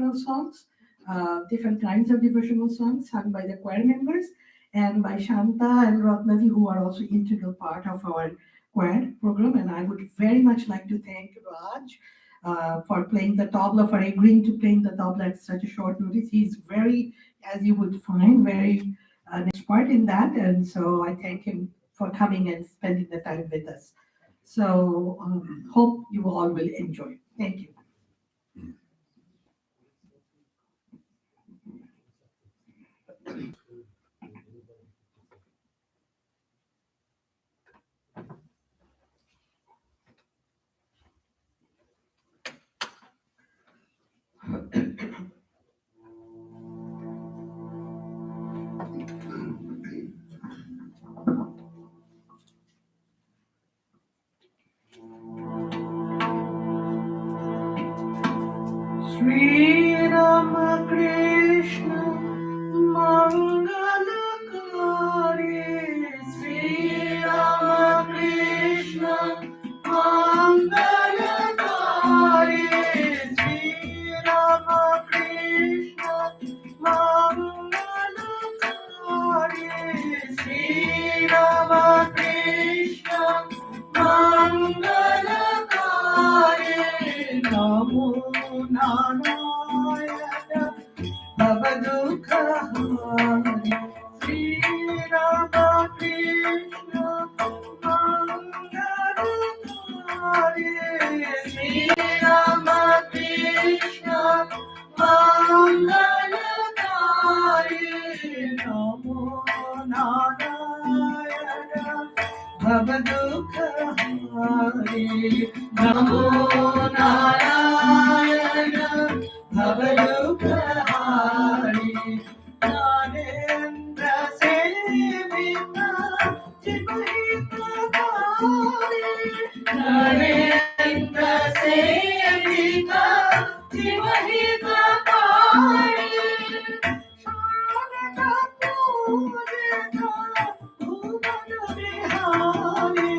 devotional songs, different kinds of devotional songs sung by the choir members and by Shanta and Ratnadi, who are also integral part of our choir program. And I would very much like to thank Raj for playing the tabla, for agreeing to playing the tabla at such a short notice. He's very, as you would find, very an expert in that. And so I thank him for coming and spending the time with us. So hope you all will enjoy. Thank you. Sri Rama Krishna Mangalakari, Sri Rama Krishna Mangalakari, Sri Rama Krishna Mangalakari, Sri Rama Krishna Mangalakari, Namo Narayana Bhavadukkhahari, Sri Rama Krishna Mangalakari, Sri Rama Krishna Mangalakari, Namo Narayana Bhavadukkhahari, Namo Narayana Bhavadukkhahari, Nanendra Sevita Chimahitadhari, Nanendra Sevita Chimahitadhari, Sharada Pujita Bhuvana Vihari,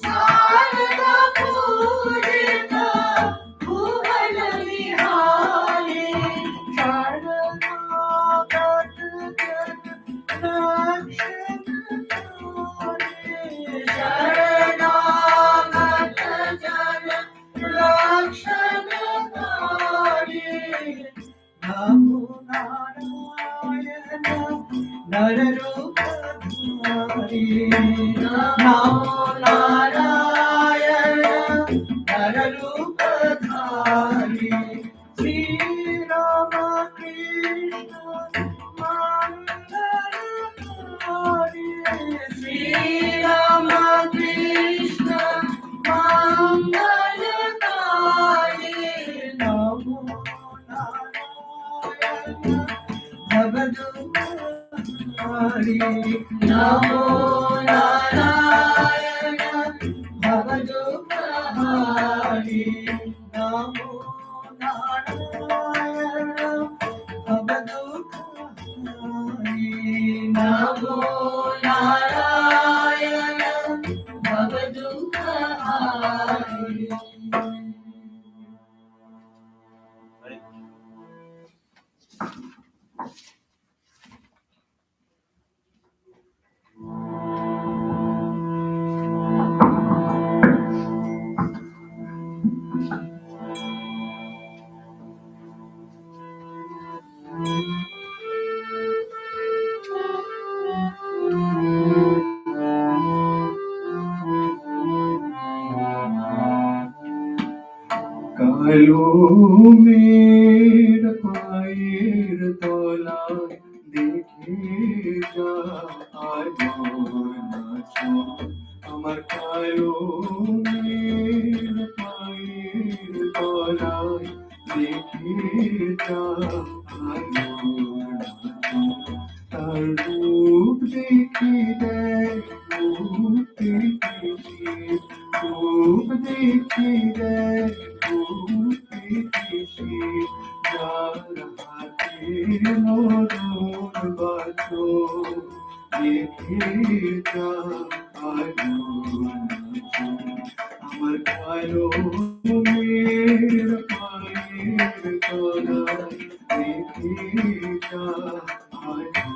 Sharada Pujita Bhuvana Vihari, Namo Narayana Nararupakari, Namo Narayana Nararupakari, Sri Rama Krishna Mangalakari, Sri Rama Krishna Mangalakari, Namo Narayana Bhavadukkhahari, Namo Narayana Bhavadukkhahari, Namo Narayana Bhavadukkhahari, Namo Narayana Bhavadukkhahari. কালো মের পায়ের তলায় দেখে যা নাচো, আমার কালো মের পায়ের তলায় দেখে যা নাচো, তার রূপ দেখি দেখ রূপ দেখি, রূপ দেখি দেখ রূপ দেখি, যার হাতে মরণ বাঁচো, দেখে যা নাচো, আমার কালো মের পায়ে তলায় রেখে যা আজও।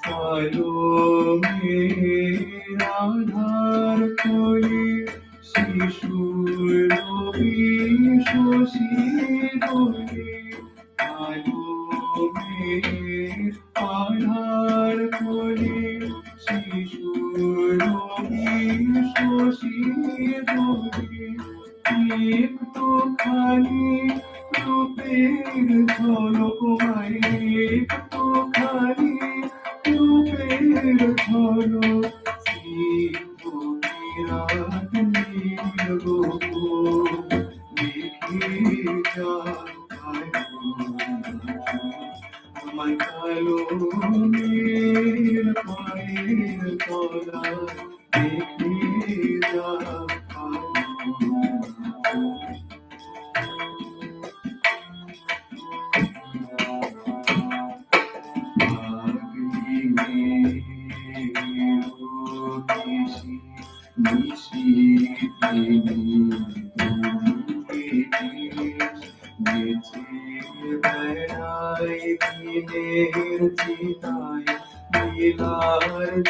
কালো মেঘের আধার করে শিশুর রবি শশী দোলে। কালো মেঘের আধার করে শিশুর রবি শশী দোলে। একটুখানি রূপের ঝলক মায়ে, একটুখানি রূপের ঝলক বিরাট নীল দেখে যা আমার কালো মেঘের পায়ের তলায় দেখে যা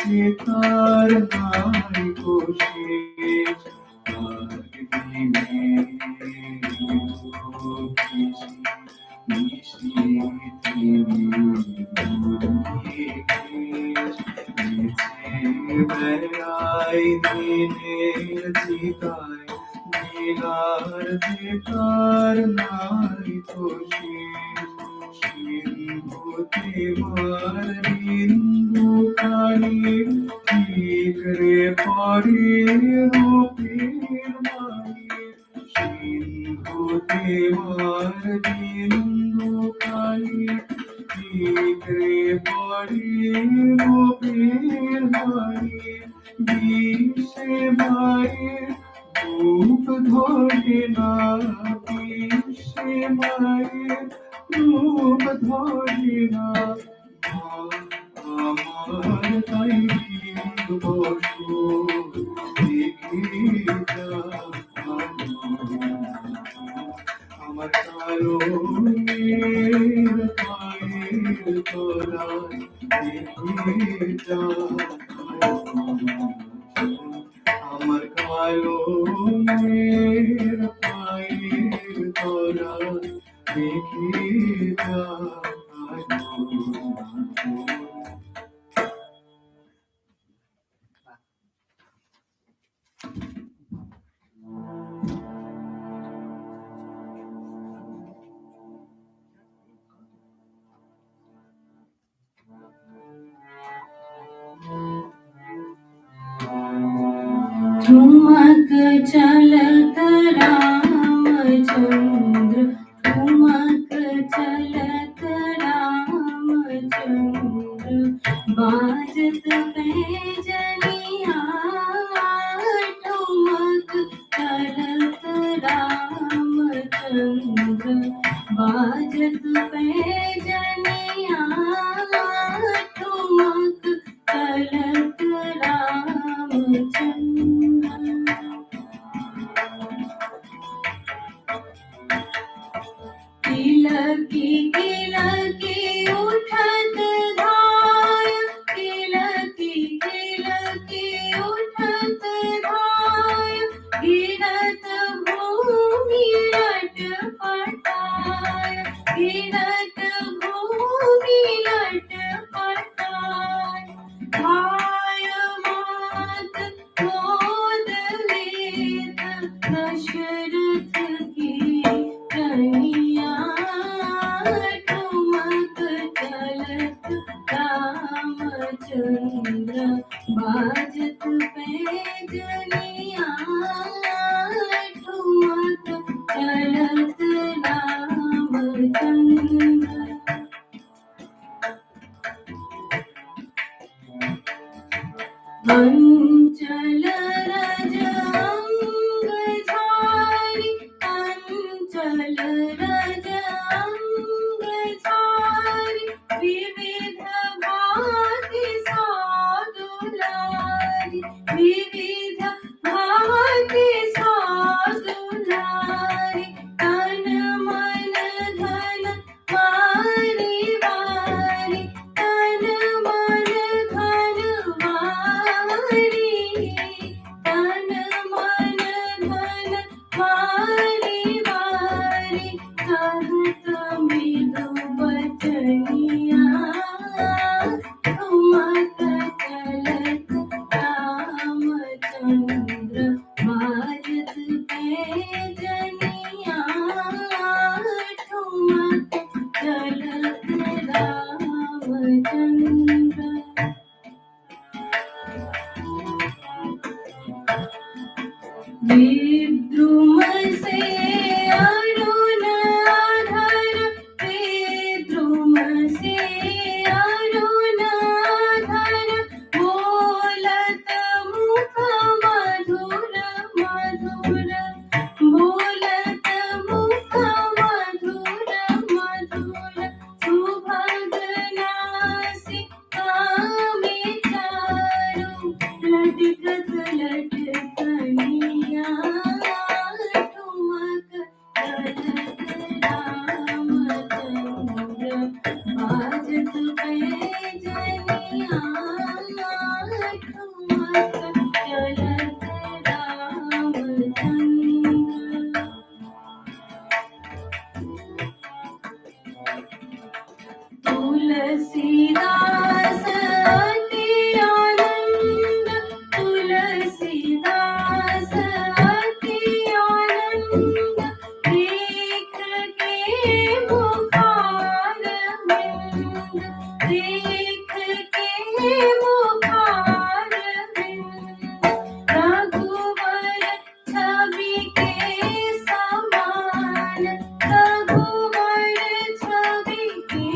চিতার নাই কোশেষ বেড়াই দিনের চিতায় নীলার চিতার নাই কোশেষ সিন্ধুতে মার বিন্দু কানে ঠিক রে পরে রূপের মানে সিন্ধুতে মার বিন্দু কানে ঠিক রে পরে রূপের মানে বিশ্বে মায়ের রূপ ধরে না বিশ্বে মায়ের রূপ ধরে না আমার তাই বসো দেখে যা আমার কালো মেঘের পায়ের তলায় দেখে যা আমার কালো মেঘের পায়ের তলায় দেখে যা ठुमक चलत रामचंद्र, ठुमक चलत रामचंद्र, बाजत पैजनिया। ठुमक चलत रामचंद्र, बाजत पैजनिया। ठुमक चलत रामचंद्र। किलकी किलकी उठत धाय, किलकी किलकी उठत धाय। गिरत भूमि लटपटाय, गिरत भूमि लटपटाय। धाय मात विद्रुम से अरुण आधार, विद्रुम से अरुण आधार, बोलत मुख मधुर मधुर, बोलत मुख मधुर मधुर, सुभग नासी कामे चारु, लटकत लटकनिया ठुमक चलत रामचंद्र, बाजत पैजनिया ठुमक चलत रामचंद्र। तुलसीदास अति आनंद, तुलसीदास अति आनंद, देख के मुखार बिंद, देख के मुखार बिंद, रघुवर छवि के समान, रघुवर छवि के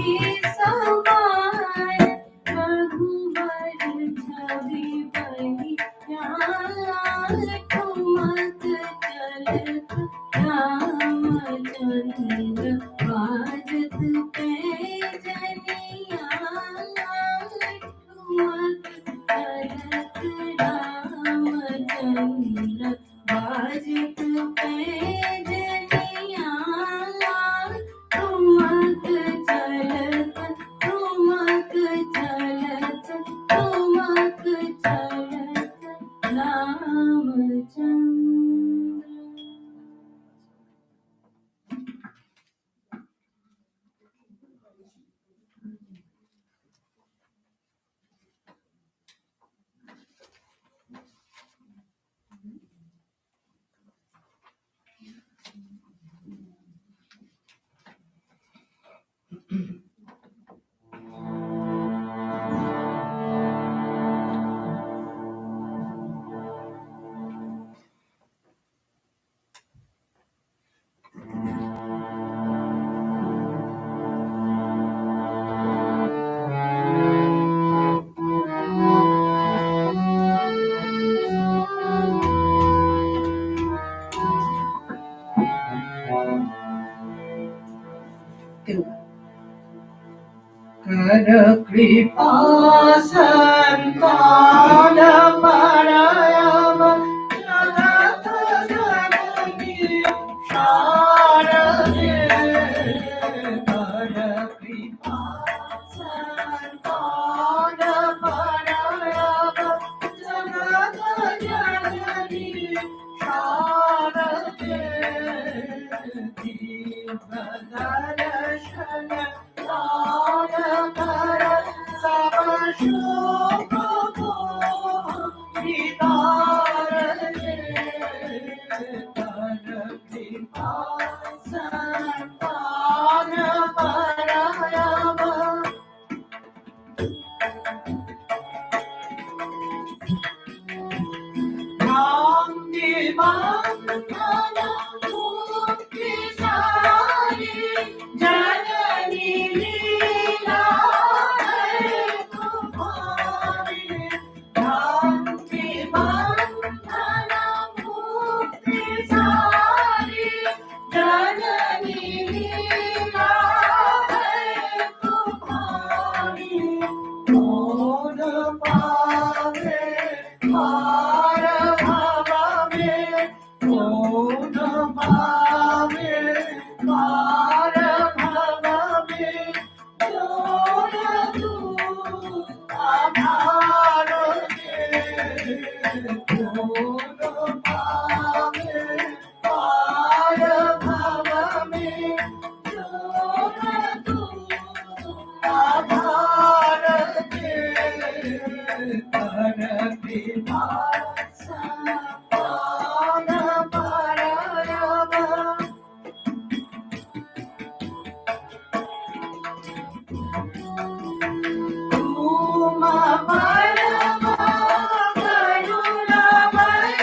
समान, रघुवर छवि बही ठुमक चलत रामचंद्र, बाजत पैजनिया ठुमक चलत रामचंद्र, बाजत पैजनिया ठुमक चलत, ठुमक चलत, ठुमक चलत रामचंद्र। कर कृपा संतान परयम जगत जननी शारदे, कर कृपा संतान परयम जगत जननी शारदे, दीप दर्शन दान कर सब शुभ को विदारणे, कर कृपा संतान परयम। नाम निबंधन मुक्ति सारी, जननी लीला है तुम्हारी, नाम निबंधन मुक्ति सारी, जननी लीला है तुम्हारी, कौन पावे पार भव में, कौन पावे पार भव में, जोर तू आधार दे, कौन पावे पार भव में, जोर तू आधार दे, कर कृपा संतान परयम। तुम परम करुणामय,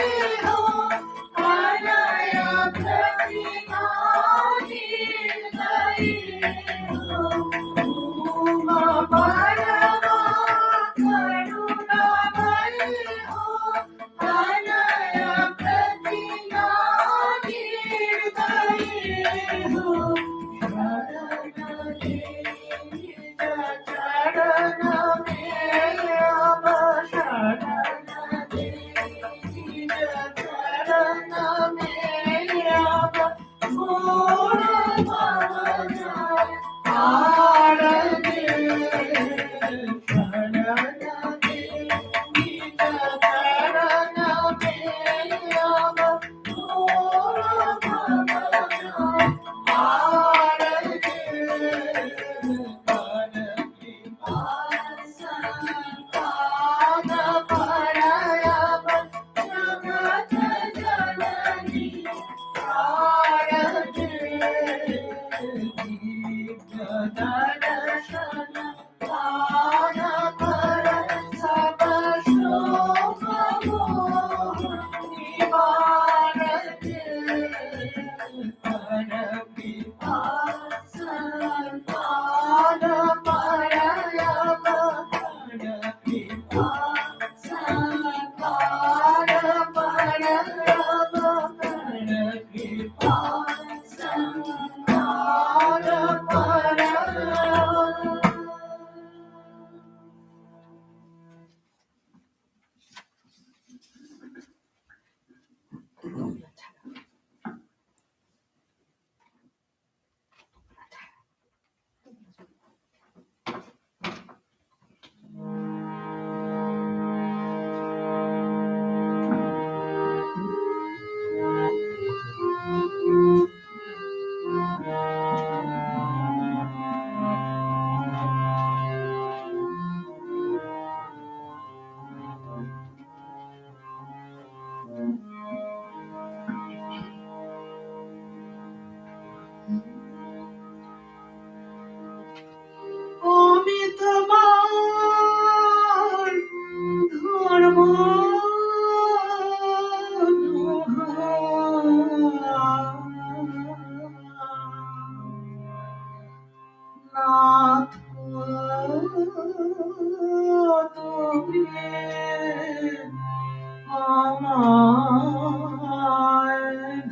আমায়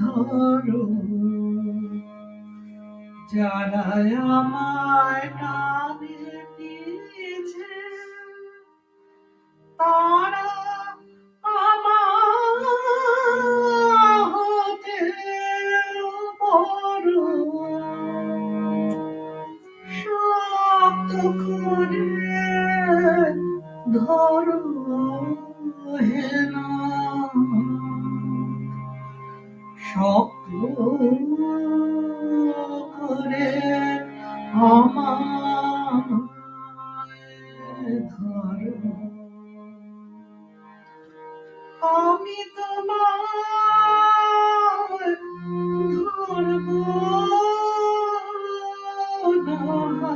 ধরো, যারাই আমায় টানে পিছে, তারা আমার হতে বড় শক্ত করে ধরো হে না, শক্ত করে আমায় ধরো। আমি তোমায় ধরবো না,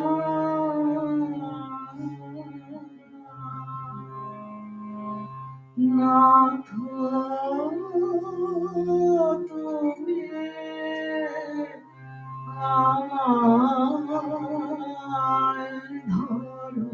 নাথ তুমি আমায় ধরো।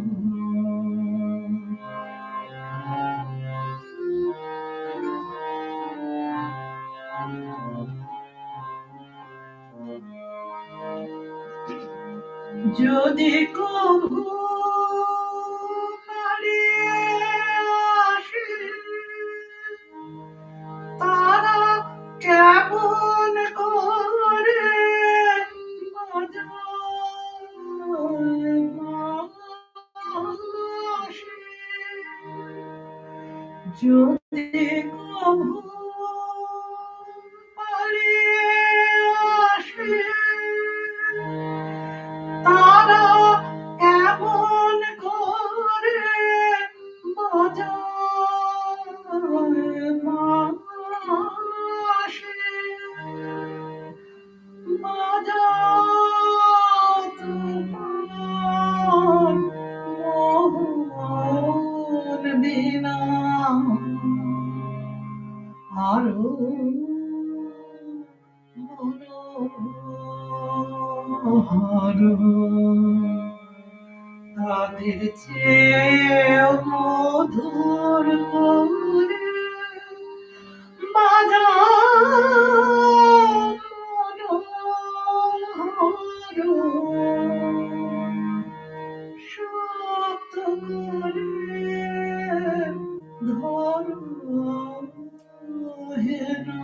যদি কভু হারিয়ে আসে, তারা কেমন করে বাজায় বাঁশি। যদি কভু হারিয়ে আসে, তারা কেমন করে বাজায় বাঁশি। বাজাও তোমার মোহন বীণা, আরো মনোহর, তাদের চেয়েও মধুর করে বাজাও মনোহর, শক্ত করে ধরো হে না,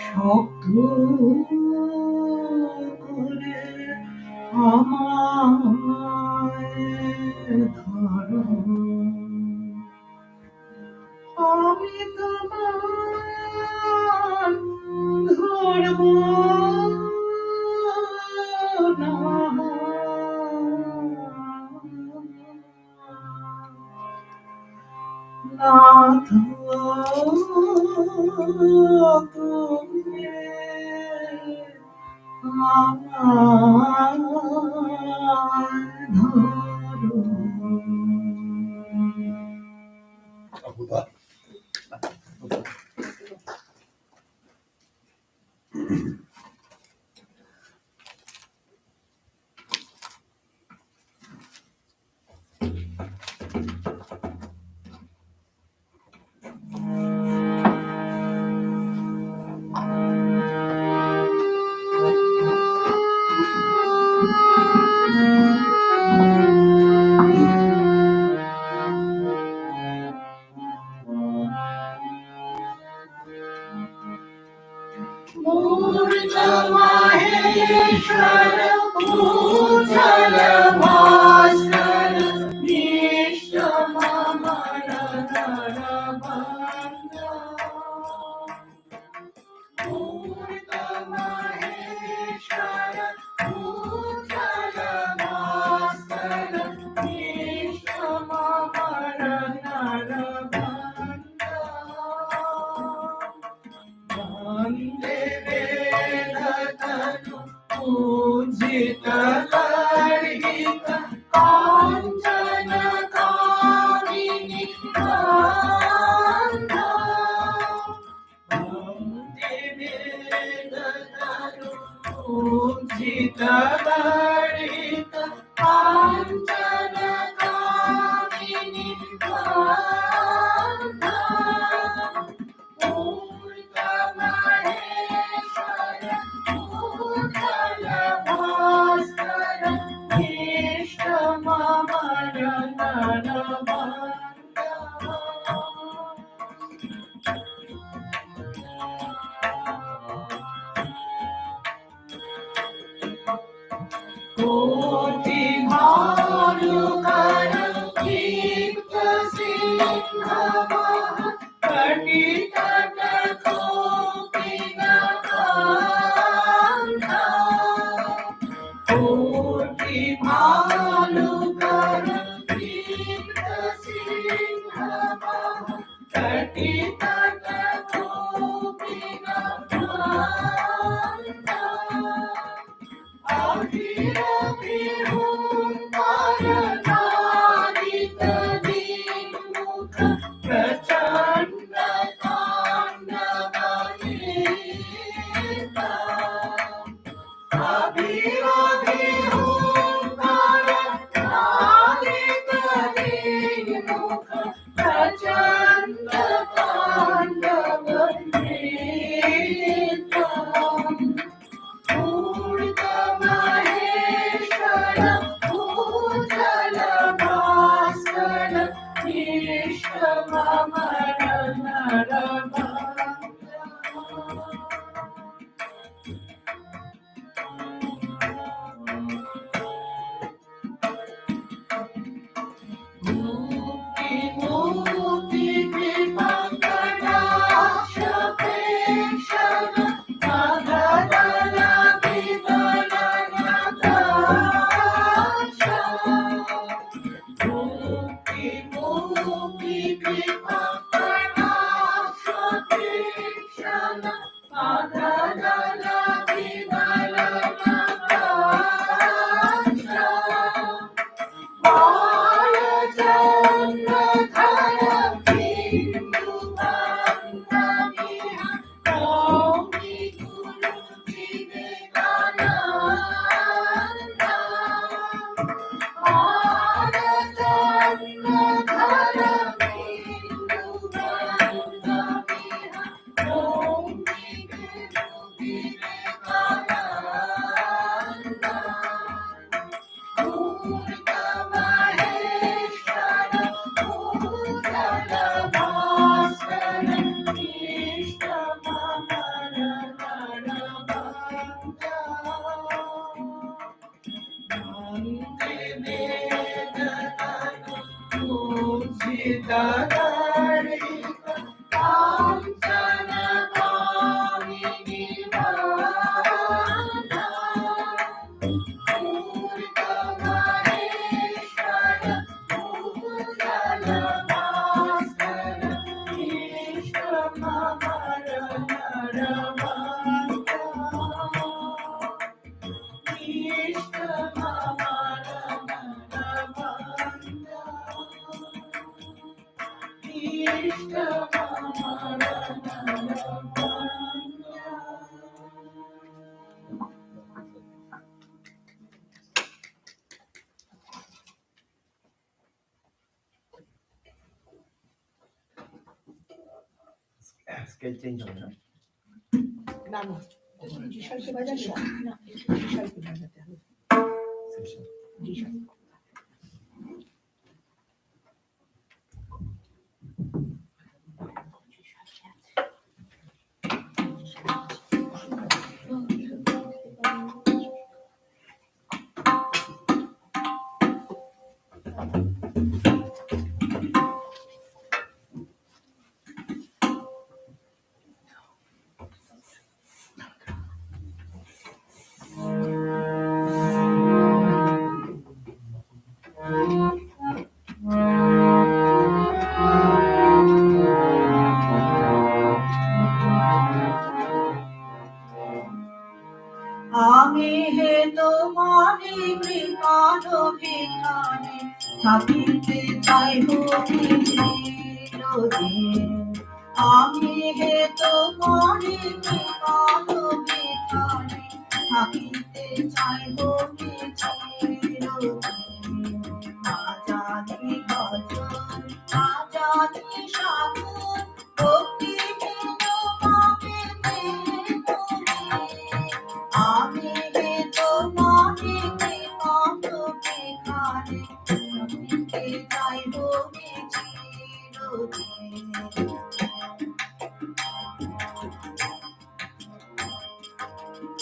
শক্ত করে আমায় ধরো। আমি তোমার ধরবো না, নাথ তুমি আমায় ধরো। मूर्तमहेश्वर भूषण भास्कर निष्ठममर नरबन्ध। मूर्तमहेश्वर भूषण भास्कर निष्ठममर नरबन्ध। वन्दे पूजित गर्हित काञ्चन कामिनि कान्ता। স্কেল চেঞ্জ হবে না? না না জি বাজাচ্ছ না জি বাজাতে হবে জি আমি হে তোমারি কৃপাণ ভিখারি থাকিতে চাইব চিরদিন। আমি হে তোমারি কৃপাণ ভিখারি থাকিতে চাইব চিরদিন। না জানি ভজন না জানি সাধন ভক্তি বিনু পাবে তুমি। আমি হে তোমারি কৃপাণ ভিখারি থাকিতে চাইব চিরদিন।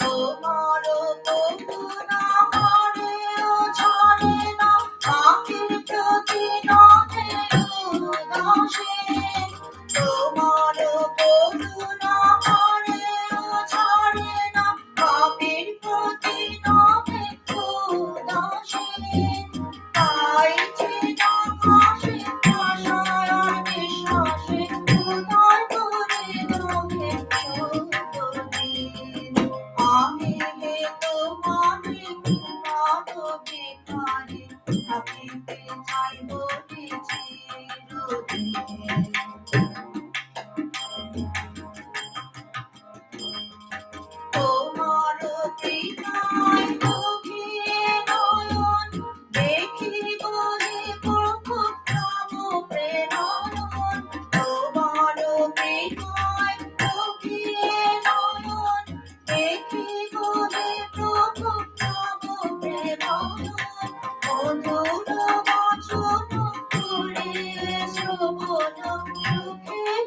তোমার করুণা হরেও ছাড়ে না পাখির প্রতি নহে উদাসীন। তোমার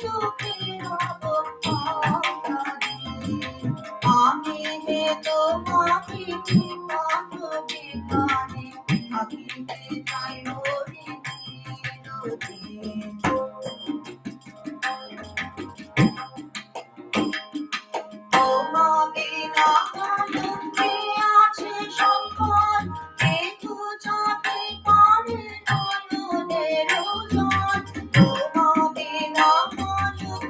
দুঃখী হব অকারী। আমি হে তোমারি কৃপার ভিখারি, থাকিতে চাই হরি চিরদিন। তোমা বিনা কে আছে সম্পদ, কেতু যাতে পারে নয়নের জল। তোমা বিনা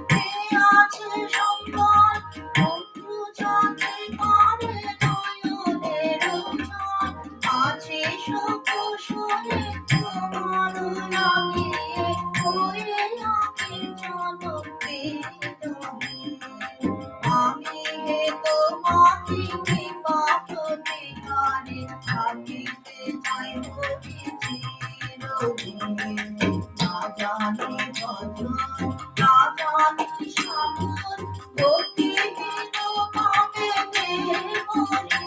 কে আছে সম্পদ, কেতু যাতে পারে নয়নের জল। আছে সুখ শুনে তোমার লাগিয়ে, হয়ে আছি জনপ্রিয়। আমি হে তোমারি কৃপার ভিখারি, থাকিতে চাই হরি চিরদিন। না জানি ভজন, না জানি সাধন, গতিহীন ভাবে মরি।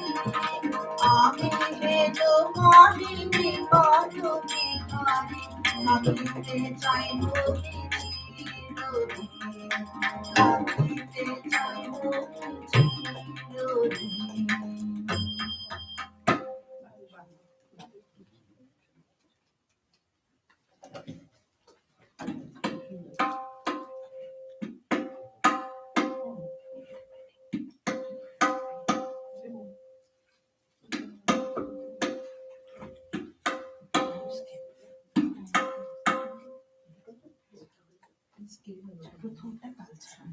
আমি হে তোমারি কৃপার ভিখারি, থাকিতে চাই হরি চিরদিন। থাকিতে চাই হরি চিরদিন। প্রথমটা কালচার।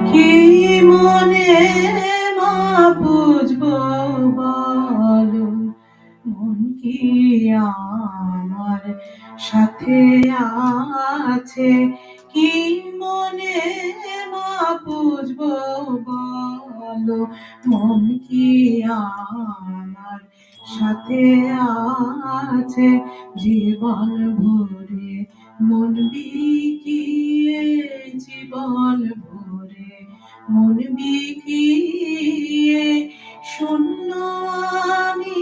কি মনে মা বুঝবো বলো, মন কি আমার সাথে আছে? কি মনে মা বুঝবো বলো, মন কি আমার সাথে আছে? জীবন ভরে মন বিকিয়ে, জীবন ভরে মন বিকিয়ে, শূন্য আমি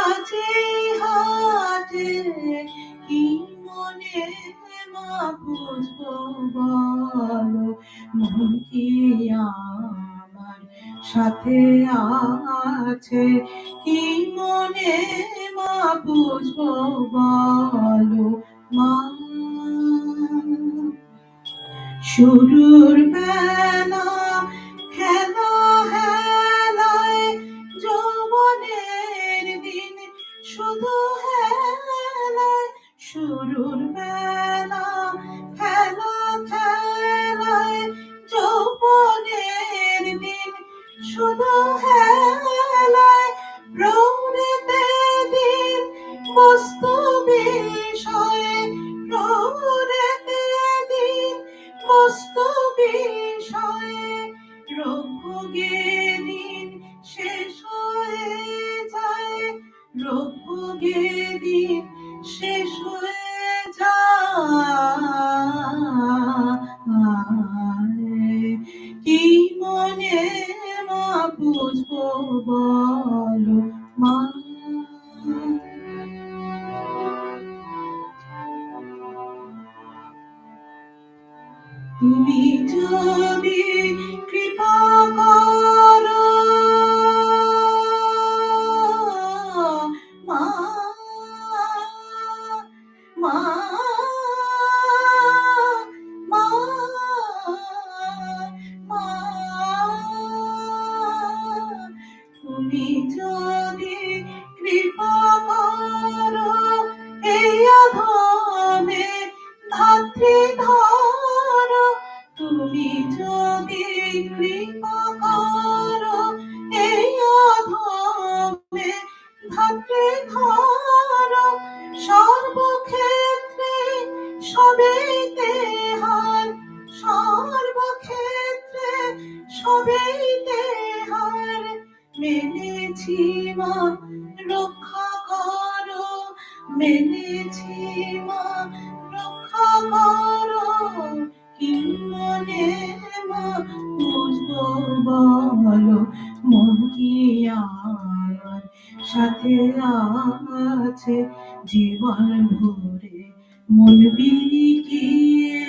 আজি হাটে। কি মনে মা বুঝবো বলো, মন কি আমার সাথে আছে? কি মনে মা বুঝবো বলো মা। শুরুর বেলা খেলা হেলায়, যৌবনের দিন শুধু হেলায়। শুরুর বেলা খেলা খেলায়, যৌবনের দিন শুধু হেলায়। প্রৌঢ়িতে দিন বস্তু বিষয়ে, প্রৌঢ়িতে দিন বস্তু বিষয়ে, রোগ ভোগে দিন শেষ হয়ে যায়। রোগ ভোগে দিন শেষ হয়ে যায়। কি মনে মা বুঝবো বলো মা। তুমি যদি কৃপা করো মা, মা, মা, মা, সবেতে হার মেনেছি মা রক্ষা করো, মেনেছি মা রক্ষা করো, কি মনে মা বুঝবো বলো, মন কি আমার সাথে আছে জীবন ভরে, মন বিকিয়ে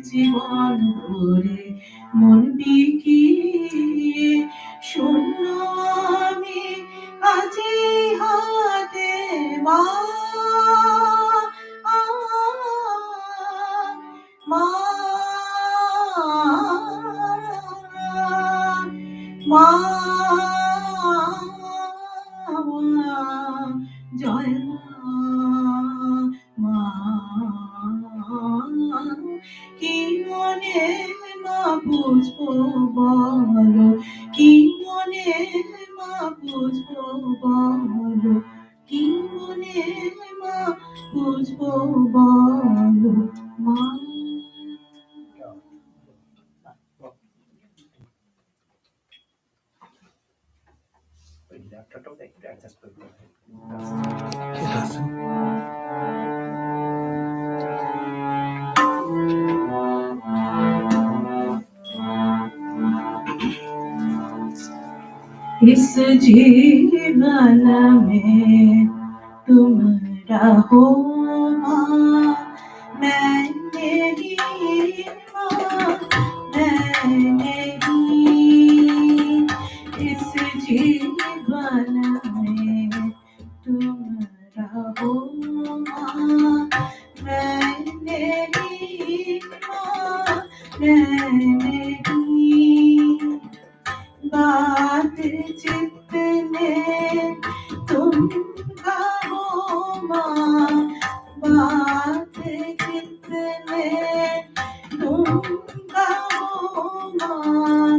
জীবন ভরে, মন বিকিয়ে শূন্য আমি আজি হাতে মা, মা, মা, জয় মা, কি মনে মা বুঝবো বলো, কি মনে মা বুঝবো বলো, কি মনে মা বুঝবো বলো মা। ওই ল্যাপটপটাও একটু অ্যাডজাস্ট করতে হবে। ঠিক আছে। इस जीवन में तुम रहो माँ, मैं नहीं माँ, मैं नहीं। इस जीवन में तुम रहो माँ, मैं नहीं माँ, मैं नहीं। बात चित्त में तुम कहो माँ, बात चित्त में तुम कहो माँ,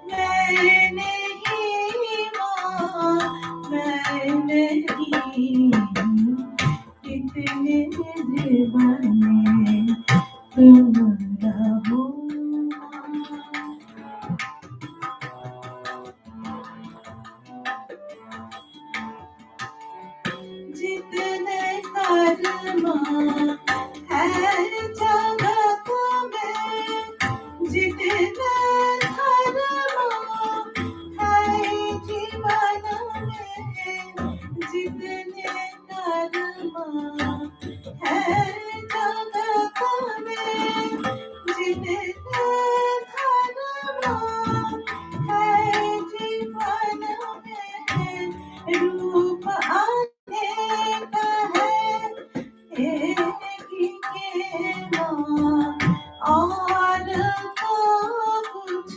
मैं नहीं माँ, मैं नहीं। इतने जीवन में तुम रहो माँ। जितने कर्म है जगत में, जितने धर्म है जीवन में, जितने कर्म है जगत में, जितने धर्म है जीवन में, रूप अनेक है एक ही के माँ, और तो कुछ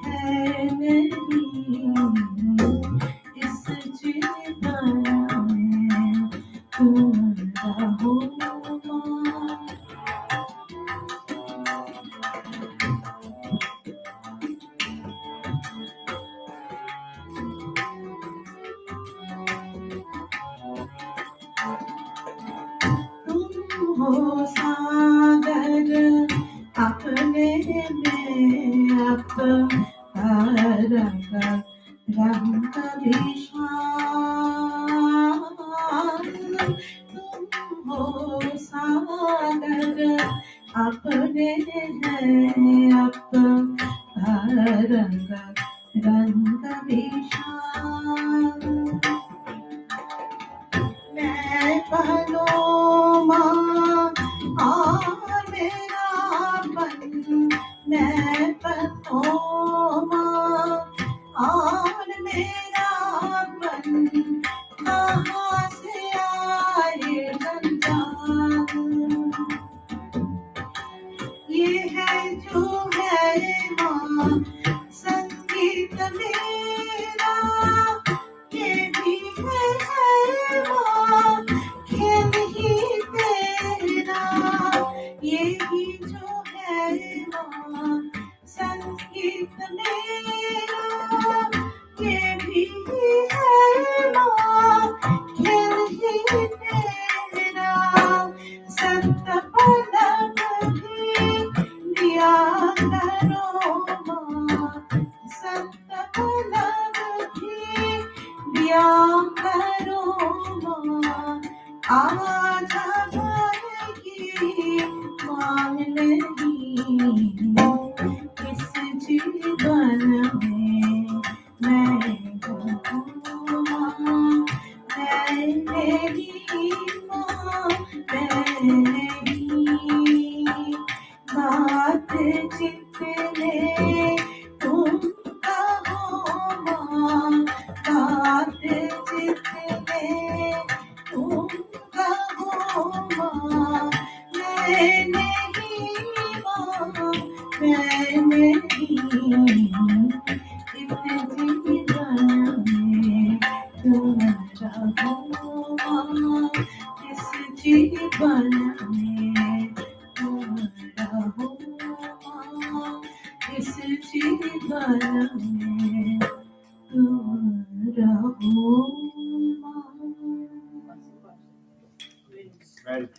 है नहीं। इस जीवन में तुम रहो माँ। तुम हो सागर अपने में अपहर रंग विशाल। तुम हो सागर अपने हैं अपहर रंग विशाल। मैं बनो माँ और मेरा बन, मैं बनो माँ और मेरा बन, कहाँ से आए रंजान। ये है जो है माँ संगीत मेरा, ये भी है माँ खेल ही तेरा। ये ही जो है माँ संगीत मेरा, ये भी है माँ खेल ही तेरा। सत्य पलक भी दिया करो माँ, दया करो माँ, आज की मांग नहीं इस जीवन में मैं हूँ माँ, मैं मेरी माँ, मैं नहीं बात जितने तुम कहो माँ, बात जितने तुम कहो माँ, मैं नहीं माँ, मैं नहीं इस जीवन में तुम रहो माँ, इस जीवन में तुम रहो माँ, इस जीवन में तुम रहो माँ। Right.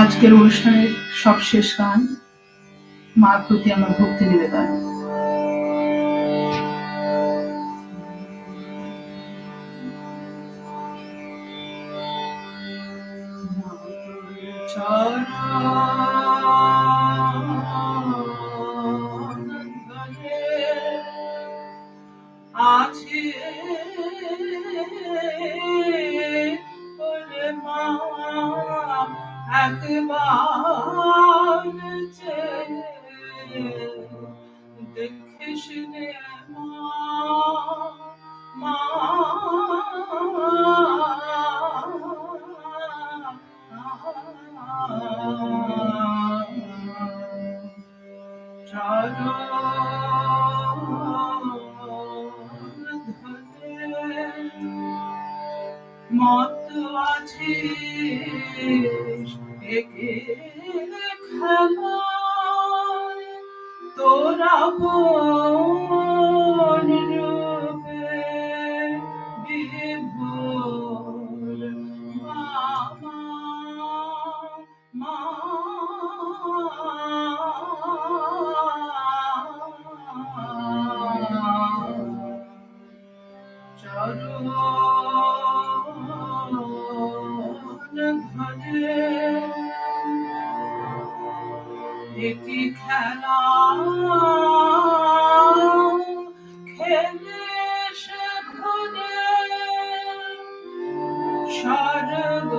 আজকের অনুষ্ঠানের সবশেষ গান মার প্রতি আমার ভক্তি নিবেদন। আছে ওরে মা একবার দেখিস রে মা, মত আছিস একে খেলায় তোরা বোন রূপে বিভোর মামা মা একই খেলা খেলে সে ঘুরে স্বর্গ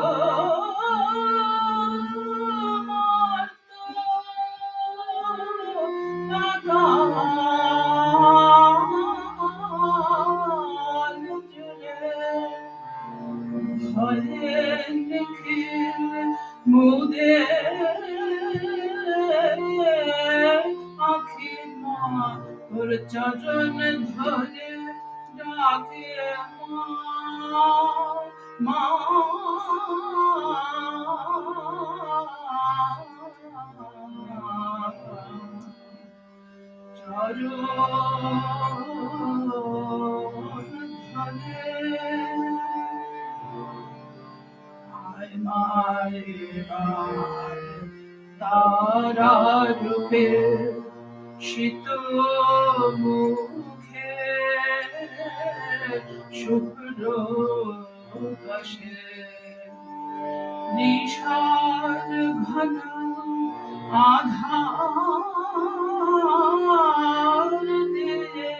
মুদে আখি মা তোর চরণ ধরে ডাকে মা তারা রূপে শীত মুখে শুভ্র পাশে নিশার ঘন আধার দিয়ে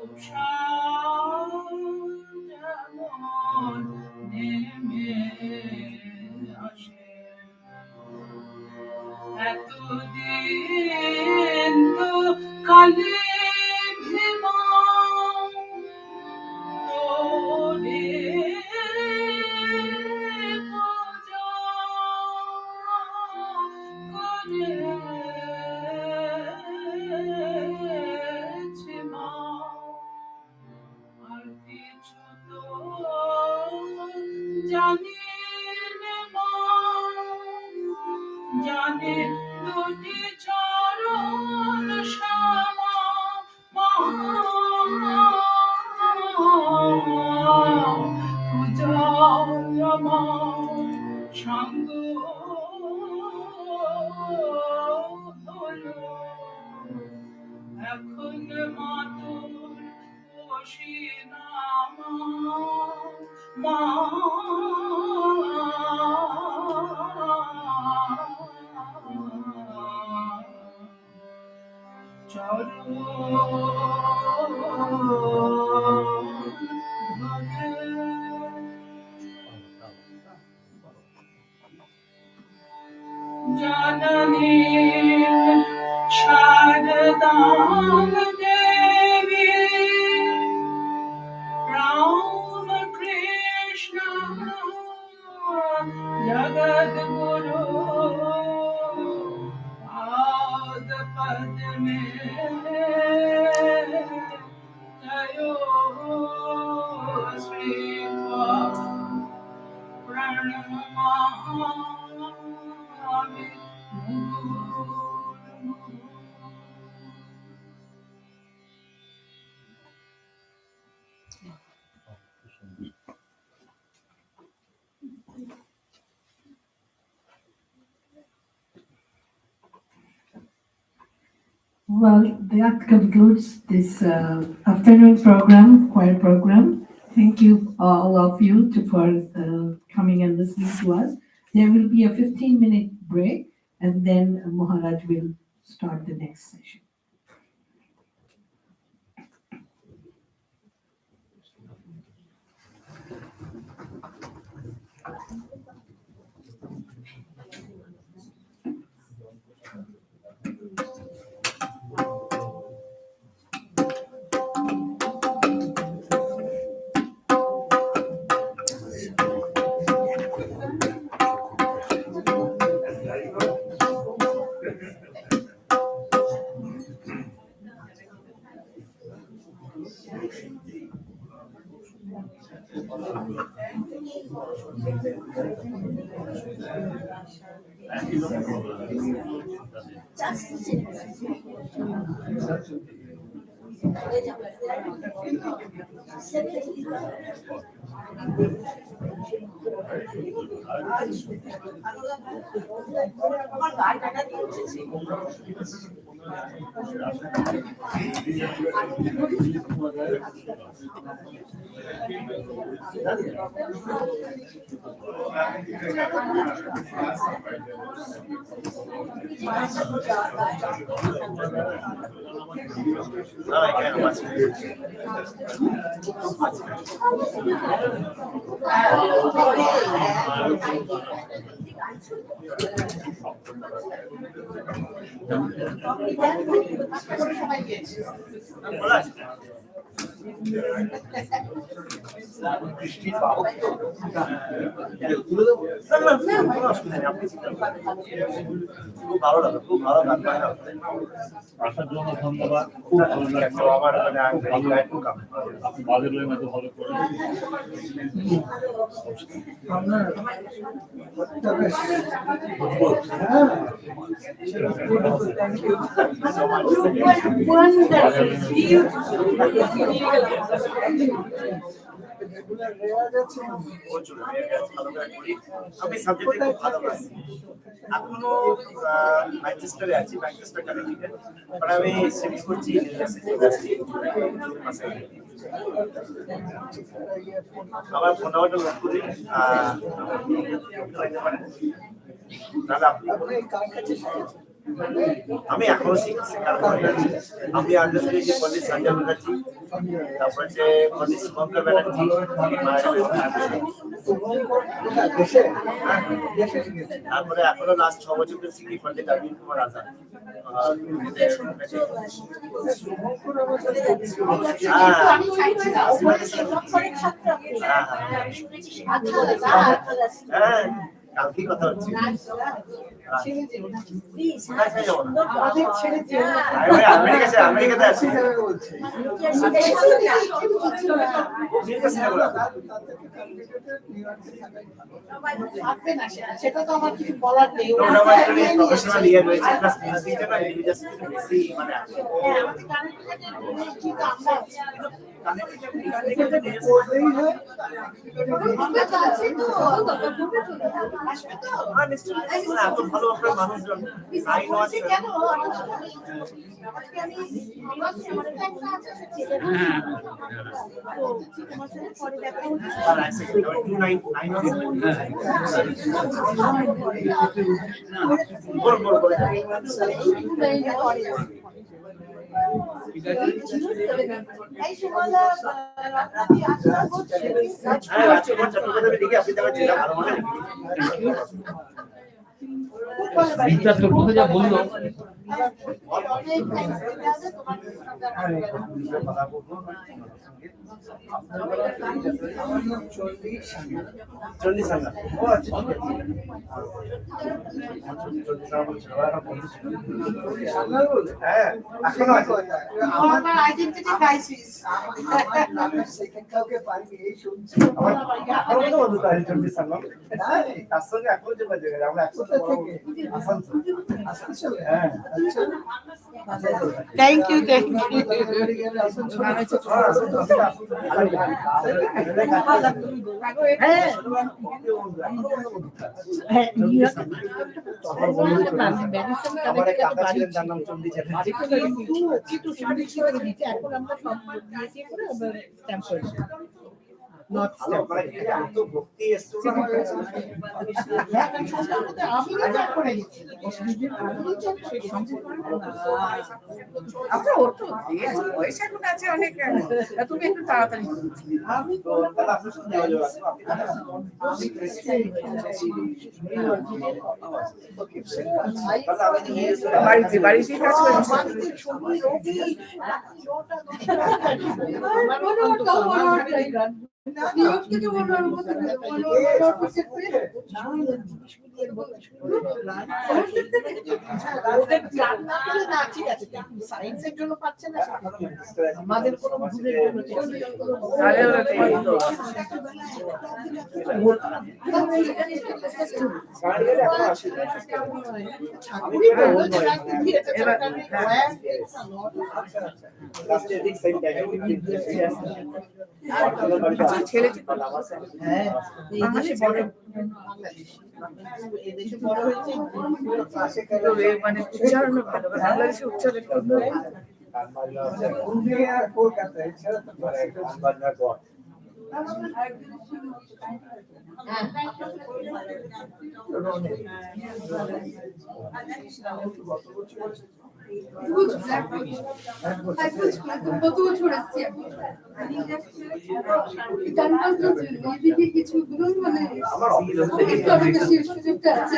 উষা যেমন নেমে আসে এতদিন তো কালে ভীমা তোরে পূজা করেছি মা আর কিছু তো জানি রে মা জানি দুটি চরণ শ্যামা মা পূজায় আমার সঙ্গ হলো এখন মাতুর বসিনামা মা জননী শারদাং দেবী রাম কৃষ্ণ জগদ্গুরু পাদ পদ্মে জয় Shri প্রণমামি Well, that concludes this afternoon program, choir program. Thank you, all of you, for coming and listening to us. There will be a 15-minute break, and then Maharaj will start the next session. বৃষ্টির বাহক তুলে দেবো কোনো অসুবিধা নেই আপনি খুব ভালো লাগে খুব ভালো গান গায় আসার জন্য ধন্যবাদ। খুব ভালো লাগছে আমার আপনি বাজে লয়ে এত ভালো করে Wonderful, beautiful. প্রচুর ভালো করে করি। আমি সাবজেক্টে খুব ভালো পারি। এখনো ম্যানচেস্টারে আছি, ম্যানচেস্টার কানেক্টিকাট, বাট আমি শিফট করছি ইউনিভার্সিটি। আমার ফোন নাম্বারটা নোট করি, তাহলে আপনি আমি এখনো শিখছি, আমি আগে থেকে যে পন্ডিত সঞ্জয় ব্যানার্জি, তারপরে যে পন্ডিত শুভঙ্কর ব্যানার্জি, তারপরে এখনো লাস্ট 6 বছর ধরে শিখি পন্ডিত অরবিন্দ কুমার আজাদ। হ্যাঁ, কালকে কথা হচ্ছে। আমেরিকাতে আছি। সেটা তো আমার কিছু বলার নেই। প্রফেশনাল ইয়ে রয়েছে, প্লাস মিউজিকটা না রিলিজিয়াস বেশি মানে এত ভালো আপনার মানুষজন তোর কথা যা বললো আইডেন্টিটি ক্রাইসিস থ্যাংক ইউ এখন আমরা অনেক তুমি একটু তাড়াতাড়ি বাড়িতে কাজ সায়েন্সের জন্য পাচ্ছে না, আমাদের কোনো ভুলের ছেলেটি এদেশে বড় হয়েছে মানে উচ্চারণ ভালো, বাংলাদেশে উচ্চারণ কত বছর আসছে গান বাজনার জন্য এদিকে কিছু মানে বেশি সুযোগটা আছে।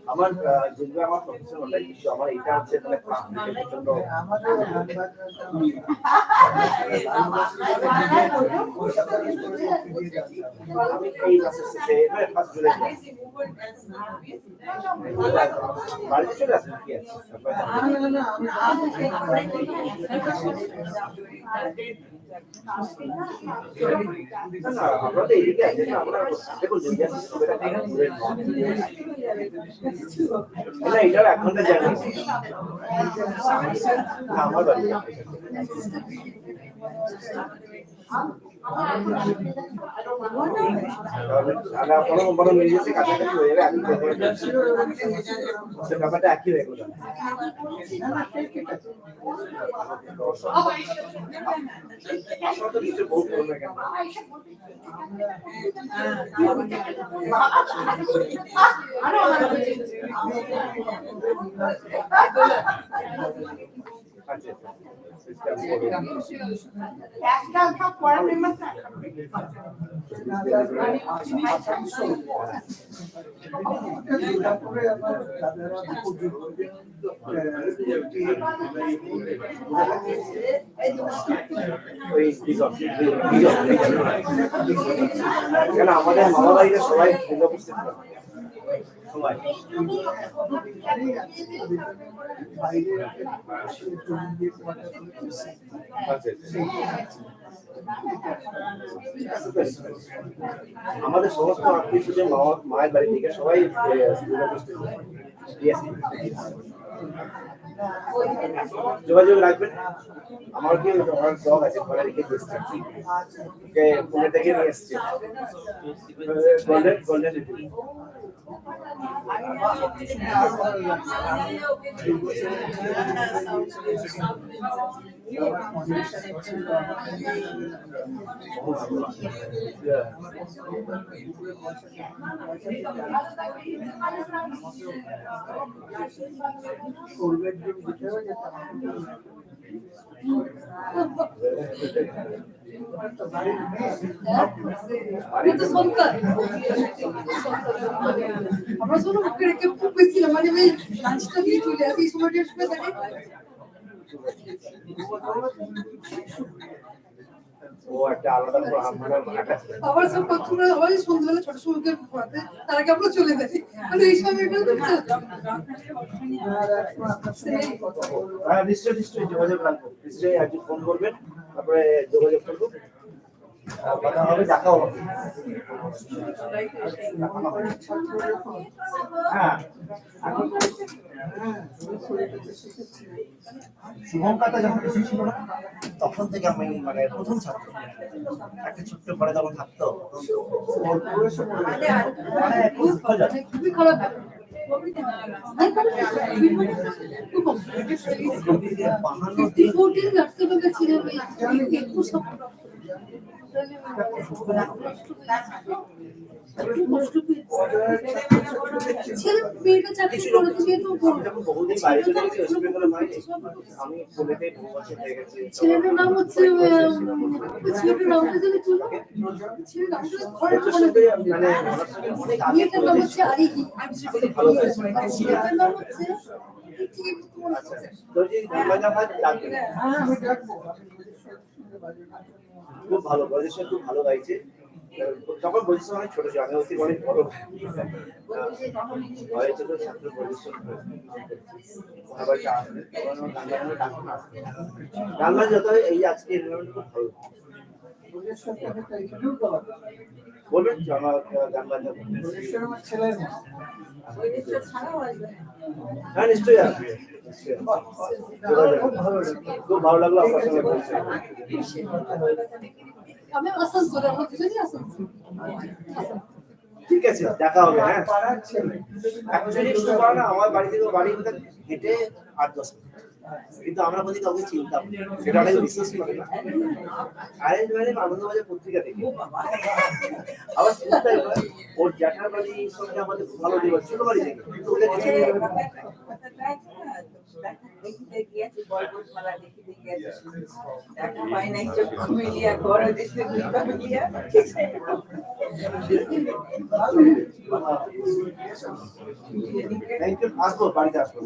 আমার যেগুলো আমার প্রফেশন ওটাই, কিন্তু আমার এটা হচ্ছে মানে প্রচন্ড আমি এই মাসে ফার্স্ট জুলাই বাড়িতে চলে আসেন কি আছে না আমরা তো এদিকে আছি না, আমরা দেখুন VVCC খুব একটা দূরে নয়। না এটার 1 ঘন্টা জার্নি আমার বাড়ি। আপনার মিলিয়েছে কাছাকাছি হয়ে যাবে, আমি ব্যাপারটা একই হয়ে গেল। আপনার তো কিছু বহুত করবে কেন? আচ্ছা কেন আমাদের মামা বাড়িতে সবাই উপস্থিত সবাই আমাদের সমস্ত আত্মীয় মায়ের বাড়ি থেকে সবাই যোগাযোগ রাখবেন। আমার কি জব আছে ঘরে রেখে দিচ্ছি, পুনে থেকে নিয়ে এসছি গোল্ডেন আমরা শুধু মুখে রেখে পেয়েছিলাম, মানে ওই লাঞ্চটা দিয়ে চলে আসি, এই সময়টা শুয়ে থাকে। ও একটা আলাদা আবার সব কতগুলো হয় সন্ধ্যাবেলা ছোট সমুখে পড়াতে, তার আগে আমরা চলে যাই, মানে এই সময়টা নিশ্চয়ই যোগাযোগ রাখবো, নিশ্চয়ই আজকে ফোন করবেন, তারপরে যোগাযোগ করবো, কথা হবে, দেখা হবে। হ্যাঁ শুভঙ্কারটা যখন বেশি ছিল না, তখন থেকে আমি মানে প্রথম ছাত্র, একটা ছোট্ট ঘরে যখন থাকতো মানে খুবই খারাপ। মেয়েটা চাকরি করে বহুদিন বাইরে চলে গেছি, ওয়েস্ট বেঙ্গলের বাইরে। আমি পুনেতে 2 বছর হয়ে গেছে। ছেলেটার নাম হচ্ছে ছেলেটার নামটা জানি কি? ছেলের নামটা মানে মেয়েটার নাম হচ্ছে আরিহি, ছেলেটার নাম হচ্ছে খুব ভালো, পজিশন খুব ভালো গাইছে। তখন পজিশন অনেক ছোট ছিল, আমি অতি অনেক বড় হয়েছে তো ছাত্র পজিশন। আবার গান যত এই আজকে খুব ভালো বলবেন আমার গান বাজনা হ্যাঁ নিশ্চয়ই আসবে, খুব ভালো লাগলো আপনার সঙ্গে বলতে। আমি আসানসোলে, আমরা দুজনেই আসানসোল। ঠিক আছে, দেখা হবে। হ্যাঁ অ্যাকচুয়ালি শুধু না, আমার বাড়ি থেকে বাড়ি হেঁটে 8-10 মিনিট, কিন্তু আমরা বলি কাউকে চিনতাম, সেটা অনেক বিশ্বাস করে না। অ্যারেঞ্জ ম্যারেজ আনন্দবাজার পত্রিকা দেখি, আবার চিন্তাই করে ওর জ্যাঠার বাড়ির সঙ্গে আমাদের খুব ভালো দিবস, ছোট বাড়ি থেকে ওদের থ্যাংক ইউ, আসবো বাড়িতে আসবো।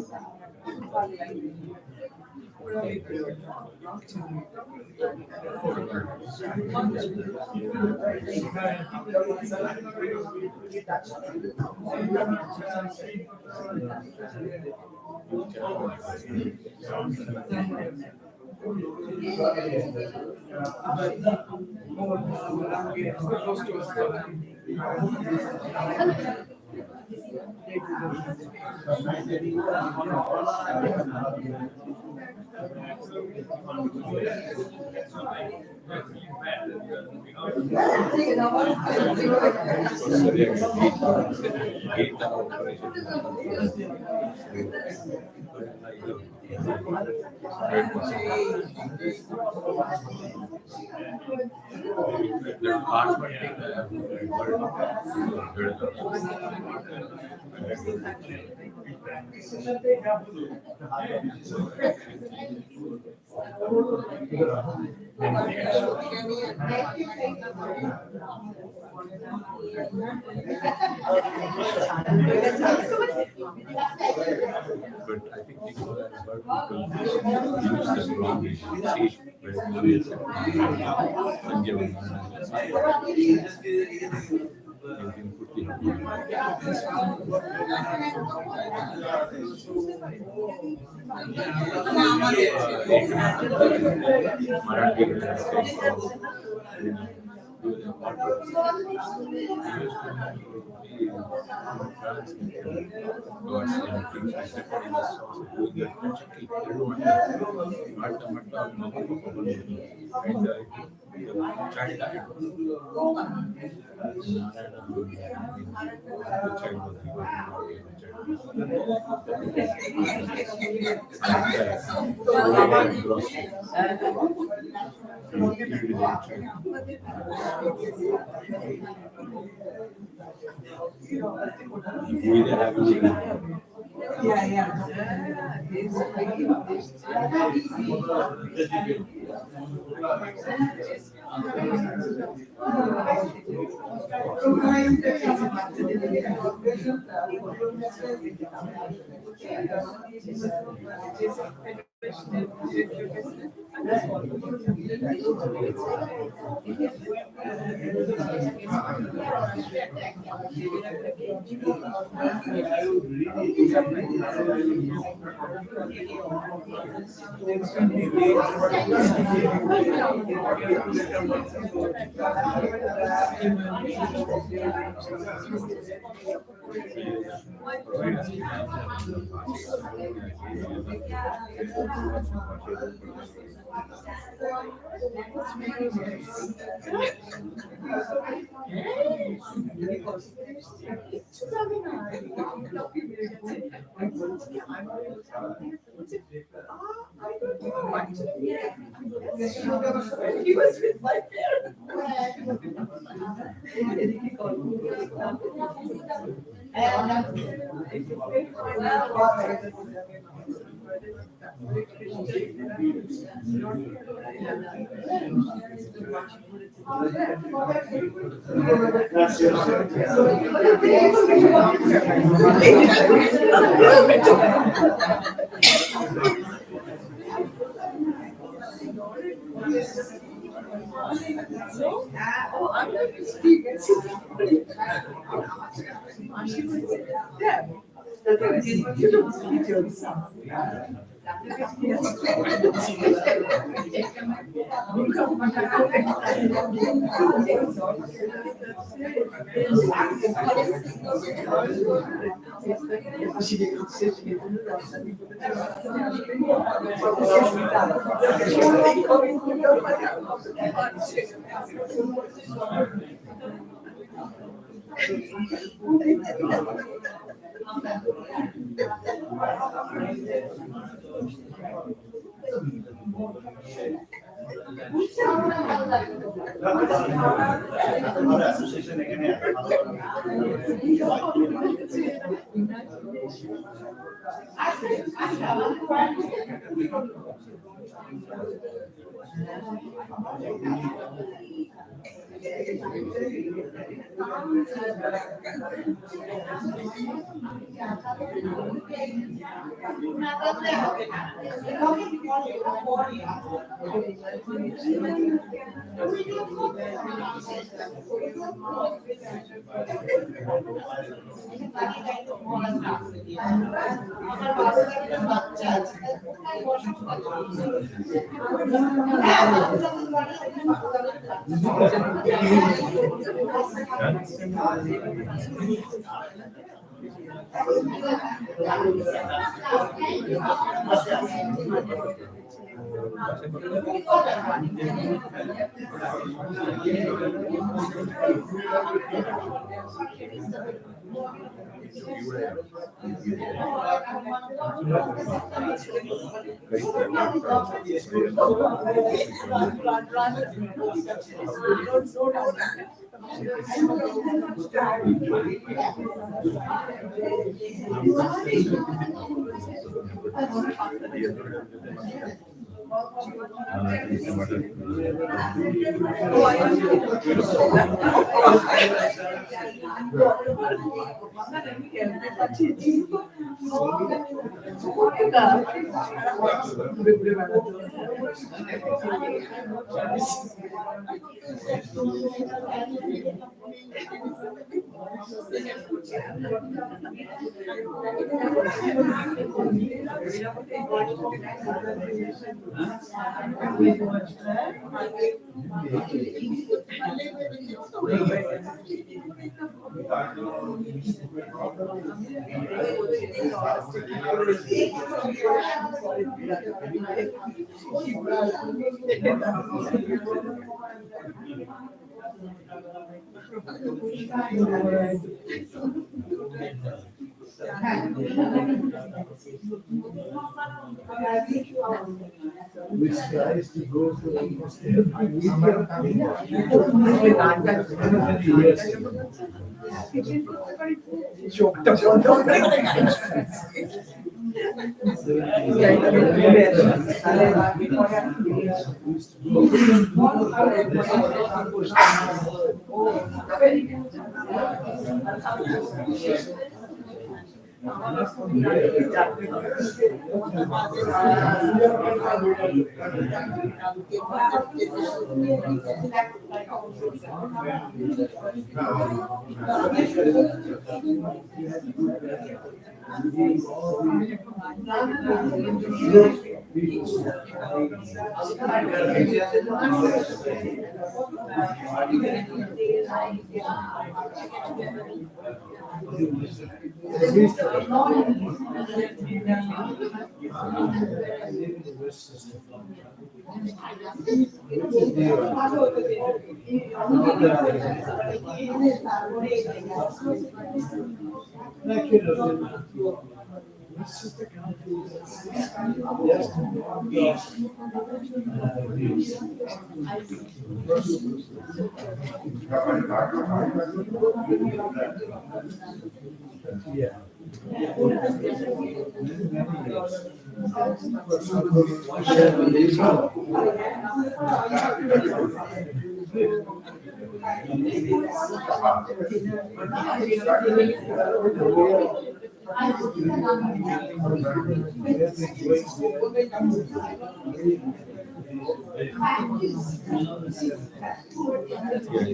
Which tries to go for almost every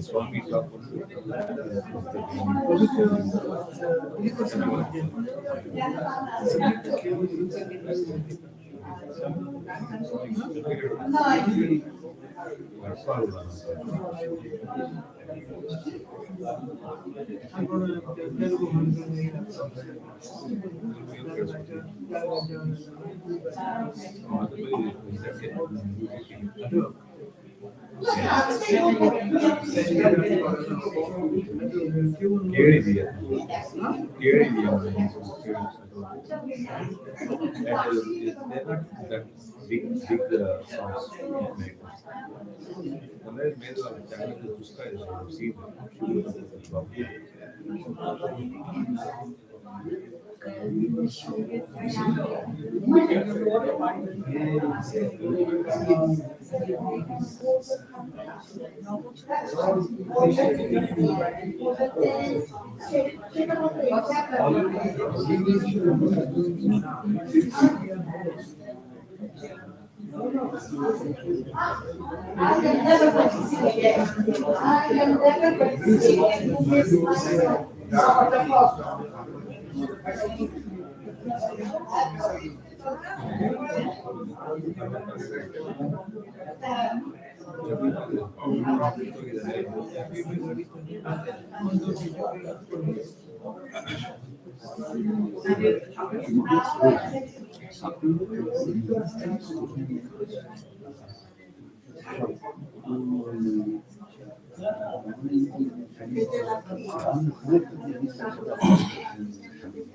Swami that big songs made. Unless made a channel to see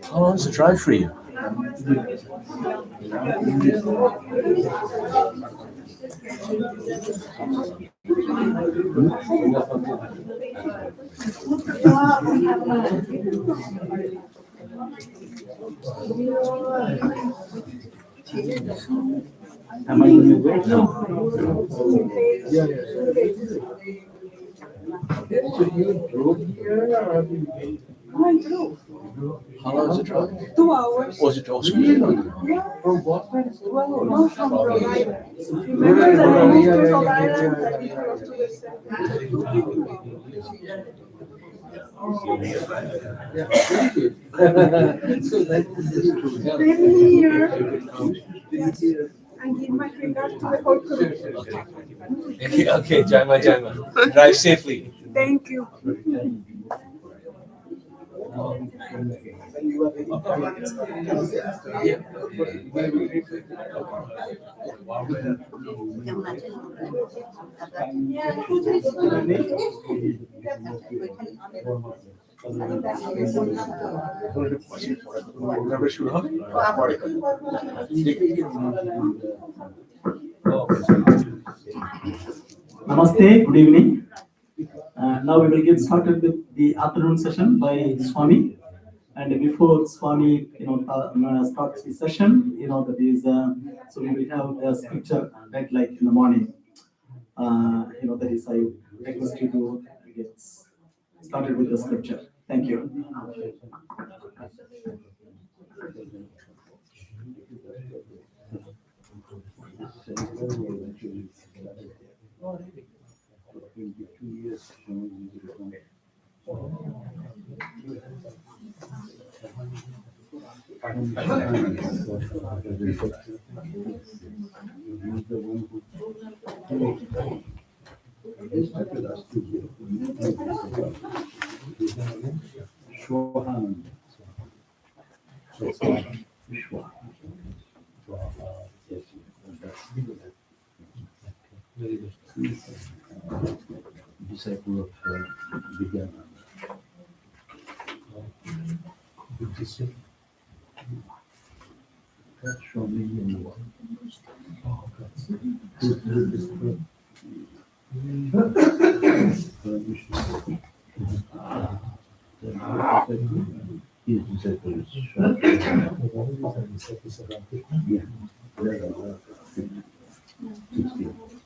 How long is the drive for you? Am I going to wait? No. Yeah. So you drove here or have you? I drove How long is the drive? 2 hours. Was it also? From Boston? No, from Rhode Island. Yeah, Remember that I moved to yeah, Rhode yeah, Island, yeah, that we yeah, drove to the center. Yeah, very good. So that is Let me here and give my regards to the whole crew. Okay, Jaima. Drive safely. Thank you. Remember Shura? Namaste, good evening. Now we will get started with the afternoon session by Swami. And before Swami, starts the session, that is, so we will have a scripture read like in the morning. That is, I request you to get started with the scripture. Thank you. Disciple of Vidyana. Show me in one. His disciples.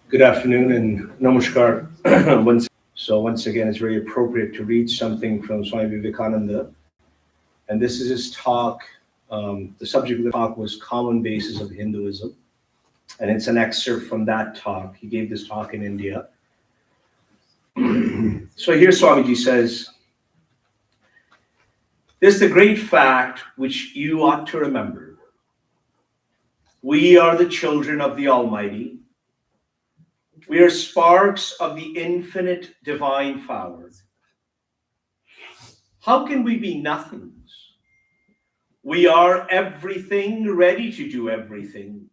Good afternoon and namaskar. Once again, it's very appropriate to read something from Swami Vivekananda. And this is his talk. The subject of the talk was Common Basis of Hinduism. And it's an excerpt from that talk. He gave this talk in India. So here Swamiji says, "This is the great fact which you ought to remember. We are the children of the Almighty. We are sparks of the infinite divine power. How can we be nothings? We are everything, ready to do everything.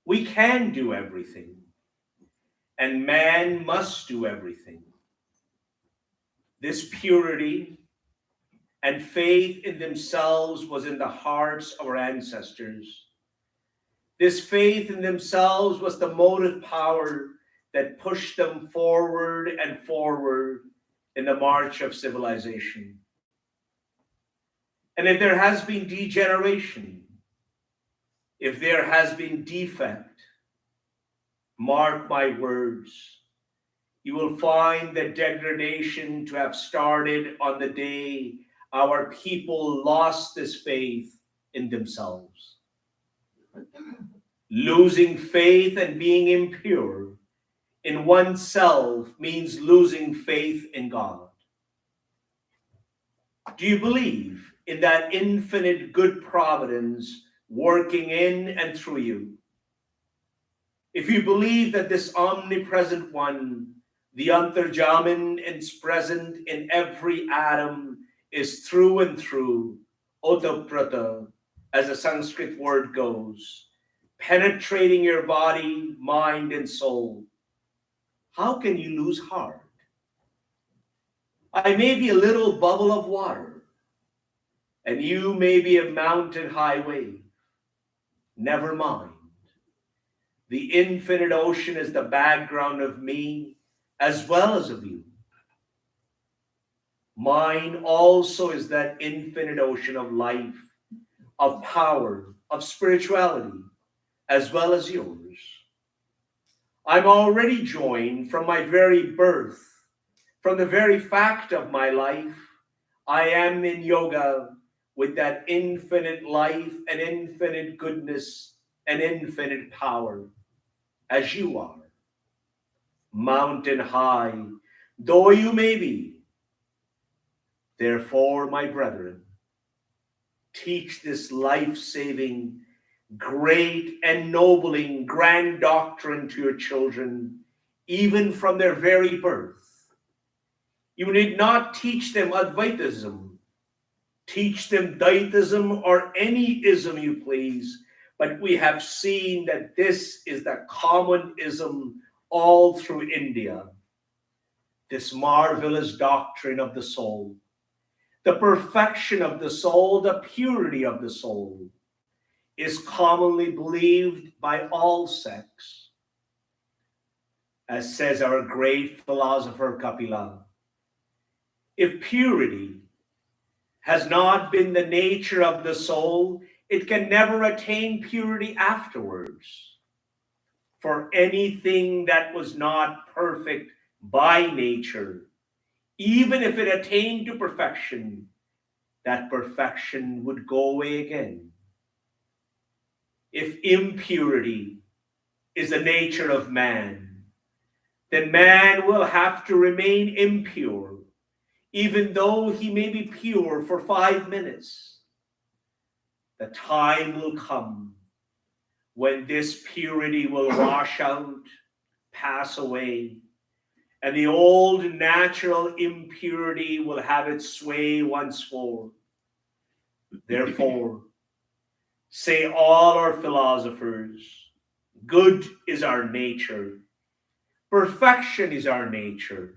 We can do everything. And man must do everything. This purity and faith in themselves was in the hearts of our ancestors. This faith in themselves was the motive power that pushed them forward and forward in the march of civilization. And if there has been degeneration, if there has been defect, mark my words, you will find the degradation to have started on the day our people lost this faith in themselves." Losing faith and being impure in oneself means losing faith in God. Do you believe in that infinite good providence working in and through you? If you believe that this omnipresent one, the Antarjaman, is present in every atom, is through and through, otoprata, as the Sanskrit word goes, penetrating your body, mind, and soul, how can you lose heart? I may be a little bubble of water, and you may be a mountain high wave. Never mind. The infinite ocean is the background of me as well as of you. Mine also is that infinite ocean of life, of power, of spirituality, as well as yours. I'm already joined from my very birth, from the very fact of my life. I am in yoga with that infinite life and infinite goodness and infinite power, as you are. Mountain high, though you may be. Therefore, my brethren, teach this life-saving, great, ennobling, grand doctrine to your children, even from their very birth. You need not teach them Advaitism. Teach them Daitism or any ism you please, but we have seen that this is the common ism all through India. This marvelous doctrine of the soul, the perfection of the soul, the purity of the soul, is commonly believed by all sects. As says our great philosopher Kapila, if purity has not been the nature of the soul, it can never attain purity afterwards. For anything that was not perfect by nature, even if it attained to perfection, that perfection would go away again. If impurity is the nature of man, then man will have to remain impure, even though he may be pure for 5 minutes. The time will come when this purity will wash out, pass away, and the old natural impurity will have its sway once more. Therefore, say all our philosophers, good is our nature, perfection is our nature,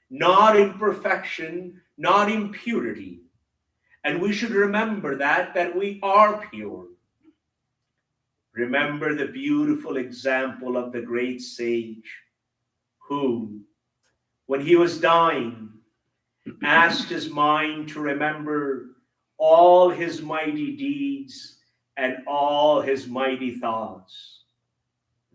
not imperfection, not impurity. And we should remember that we are pure. Remember the beautiful example of the great sage who, when he was dying, asked his mind to remember all his mighty deeds and all his mighty thoughts.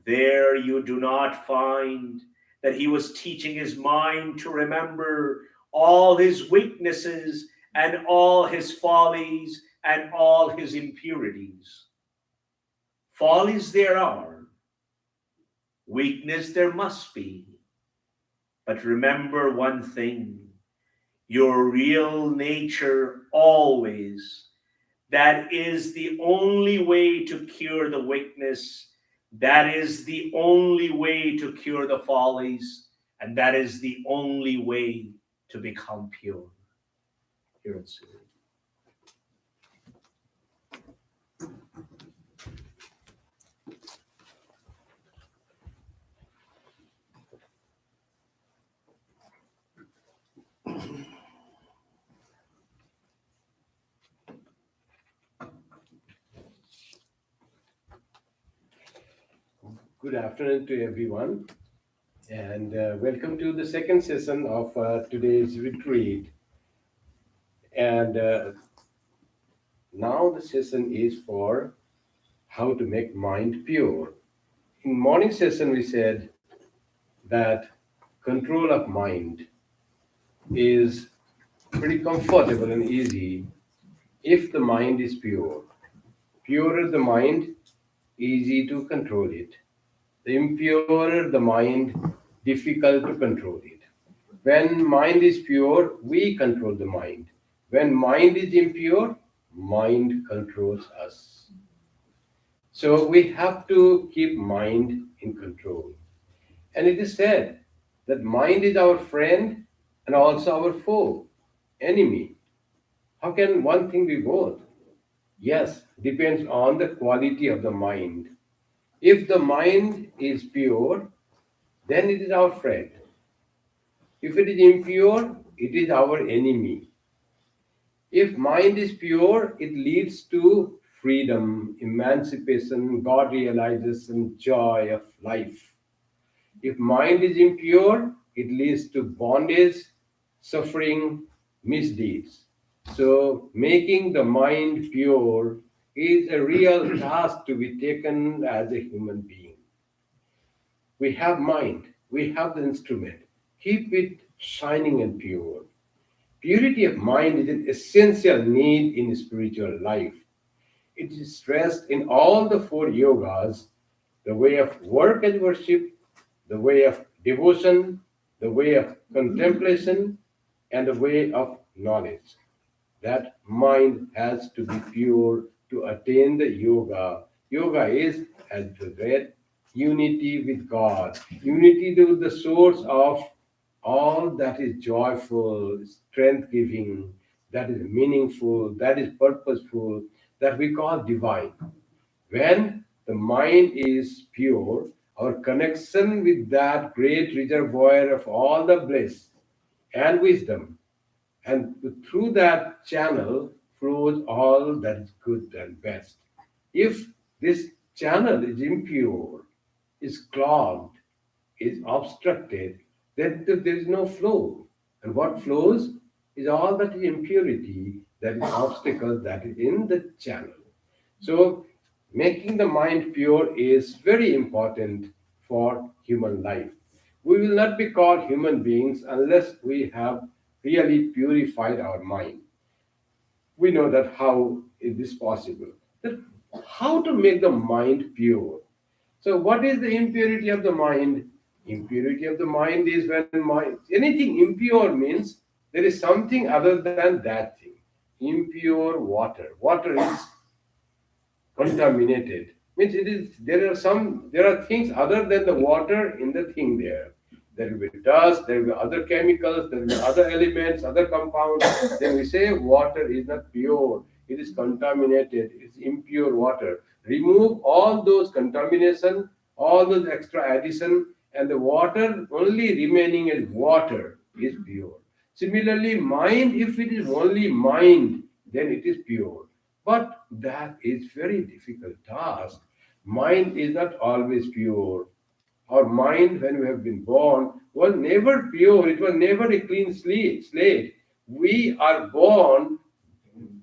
There you do not find that he was teaching his mind to remember all his weaknesses and all his follies and all his impurities. Follies there are, weakness there must be. But remember one thing, your real nature always, that is the only way to cure the weakness, that is the only way to cure the follies, and that is the only way to become pure. Here it's Good afternoon to everyone, and welcome to the second session of today's retreat. And now the session is for how to make mind pure. In morning session, we said that control of mind is pretty comfortable and easy if the mind is pure. Purer the mind easy to control it. The impure the mind, difficult to control it. When mind is pure, we control the mind. When mind is impure, mind controls us. So we have to keep mind in control. And it is said that mind is our friend and also our foe, enemy. How can one thing be both? Yes, depends on the quality of the mind. If the mind is pure, then it is our friend. If it is impure, it is our enemy. If mind is pure, it leads to freedom, emancipation, God realization, joy of life. If mind is impure, it leads to bondage, suffering, misdeeds. So, making the mind pure is a real task to be taken as a human being. We have mind, we have the instrument. Keep it shining and pure. Purity of mind is an essential need in spiritual life. It is stressed in all the four yogas: the way of work and worship, the way of devotion, the way of contemplation, and the way of knowledge. That mind has to be pure to attain the yoga. Yoga is, as we read, unity with God, unity with the source of all that is joyful, strength giving, that is meaningful, that is purposeful, that we call divine. When the mind is pure, our connection with that great reservoir of all the bliss and wisdom, and through that channel flows all that is good and best. If this channel is impure, is clogged, is obstructed, then there is no flow. And what flows is all that is impurity, that is obstacle that is in the channel. So making the mind pure is very important for human life. We will not be called human beings unless we have really purified our mind. We know that how is this possible? That how to make the mind pure. So what is the impurity of the mind? Impurity of the mind is when mind, anything impure means there is something other than that thing. Impure water. Water is contaminated. Means it is there are things other than the water in the thing there. There will be dust, there will be other chemicals, there will be other elements, other compounds. Then we say water is not pure, it is contaminated, it's impure water. Remove all those contamination, all those extra addition, and the water only remaining as water is pure. Similarly, mind, if it is only mind, then it is pure. But that is very difficult task. Mind is not always pure. Our mind, when we have been born, was never pure. It was never a clean slate. We are born,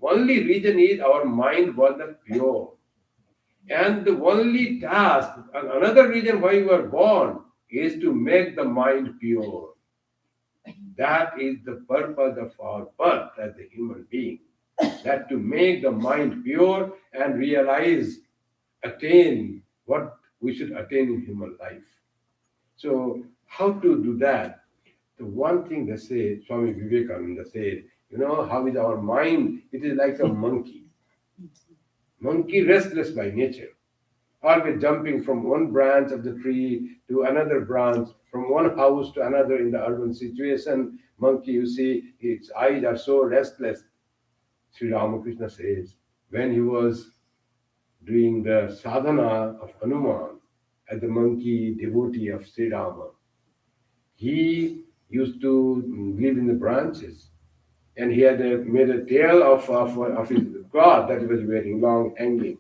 only reason is our mind was not pure. And the only task, another reason why we are born, is to make the mind pure. That is the purpose of our birth as a human being. That to make the mind pure and realize, attain what we should attain in human life. So how to do that? The one thing they say, Swami Vivekananda said, how is our mind? It is like a monkey. Monkey restless by nature, always jumping from one branch of the tree to another branch, from one house to another in the urban situation. Monkey, you see, its eyes are so restless. Sri Ramakrishna says, when he was doing the sadhana of Hanuman as the monkey devotee of Sri Rama, he used to live in the branches, and he had made a tail of his cloth that he was wearing, long hanging.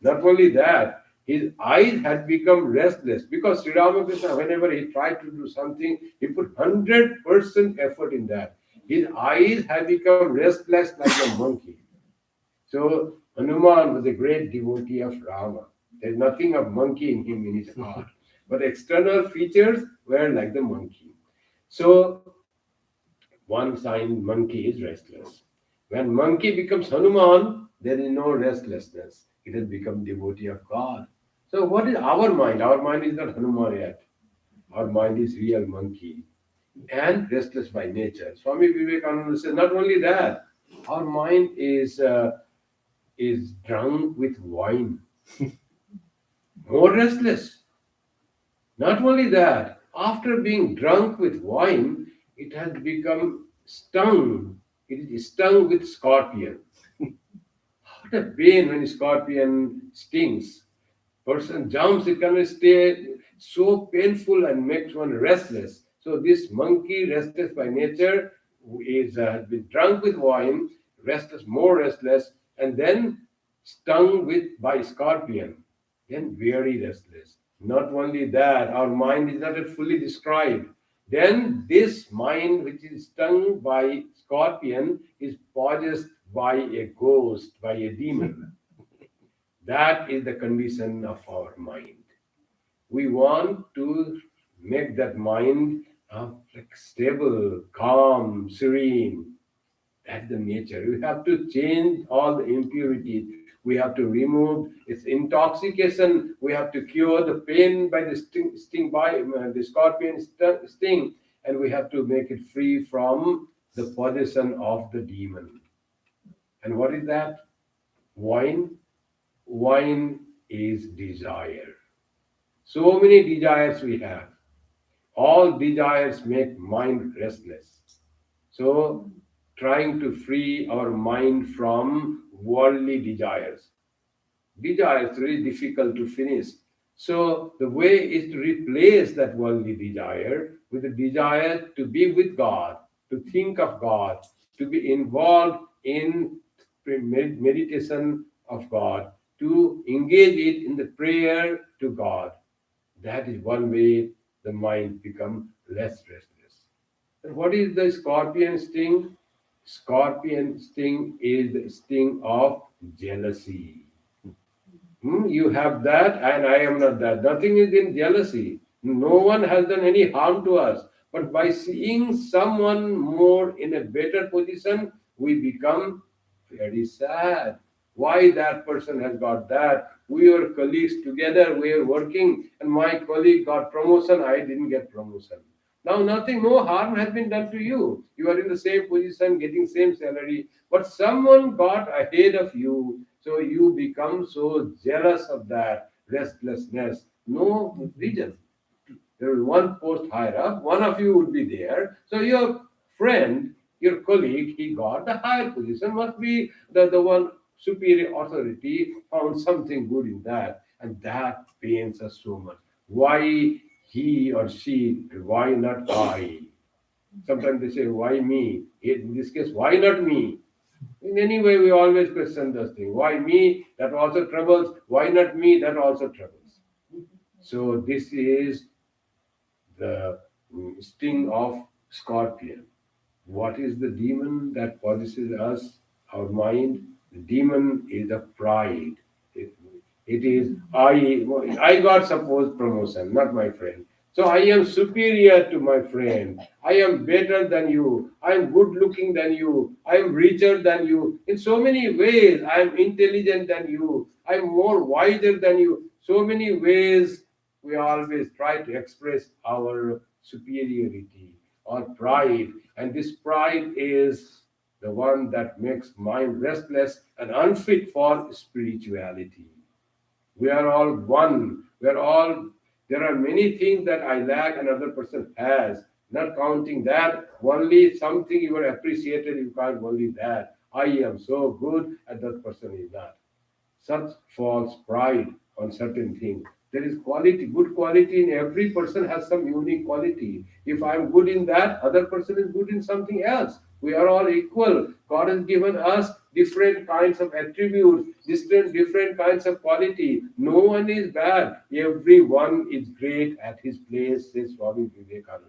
Not only that, his eyes had become restless because Sri Ramakrishna, whenever he tried to do something, he put 100% effort in that. His eyes had become restless like a monkey. So Hanuman was a great devotee of Rama. There's nothing of monkey in him in his heart, but external features were like the monkey. So one sign monkey is restless. When monkey becomes Hanuman, there is no restlessness. It has become devotee of God. So what is our mind? Our mind is not Hanuman yet. Our mind is real monkey and restless by nature. Swami Vivekananda says not only that, our mind is drunk with wine, more restless. Not only that, after being drunk with wine, it has become stung. It is stung with scorpion. What a pain when a scorpion stings. Person jumps, it can stay so painful and makes one restless. So this monkey, restless by nature, has been drunk with wine, restless, more restless, and then stung by scorpion, then very restless. Not only that, our mind is not yet fully described. Then this mind, which is stung by scorpion, is possessed by a ghost, by a demon. That is the condition of our mind. We want to make that mind like stable, calm, serene. That's the nature. We have to change all the impurities. We have to remove its intoxication. We have to cure the pain by the sting by the scorpion sting, and we have to make it free from the possession of the demon. And what is that? Wine. Wine is desire. So many desires we have. All desires make mind restless. So, trying to free our mind from worldly desires. Desire is really difficult to finish. So, the way is to replace that worldly desire with a desire to be with God, to think of God, to be involved in meditation of God, to engage it in the prayer to God. That is one way the mind becomes less restless. And what is the scorpion sting? Scorpion sting is the sting of jealousy. You have that and I am not that. Nothing is in jealousy. No one has done any harm to us. But by seeing someone more in a better position, we become very sad. Why that person has got that? We were colleagues together, we were working, and my colleague got promotion, I didn't get promotion. Now nothing, no harm has been done to you. You are in the same position, getting same salary, but someone got ahead of you, so you become so jealous of that restlessness. No reason. There is one post higher up, one of you would be there. So your friend, your colleague, he got the higher position, must be the one superior authority found something good in that. And that pains us so much. Why he or she, why not I? Sometimes they say, why me? In this case, why not me? In any way, we always question those things. Why me? That also troubles. Why not me? That also troubles. So this is the sting of scorpion. What is the demon that possesses us, our mind? The demon is the pride. It is I got suppose promotion, not my friend. So I am superior to my friend. I am better than you. I am good looking than you. I am richer than you. In so many ways, I am intelligent than you. I am more wiser than you. So many ways we always try to express our superiority or pride. And this pride is the one that makes mind restless and unfit for spirituality. We are all one. There are many things that I lack another person has. Not counting that, only something you are appreciated, you can't only that. I am so good and that person is not. Such false pride on certain things. There is quality, good quality in every person has some unique quality. If I'm good in that, other person is good in something else. We are all equal. God has given us different kinds of attributes, different kinds of quality. No one is bad. Everyone is great at his place, says Swami Vivekananda.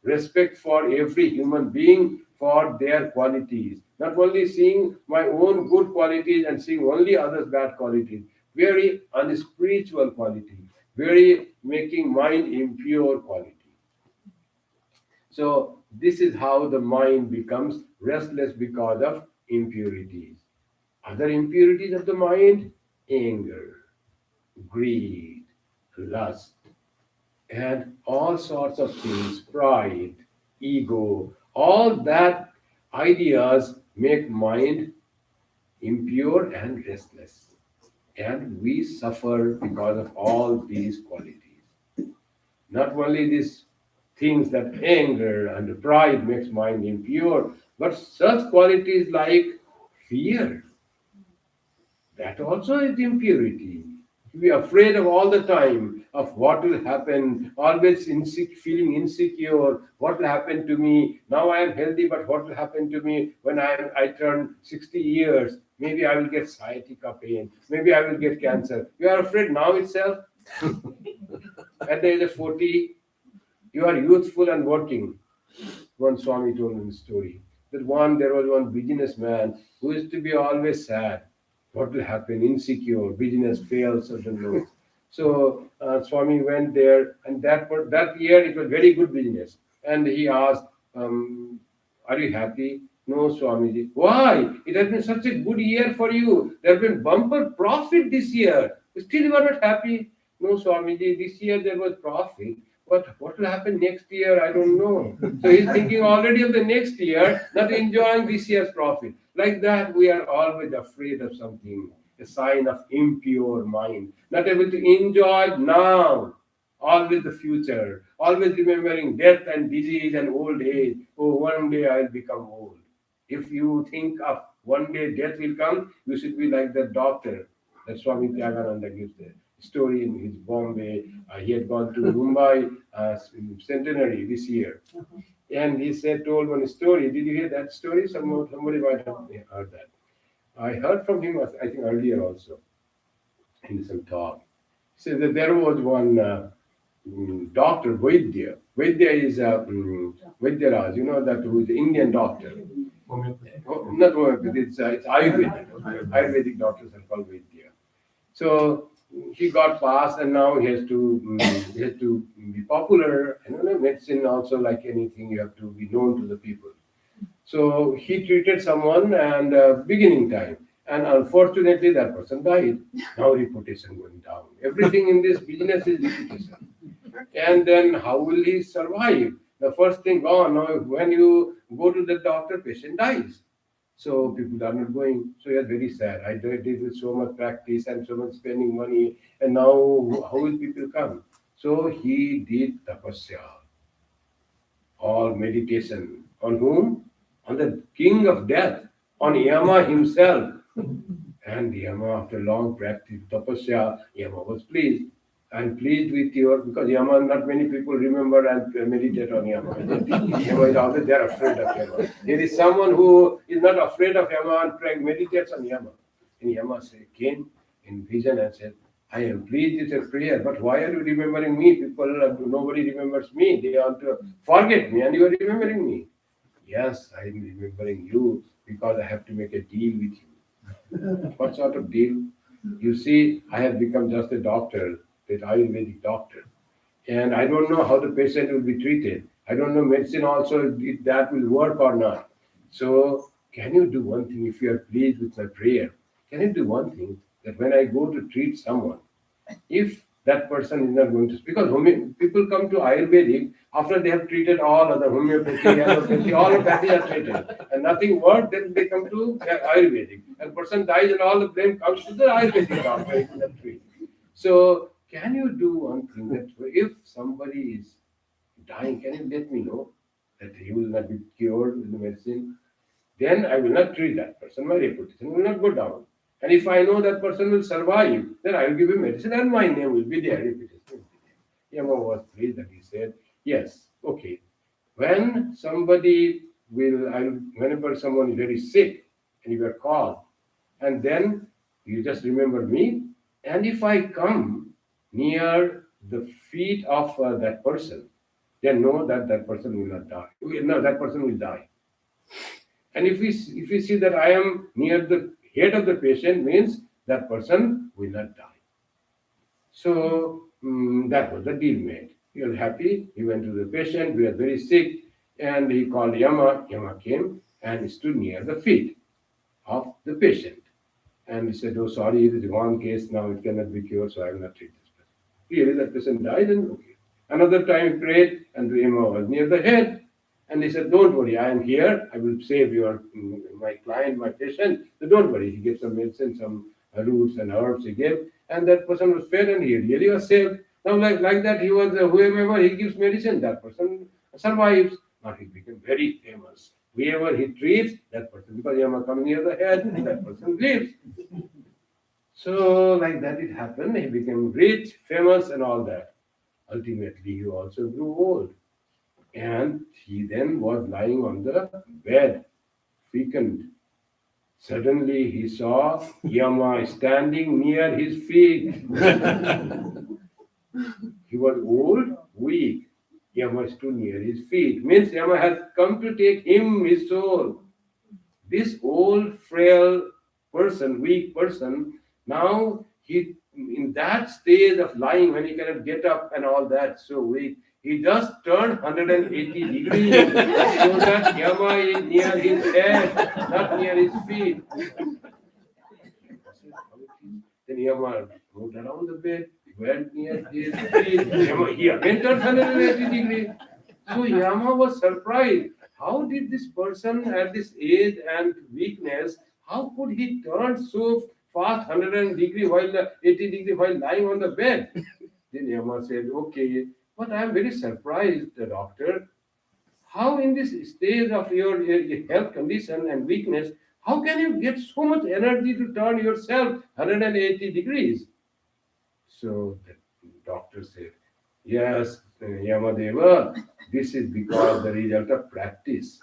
Respect for every human being for their qualities. Not only seeing my own good qualities and seeing only others' bad qualities. Very unspiritual quality. Very making mind impure quality. So this is how the mind becomes restless because of impurities. Other impurities of the mind, anger. greed, lust, and all sorts of things, pride, ego, all that ideas make mind impure and restless. And we suffer because of all these qualities. Not only these things that anger and pride makes mind impure, but such qualities like fear, that also is impurity. To be afraid of all the time of what will happen, always feeling insecure, what will happen to me? Now I am healthy, but what will happen to me when I turn 60 years? Maybe I will get sciatica pain, maybe I will get cancer. You are afraid now itself? At the age of 40, you are youthful and working. One Swami told me a story that there was one businessman who used to be always sad. What will happen? Insecure, business fails, certain loans. So Swami went there, and that year it was very good business. And he asked, "Are you happy?" "No, Swamiji." "Why? It has been such a good year for you. There has been bumper profit this year. Still you are not happy?" "No, Swamiji, this year there was profit. But what will happen next year? I don't know." So he's thinking already of the next year, not enjoying this year's profit. Like that, we are always afraid of something, a sign of impure mind, not able to enjoy now, always the future, always remembering death and disease and old age. Oh, one day I'll become old. If you think of one day death will come, you should be like the doctor that Swami Kripamayanandaji gives the story in his Bombay. He had gone to Mumbai centenary this year. And he told one story. Did you hear that story? Somebody might have heard that. I heard from him, I think earlier also, in some talk. He said that there was one doctor, Vaidya. Vaidya is Vaidyaraj, that who is the Indian doctor. Not homeopathy, it's Ayurvedic. Ayurvedic doctors are called Vaidya. So he got passed, and now he has to be popular. Medicine also, like anything, you have to be known to the people. So he treated someone and beginning time, and unfortunately that person died. Now reputation going down. Everything in this business is reputation. And then how will he survive? The first thing gone. Now when you go to the doctor, patient dies. So people are not going. So he was very sad. I did with so much practice and so much spending money, and now how will people come? So he did tapasya, all meditation. On whom? On the king of death, on Yama himself. And Yama, after long practice, tapasya, Yama was pleased. I'm pleased with because Yama, not many people remember and meditate on Yama. Yama is always, they are afraid of Yama. There is someone who is not afraid of Yama and meditates on Yama. And Yama came in vision and said, "I am pleased with your prayer, but why are you remembering me? Nobody remembers me. They want to forget me, and you are remembering me." "Yes, I am remembering you because I have to make a deal with you." "What sort of deal?" "You see, I have become just a doctor, that Ayurvedic doctor. And I don't know how the patient will be treated. I don't know medicine also, if that will work or not. So can you do one thing if you are pleased with my prayer? Can you do one thing that when I go to treat someone, if that person is not going to, because people come to Ayurvedic after they have treated all other homeopathy, allopathy, all opathies are treated, and nothing worked, then they come to Ayurvedic. And person dies and all the blame comes to the Ayurvedic doctor. So can you do one thing that if somebody is dying, can you let me know that he will not be cured with the medicine? Then I will not treat that person. My reputation will not go down. And if I know that person will survive, then I will give him medicine and my name will be there. Reputation will be there. Yama was pleased that he said, "Yes, okay. When somebody whenever someone is very sick and you are called, and then you just remember me, and if I come near the feet of that person, then know that that person will not die. No, that person will die. And if we see that I am near the head of the patient, means that person will not die." So that was the deal made. He was happy. He went to the patient. We were very sick, and he called Yama. Yama came and stood near the feet of the patient. And he said, oh, sorry, it is one case now, it cannot be cured, so I will not treat this person. Really, that person died and okay. Another time he prayed, and Yama was near the head. And he said, don't worry, I am here. I will save my client, my patient. So don't worry. He gave some medicine, some roots and herbs he gave. And that person was fed and he really was saved. Now, like that, he was, whoever he gives medicine, that person survives. Now he became very famous. Whoever he treats, that person, because Yama comes near the head, that person lives. So like that it happened. He became rich, famous and all that. Ultimately, he also grew old. And he then was lying on the bed, weakened. Suddenly he saw Yama standing near his feet. He was old, weak. Yama stood near his feet. Means Yama has come to take him, his soul. This old, frail person, weak person, now he, in that stage of lying, when he cannot get up and all that, so weak, he just turned 180 degrees so that Yama is near his head, not near his feet. Then Yama moved around the bed, went near his feet. Yama, he again turned 180 degrees. So Yama was surprised. How did this person at this age and weakness, how could he turn so fast 180 degree while 80 degree while lying on the bed? Then Yama said, okay, but I am very surprised, doctor. How in this stage of your health condition and weakness, how can you get so much energy to turn yourself 180 degrees? So the doctor said, yes, Yamadeva, this is because the result of practice.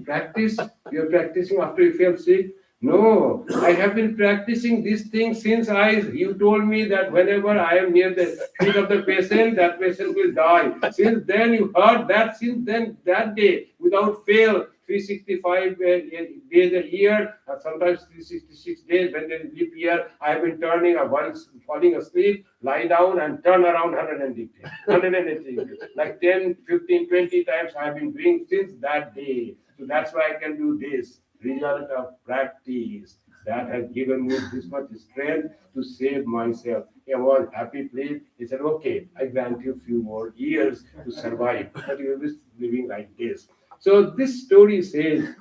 Practice? You're practicing after you feel sick? No, I have been practicing this thing since you told me that whenever I am near the feet of the patient, that patient will die. Since then you heard that, since then that day, without fail, 365 days a year, sometimes 366 days when there is leap year, I have been turning once falling asleep, lie down and turn around 180 degrees. Like 10, 15, 20 times I have been doing since that day. So that's why I can do this. Result of practice that has given me this much strength to save myself. He was happy, please. He said, okay, I grant you a few more years to survive, but you will be living like this. So this story says,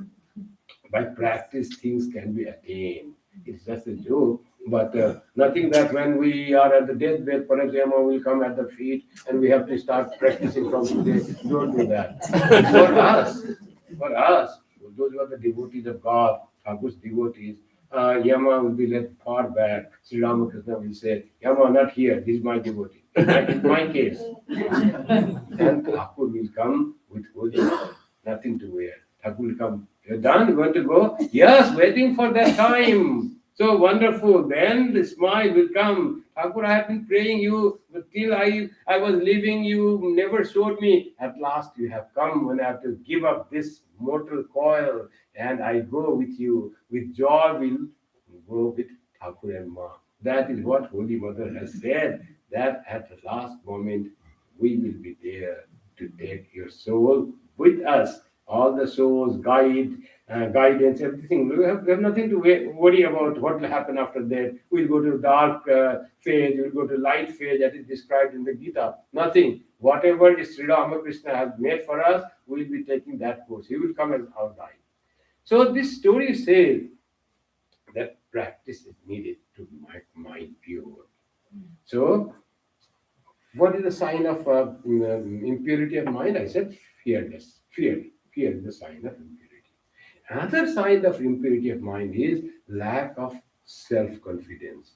by practice, things can be attained. It's just a joke, but nothing that when we are at the deathbed, perhaps Yama will come at the feet and we have to start practicing from today. Don't do that. For us, those who are the devotees of God, Thakur's devotees, Yama will be left far back. Sri Ramakrishna will say, Yama, not here, this is my devotee. It's my case. And Thakur will come with holy, nothing to wear. Thakur will come, you're done, you want to go? Yes, waiting for that time. So wonderful. Then the smile will come. Thakur, I have been praying you, but till I was leaving, you never showed me. At last you have come when I have to give up this mortal coil and I go with you. With joy will go with Thakur and Ma. That is what Holy Mother has said, that at the last moment we will be there to take your soul with us. All the souls, guidance, everything. We have nothing to worry about what will happen after that. We'll go to dark phase, we'll go to light phase that is described in the Gita. Nothing. Whatever Sri Ramakrishna has made for us, we'll be taking that course. He will come and our die. So this story says that practice is needed to make mind pure. So what is the sign of impurity of mind? I said fearless. Fear is the sign of impurity. Another sign of impurity of mind is lack of self-confidence.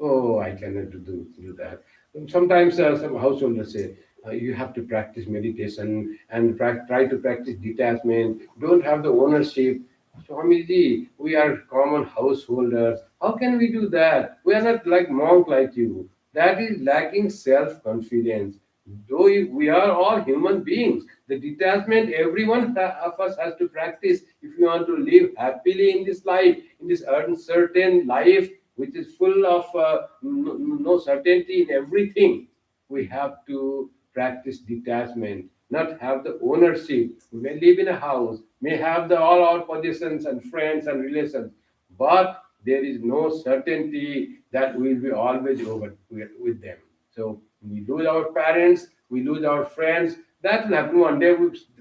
Oh, I cannot do that. Sometimes some householders say, you have to practice meditation and try to practice detachment. Don't have the ownership. Swamiji, we are common householders. How can we do that? We are not like monk like you. That is lacking self-confidence. Though we are all human beings, the detachment everyone of us has to practice if you want to live happily in this life, in this uncertain life, which is full of no certainty in everything. We have to practice detachment, not have the ownership. We may live in a house, may have all our possessions and friends and relations, but there is no certainty that we will be always over with them. So we lose our parents, we lose our friends. That will happen one day.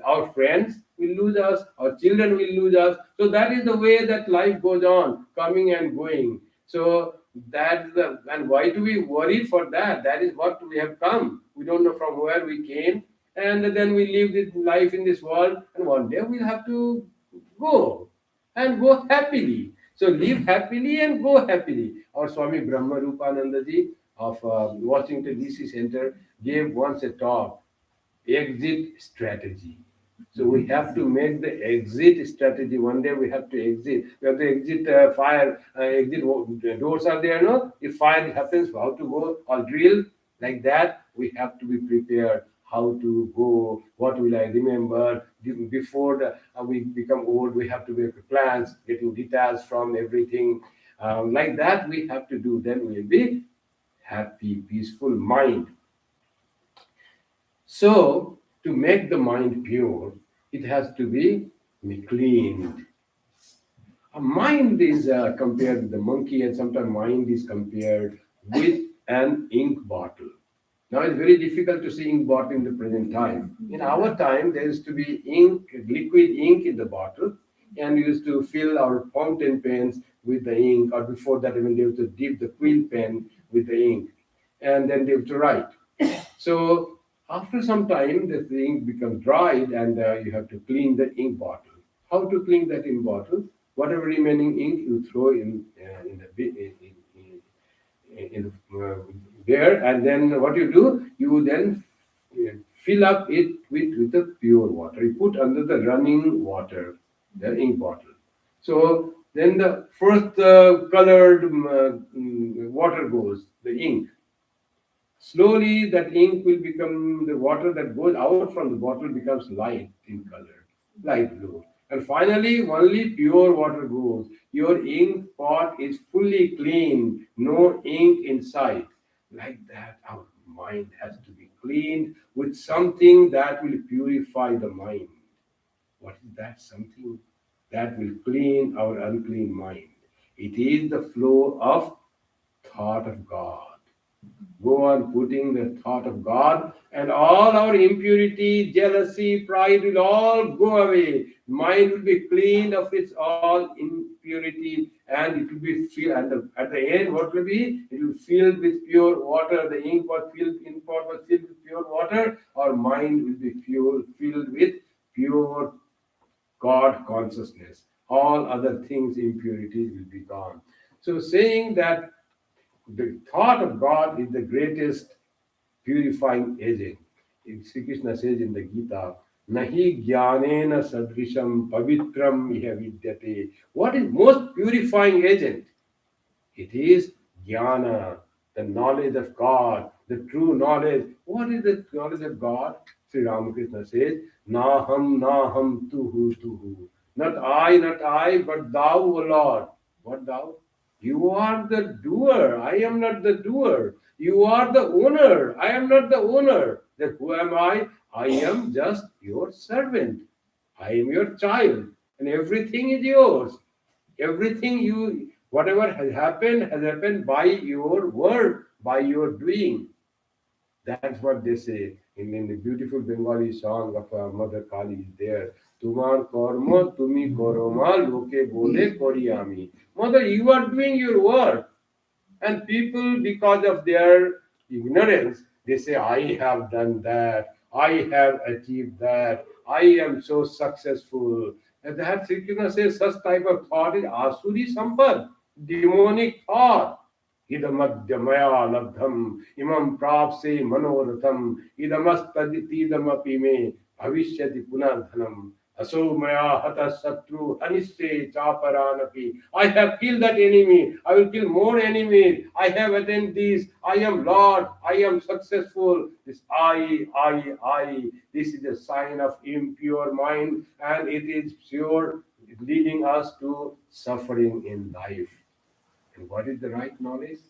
Our friends will lose us, our children will lose us. So that is the way that life goes on, coming and going. So that's the, and why do we worry for that? That is what we have come. We don't know from where we came, and then we live this life in this world, and one day we'll have to go and go happily. So live happily and go happily. Our Swami Kripamayanandaji of Washington DC Center gave once a talk, exit strategy. So we have to make the exit strategy. One day we have to exit. We have to exit fire. Exit doors are there, no? If fire happens, how to go or drill like that? We have to be prepared. How to go? What will I remember? Before we become old, we have to make plans, getting detached from everything. Like that, we have to do. Then we'll be happy, peaceful mind. So, to make the mind pure, it has to be cleaned. A mind is compared with the monkey, and sometimes mind is compared with an ink bottle. Now it's very difficult to see ink bottle in the present time. In our time, there used to be ink, liquid ink in the bottle, and we used to fill our fountain pens with the ink, or before that, even they used to dip the quill pen with the ink, and then they used to write. So after some time, the ink becomes dried, and you have to clean the ink bottle. How to clean that ink bottle? Whatever remaining ink you throw in there, and then what you do, you then fill up it with the pure water. You put under the running water, the ink bottle. So then the first colored water goes, the ink. Slowly that ink will become, the water that goes out from the bottle becomes light in color, light blue. And finally, only pure water goes. Your ink pot is fully clean, no ink inside. Like that, our mind has to be cleaned with something that will purify the mind. What is that something that will clean our unclean mind? It is the flow of thought of God. Go on putting the thought of God, and all our impurity, jealousy, pride will all go away. Mind will be cleaned of its all impurity, and it will be filled. And at the end, what will be? It will be filled with pure water. The ink was filled, ink pot was filled with pure water. Our mind will be filled with pure God consciousness. All other things, impurities will be gone. So saying that the thought of God is the greatest purifying agent. Sri Krishna says in the Gita, Nahi jnanena sadrisham pavitram iha vidyate. What is most purifying agent? It is jnana, the knowledge of God, the true knowledge. What is the knowledge of God? Sri Ramakrishna says, Naham tuhu. Not I, but thou, O Lord. What thou? You are the doer. I am not the doer. You are the owner. I am not the owner. Then who am I? I am just your servant. I am your child. And everything is yours. Everything you, whatever has happened by your work, by your doing. That's what they say in the beautiful Bengali song of Mother Kali is there. Tumar korma tumi koroma loke bole kori ami. Mother, you are doing your work. And people, because of their ignorance, they say, I have done that. I have achieved that. I am so successful. And that Sri Krishna says such type of thought is asuri sampad, demonic thought. Idamadhyamaya labdham imam prapse manoratham idamastaditidamapi me bhavishyati punardhanam aso maya hata satru anisse chaparanapi. I have killed that enemy. I will kill more enemies. I have attained this. I am Lord. I am successful. This I. This is a sign of impure mind, and it is pure, leading us to suffering in life. And what is the right knowledge?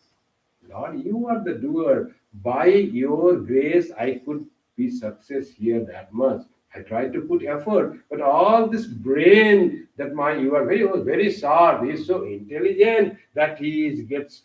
Lord, you are the doer. By your grace, I could be success here that much. I tried to put effort, but all this brain that you are very sharp, he is so intelligent that gets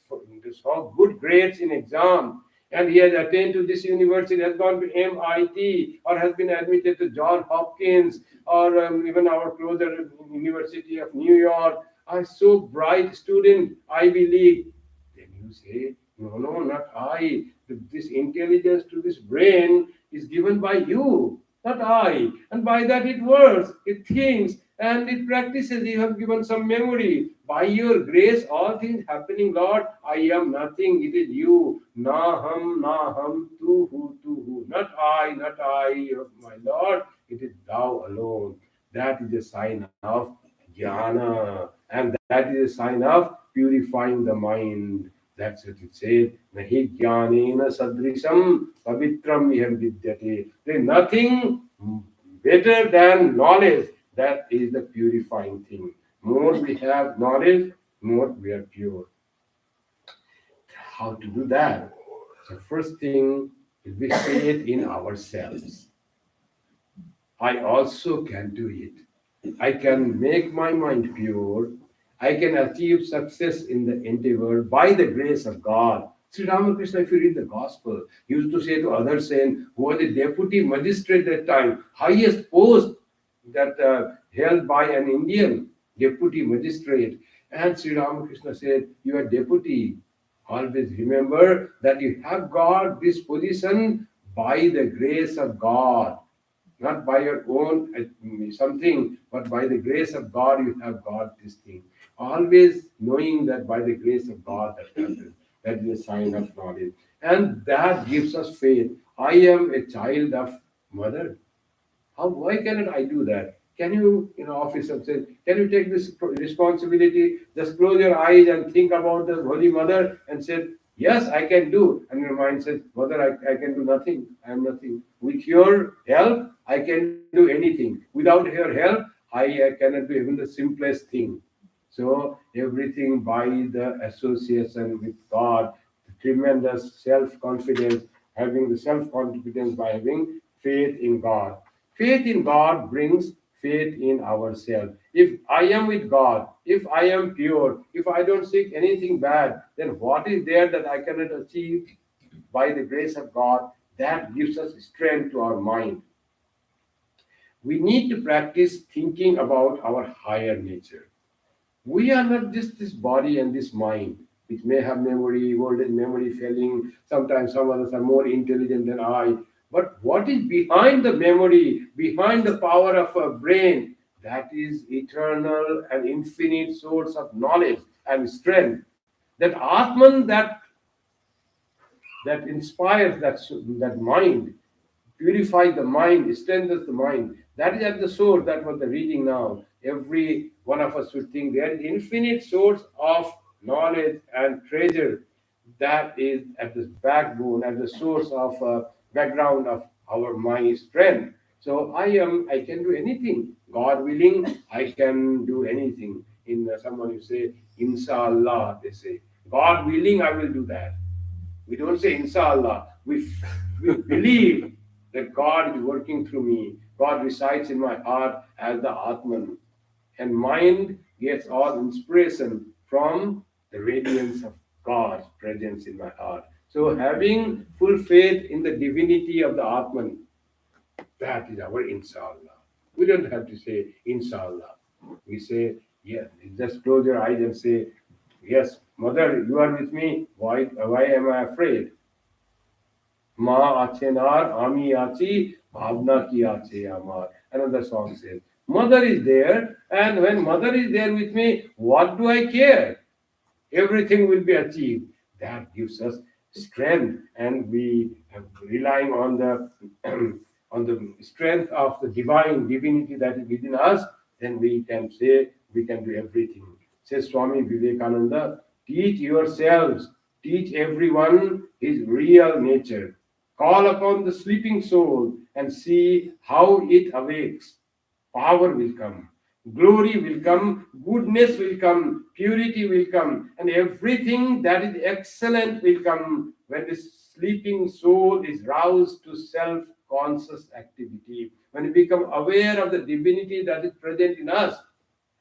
so good grades in exam, and he has attained to this university, has gone to MIT, or has been admitted to John Hopkins, or even our closer University of New York. I'm so bright student, Ivy League. Then you say, no, not I. This intelligence to this brain is given by you, not I. And by that it works, it thinks, and it practices. You have given some memory. By your grace, all things happening, Lord. I am nothing. It is you. Naham, tuhu. Not I, my Lord. It is thou alone. That is a sign of jnana. And that is a sign of purifying the mind. That's what it says. Nahi jnanena sadrisam pavitram iham vidyate. There is nothing better than knowledge. That is the purifying thing. More we have knowledge, more we are pure. How to do that? The first thing is we faith in ourselves. I also can do it. I can make my mind pure. I can achieve success in the endeavor by the grace of God. Sri Ramakrishna, if you read the gospel, he used to say to others, saying, who was the deputy magistrate at that time, highest post that held by an Indian deputy magistrate. And Sri Ramakrishna said, you are deputy. Always remember that you have got this position by the grace of God. Not by your own something, but by the grace of God, you have got this thing. Always knowing that by the grace of God that happens. That is a sign of knowledge. And that gives us faith. I am a child of mother. Why cannot I do that? Can you, officer says, can you take this responsibility? Just close your eyes and think about the Holy Mother and say, yes, I can do. And your mind says, Mother, I can do nothing. I am nothing. With your help, I can do anything. Without your help, I cannot do even the simplest thing. So everything by the association with God, tremendous self-confidence, having the self-confidence by having faith in God. Faith in God brings faith in ourselves. If I am with God, if I am pure, if I don't seek anything bad, then what is there that I cannot achieve by the grace of God? That gives us strength to our mind. We need to practice thinking about our higher nature. We are not just this body and this mind, which may have memory, old age memory failing. Sometimes some others are more intelligent than I. But what is behind the memory, behind the power of a brain? That is eternal and infinite source of knowledge and strength. That Atman that inspires that mind, purifies the mind, strengthens the mind. That is at the source. That was the reading now. Every one of us should think there is infinite source of knowledge and treasure that is at the backbone, at the source of background of our mind strength. So I can do anything. God willing, I can do anything. In someone you say, Inshallah, they say, God willing, I will do that. We don't say Inshallah. We believe that God is working through me. God resides in my heart as the Atman. And mind gets all inspiration from the radiance of God's presence in my heart. So having full faith in the divinity of the Atman, that is our Inshallah. We don't have to say Inshallah. We say, yes, just close your eyes and say, yes, Mother, you are with me. Why am I afraid? Ma ache nar, ami achi, bhavna ki ache amar. Another song says, Mother is there, and when Mother is there with me, what do I care? Everything will be achieved. That gives us strength, and we are relying on the strength of the divinity that is within us. Then we can say we can do everything. Says Swami Vivekananda, teach yourselves, teach everyone his real nature. Call upon the sleeping soul and see how it awakes. Power will come, glory will come, goodness will come, purity will come, and everything that is excellent will come when this sleeping soul is roused to self-conscious activity. When we become aware of the divinity that is present in us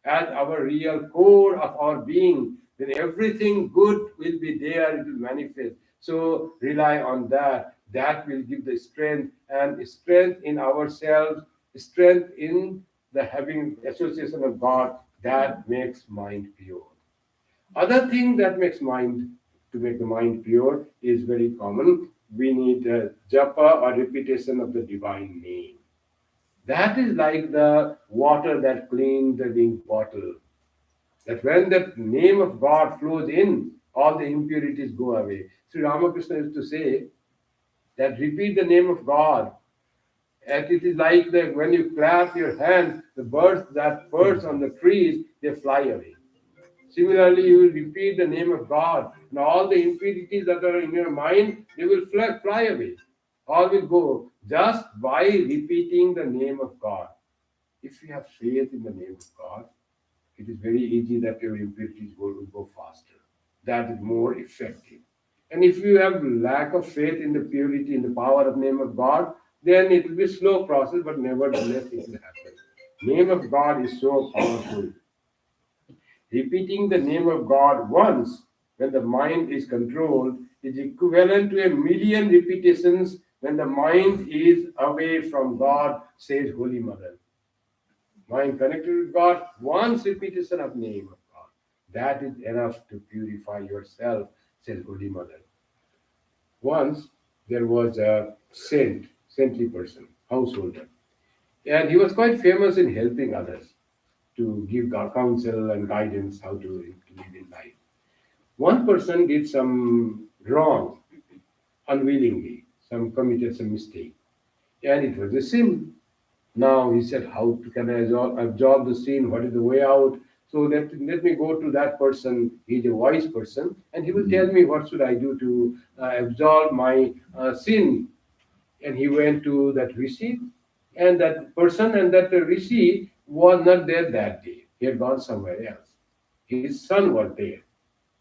as our real core of our being, then everything good will be there, it will manifest. So rely on that. That will give the strength, and strength in ourselves, strength in the having association of God, that makes mind pure. Other thing that makes mind, to make the mind pure, is very common. We need japa, or repetition of the divine name. That is like the water that cleans the ink bottle. That when the name of God flows in, all the impurities go away. Sri Ramakrishna used to say that repeat the name of God. And it is like that when you clap your hands, the birds that perch on the trees, they fly away. Similarly, you will repeat the name of God, and all the impurities that are in your mind, they will fly away. All will go just by repeating the name of God. If you have faith in the name of God, it is very easy that your impurities will go faster. That is more effective. And if you have lack of faith in the purity, in the power of name of God, then it will be a slow process, but nevertheless it will happen. Name of God is so powerful. Repeating the name of God once when the mind is controlled is equivalent to 1,000,000 repetitions when the mind is away from God, says Holy Mother. Mind connected with God, once repetition of name of God. That is enough to purify yourself, says Holy Mother. Once there was a saintly person, householder, and he was quite famous in helping others to give counsel and guidance how to live in life. One person did some wrong unwillingly, committed some mistake, and it was a sin. Now he said, how can I absorb the sin? What is the way out? So let me go to that person. He's a wise person, and he will tell me what should I do to absolve my sin. And he went to that rishi, and that person and that rishi was not there that day. He had gone somewhere else. His son was there,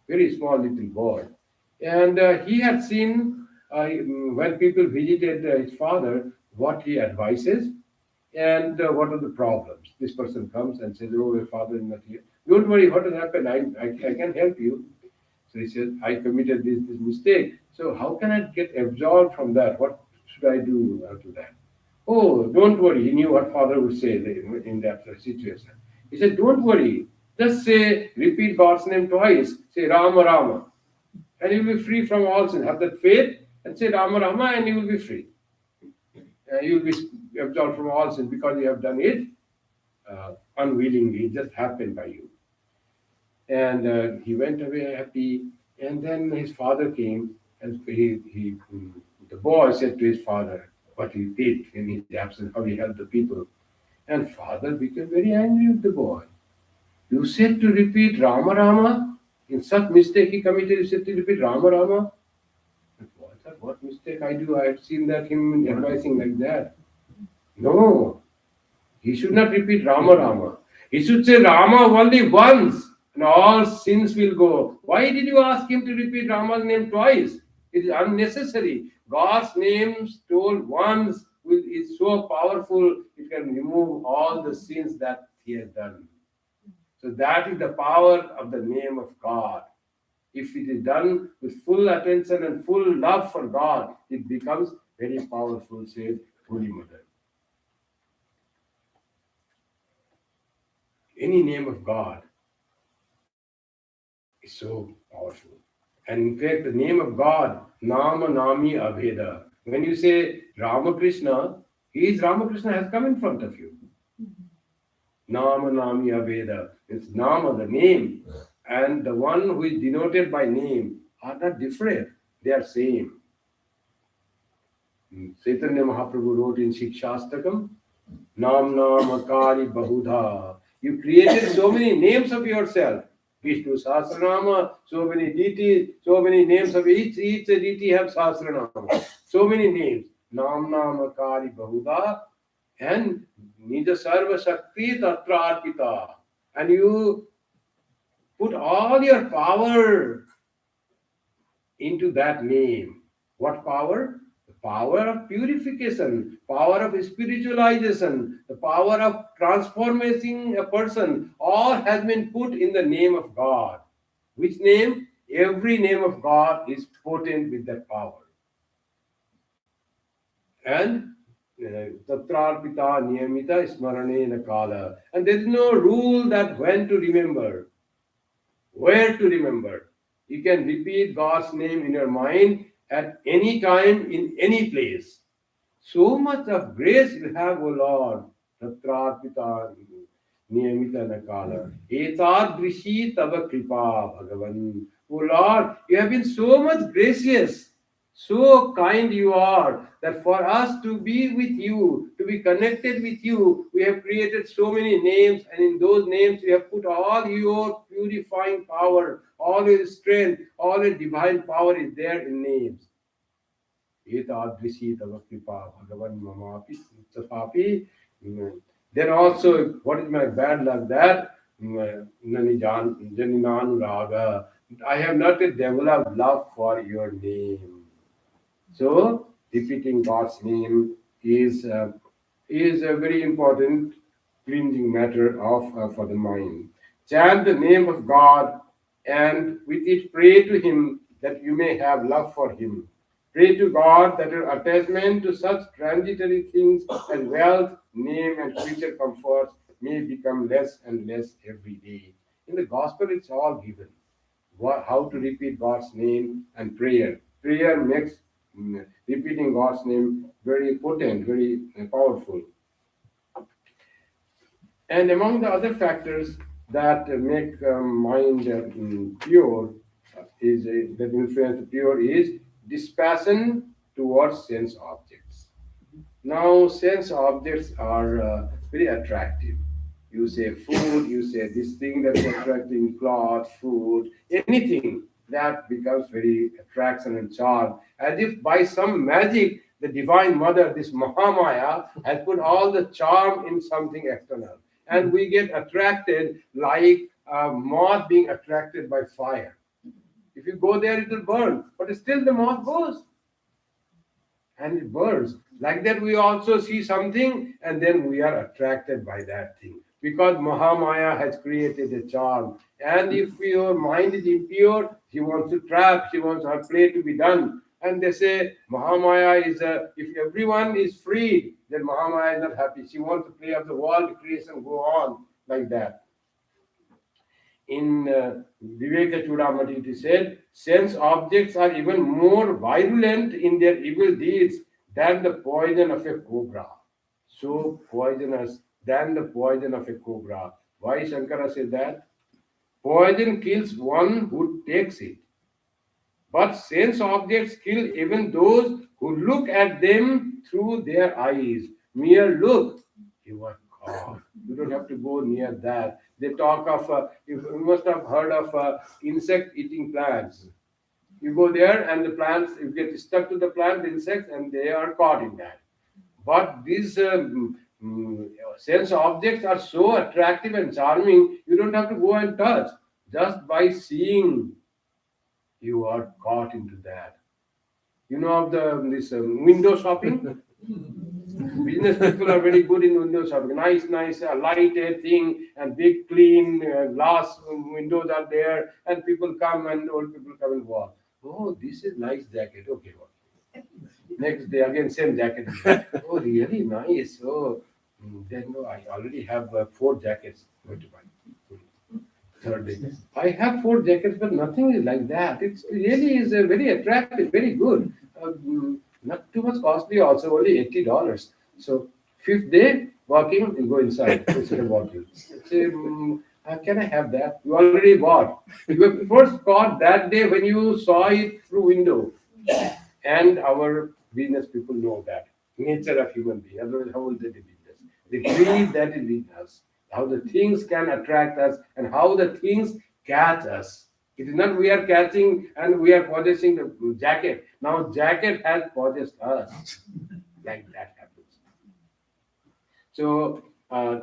very small little boy. And he had seen when people visited his father, what he advises and what are the problems. This person comes and says, oh, your father is not here. Don't worry, what has happened? I can help you. So he says, I committed this mistake. So how can I get absolved from that? What should I do to that? Oh, don't worry. He knew what father would say in that situation. He said, don't worry. Just say, repeat God's name twice. Say Rama Rama. And you will be free from all sin. Have that faith and say Rama Rama and you will be free. You will be absolved from all sin because you have done it unwillingly. It just happened by you. And he went away happy. And then his father came, and the boy said to his father what he did in his absence, how he helped the people. And father became very angry with the boy. You said to repeat Rama Rama? In such mistake he committed, you said to repeat Rama Rama? What mistake I do? I have seen that him advising like that. No, he should not repeat Rama Rama. He should say Rama only once, and all sins will go. Why did you ask him to repeat Rama's name twice? It is unnecessary. God's name told once is so powerful, it can remove all the sins that he has done. So that is the power of the name of God. If it is done with full attention and full love for God, it becomes very powerful, says Holy Mother. Any name of God is so powerful. And in fact, the name of God, Nama Nami Abheda. When you say Ramakrishna, Ramakrishna has come in front of you. Nama Nami Abheda. It's Nama, the name, and the one who is denoted by name are not different. They are same. Chaitanya Mahaprabhu wrote in Shikshastakam, Nam Nam Akari Bahudha. You created so many names of yourself. Vishnu Sahasranama, so many deities, so many names of each deity have Sahasranama. So many names. Nam Nam Akari Bahudha. And Nija Sarva Shakti Tatra Arpita. And you put all your power into that name. What power? The power of purification, power of spiritualization, the power of transforming a person, all has been put in the name of God. Which name? Every name of God is potent with that power. And Tatrarpita Niyamita Smaranena Kala. And there is no rule that when to remember, where to remember. You can repeat God's name in your mind at any time, in any place. So much of grace you have, O Lord. Tatrarpita Niyamita Nakala. Etadrishi Tava Kripa Bhagavan. O Lord, you have been so much gracious. So kind you are that for us to be with you, to be connected with you, we have created so many names, and in those names we have put all your purifying power, all your strength, all your divine power is there in names. Etadrishi Tava Kripa Bhagavan Mamapi Tapapi. Then also, what is my bad luck? That Janinan Raga. I have not developed love for your name. So, repeating God's name is a very important cleansing matter for the mind. Chant the name of God, and with it pray to Him that you may have love for Him. Pray to God that your attachment to such transitory things as wealth, name, and future comforts may become less and less every day. In the Gospel, it's all given. How to repeat God's name and prayer. Prayer makes repeating God's name very potent, very powerful. And among the other factors that make mind pure that influence pure is dispassion towards sense objects. Now, sense objects are very attractive. You say food, you say this thing that's attracting, cloth, food, anything that becomes very attraction and charm. As if by some magic, the Divine Mother, this Mahamaya, has put all the charm in something external. And we get attracted like a moth being attracted by fire. If you go there, it will burn, but still the moth goes. And it burns. Like that, we also see something, and then we are attracted by that thing. Because Mahamaya has created a charm. And if your mind is impure, she wants to trap, she wants her play to be done. And they say Mahamaya is if everyone is free, then Mahamaya is not happy. She wants to play of the world, creation go on like that. In Viveka Chudamati, it is said, sense objects are even more virulent in their evil deeds than the poison of a cobra. So poisonous than the poison of a cobra. Why Shankara said that? Poison kills one who takes it. But sense objects kill even those who look at them through their eyes. Mere look, you are caught. You don't have to go near that. They talk of, you must have heard of insect eating plants. You go there and the plants, you get stuck to the plant, the insects, and they are caught in that. But these sense objects are so attractive and charming, you don't have to go and touch. Just by seeing, you are caught into that. You know of this window shopping? Business people are very good in window shopping. Nice, lighted thing and big, clean glass windows are there, and people come and old people come and walk. Oh, this is nice jacket. Okay, well. Next day again, same jacket. Oh, really nice. Oh, then no, I already have 4 jackets. Going to buy. Third day, I have 4 jackets, but nothing is like that. It really is very attractive, very good. Not too much costly, also only $80. So 5th day, walking, you go inside instead of walking. Say, can I have that? You already bought. You first got that day when you saw it through window. And our business people know that nature of human being. Otherwise, how will they do business? They believe that is in us. How the things can attract us and how the things catch us. It is not we are catching and we are possessing the jacket. Now jacket has possessed us. Like that happens. So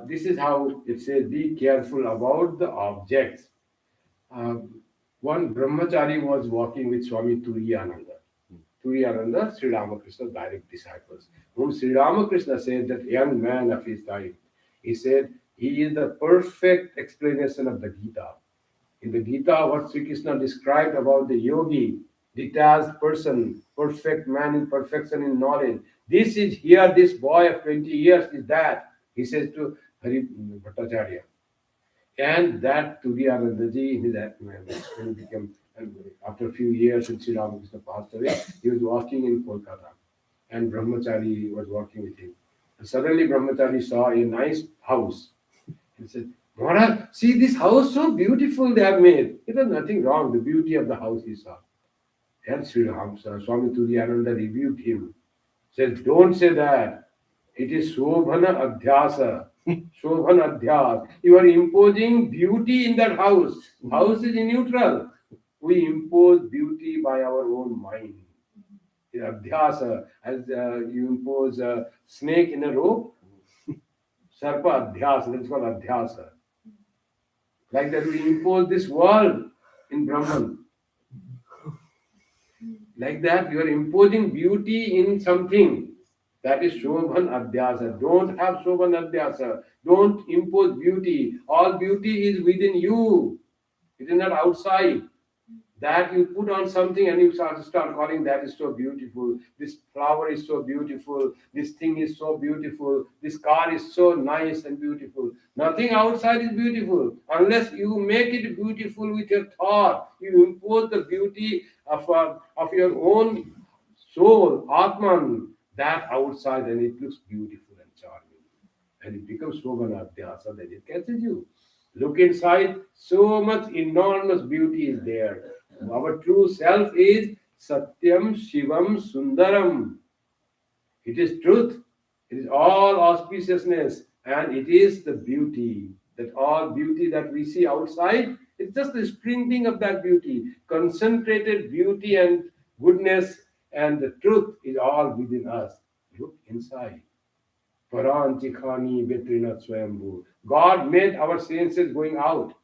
this is how it says, be careful about the objects. One brahmachari was walking with Swami Turiyananda. Turiyananda, Sri Ramakrishna's direct disciples, whom Sri Ramakrishna said, that young man of his time, he said, he is the perfect explanation of the Gita. In the Gita, what Sri Krishna described about the yogi, detached person, perfect man in perfection in knowledge. This is here, this boy of 20 years is that, he says to Hari Bhattacharya. And that Turiyanandaji, when he became, after a few years, when Sri Ramakrishna passed away, he was walking in Kolkata, and Brahmachari was walking with him. And suddenly Brahmachari saw a nice house. He said, Maharaj, see this house, so beautiful they have made. It was nothing wrong, the beauty of the house he saw. And Sri Swami Turiyananda rebuked him. Says, don't say that. It is Shobhana Adhyasa. Shobhana Adhyas. You are imposing beauty in that house. House is neutral. We impose beauty by our own mind. Adhyasa, as you impose a snake in a rope. Sarpa Adhyasa, that's called Adhyasa. Like that, we impose this world in Brahman. Like that, you are imposing beauty in something. That is Shobhan Adhyasa. Don't have Shobhan Adhyasa. Don't impose beauty. All beauty is within you. It is not outside. That you put on something and you start calling that is so beautiful. This flower is so beautiful. This thing is so beautiful. This car is so nice and beautiful. Nothing outside is beautiful. Unless you make it beautiful with your thought. You impose the beauty of your own soul, Atman, that outside, and it looks beautiful and charming. And it becomes Shobhana Adhyasa, that it catches you. Look inside, so much enormous beauty is there. Our true self is Satyam Shivam Sundaram. It is truth. It is all auspiciousness, and it is the beauty. That all beauty that we see outside, it's just the sprinkling of that beauty. Concentrated beauty and goodness and the truth is all within us. Look inside. Parantikhani Betrina Swayambhu. God made our senses going out.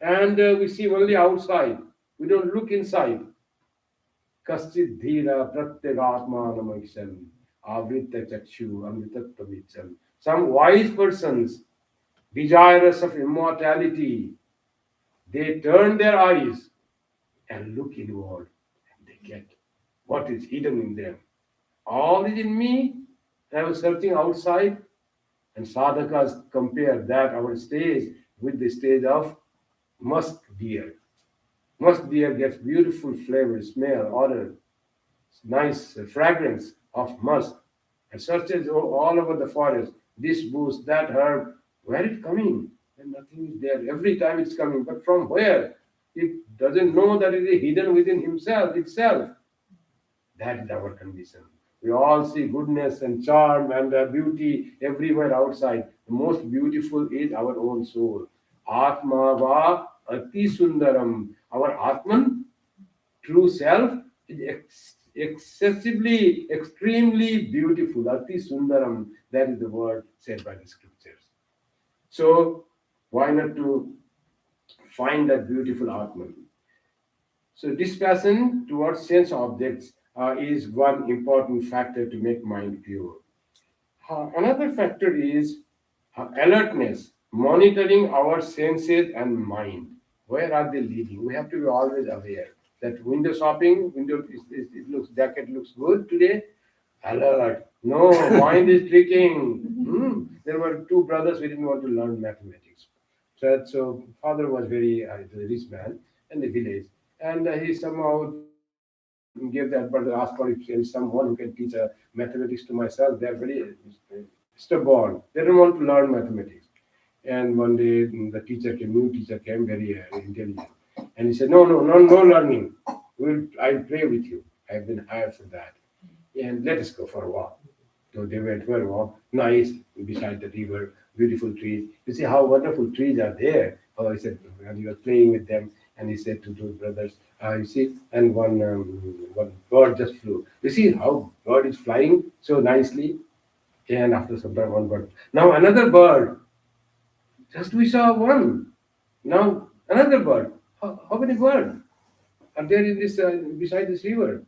And we see only outside. We don't look inside. Kaschit dhira pratyagatma namaiksan avritta chakshu amritattavichan. Some wise persons, desirous of immortality, they turn their eyes and look inward, and they get what is hidden in them. All is in me. I was searching outside, and sadhakas compare that our stage with the stage of musk deer. Musk deer gets beautiful flavor, smell, odor, nice fragrance of musk, and searches all over the forest. This bush, that herb, where is it coming? And nothing is there. Every time it's coming, but from where? It doesn't know that it is hidden within itself. That is our condition. We all see goodness and charm and beauty everywhere outside. The most beautiful is our own soul. Atma va ati sundaram. Our Atman, true self, is excessively, extremely beautiful. Ati sundaram. That is the word said by the scriptures. So, why not to find that beautiful Atman? So, dispassion towards sense objects is one important factor to make mind pure. Another factor is alertness, monitoring our senses and mind. Where are they leading? We have to be always aware that window shopping, jacket looks good today. Alert. No, mind is tricking. There were two brothers who didn't want to learn mathematics. So father was very rich man in the village, and he somehow gave that brother, asked for if there is someone who can teach mathematics to myself. They are very stubborn. They don't want to learn mathematics. And one day the new teacher came, very intelligent, and he said, no learning. I'll play with you. I've been hired for that. And let us go for a walk. So they went for a walk, nice, beside the river, beautiful trees. You see how wonderful trees are there. Oh, he said, and he was playing with them, and he said to two brothers, you see, and one bird just flew. You see how bird is flying so nicely? And after some time, one bird. Now another bird. Just we saw one. Now another bird. How many birds are there in this beside this river?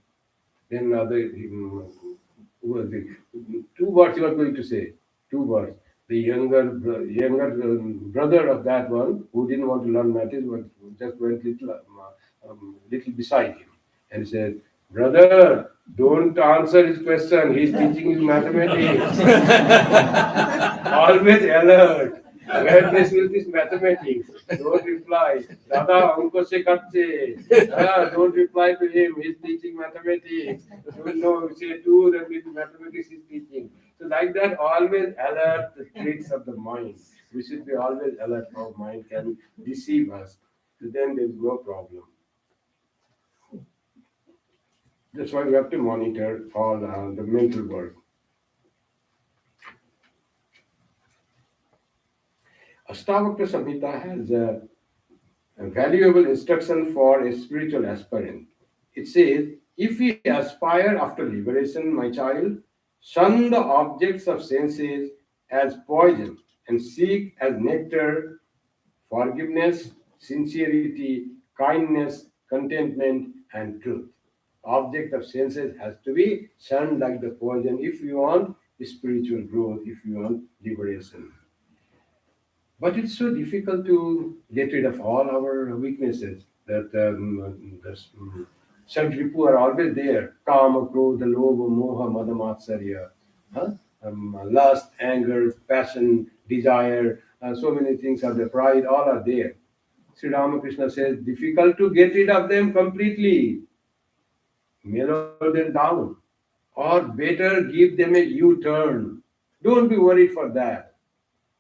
Then who was the 2 words you are going to say? 2 words. The younger brother of that one who didn't want to learn mathematics, but just went little beside him and said, "Brother, don't answer his question. He's teaching you mathematics." Always alert. When they will teach mathematics, don't reply. Dada, unko sekhatche. Don't reply to him. He's teaching mathematics. Don't know. Say two, then with mathematics he's teaching. So like that, always alert the tricks of the mind. We should be always alert how mind can deceive us. So then there is no problem. That's why we have to monitor all the mental work. Ashtavakra Samhita has a valuable instruction for a spiritual aspirant. It says, if we aspire after liberation, my child, shun the objects of senses as poison and seek as nectar forgiveness, sincerity, kindness, contentment, and truth. Object of senses has to be shunned like the poison if you want spiritual growth, if you want liberation. But it's so difficult to get rid of all our weaknesses that Shad-Ripu are always there. Kama, Krodha, Lobha, Moha, Mada, Matsarya. Lust, anger, passion, desire, so many things are there. Pride, all are there. Sri Ramakrishna says, difficult to get rid of them completely. Mellow them down. Or better give them a U-turn. Don't be worried for that.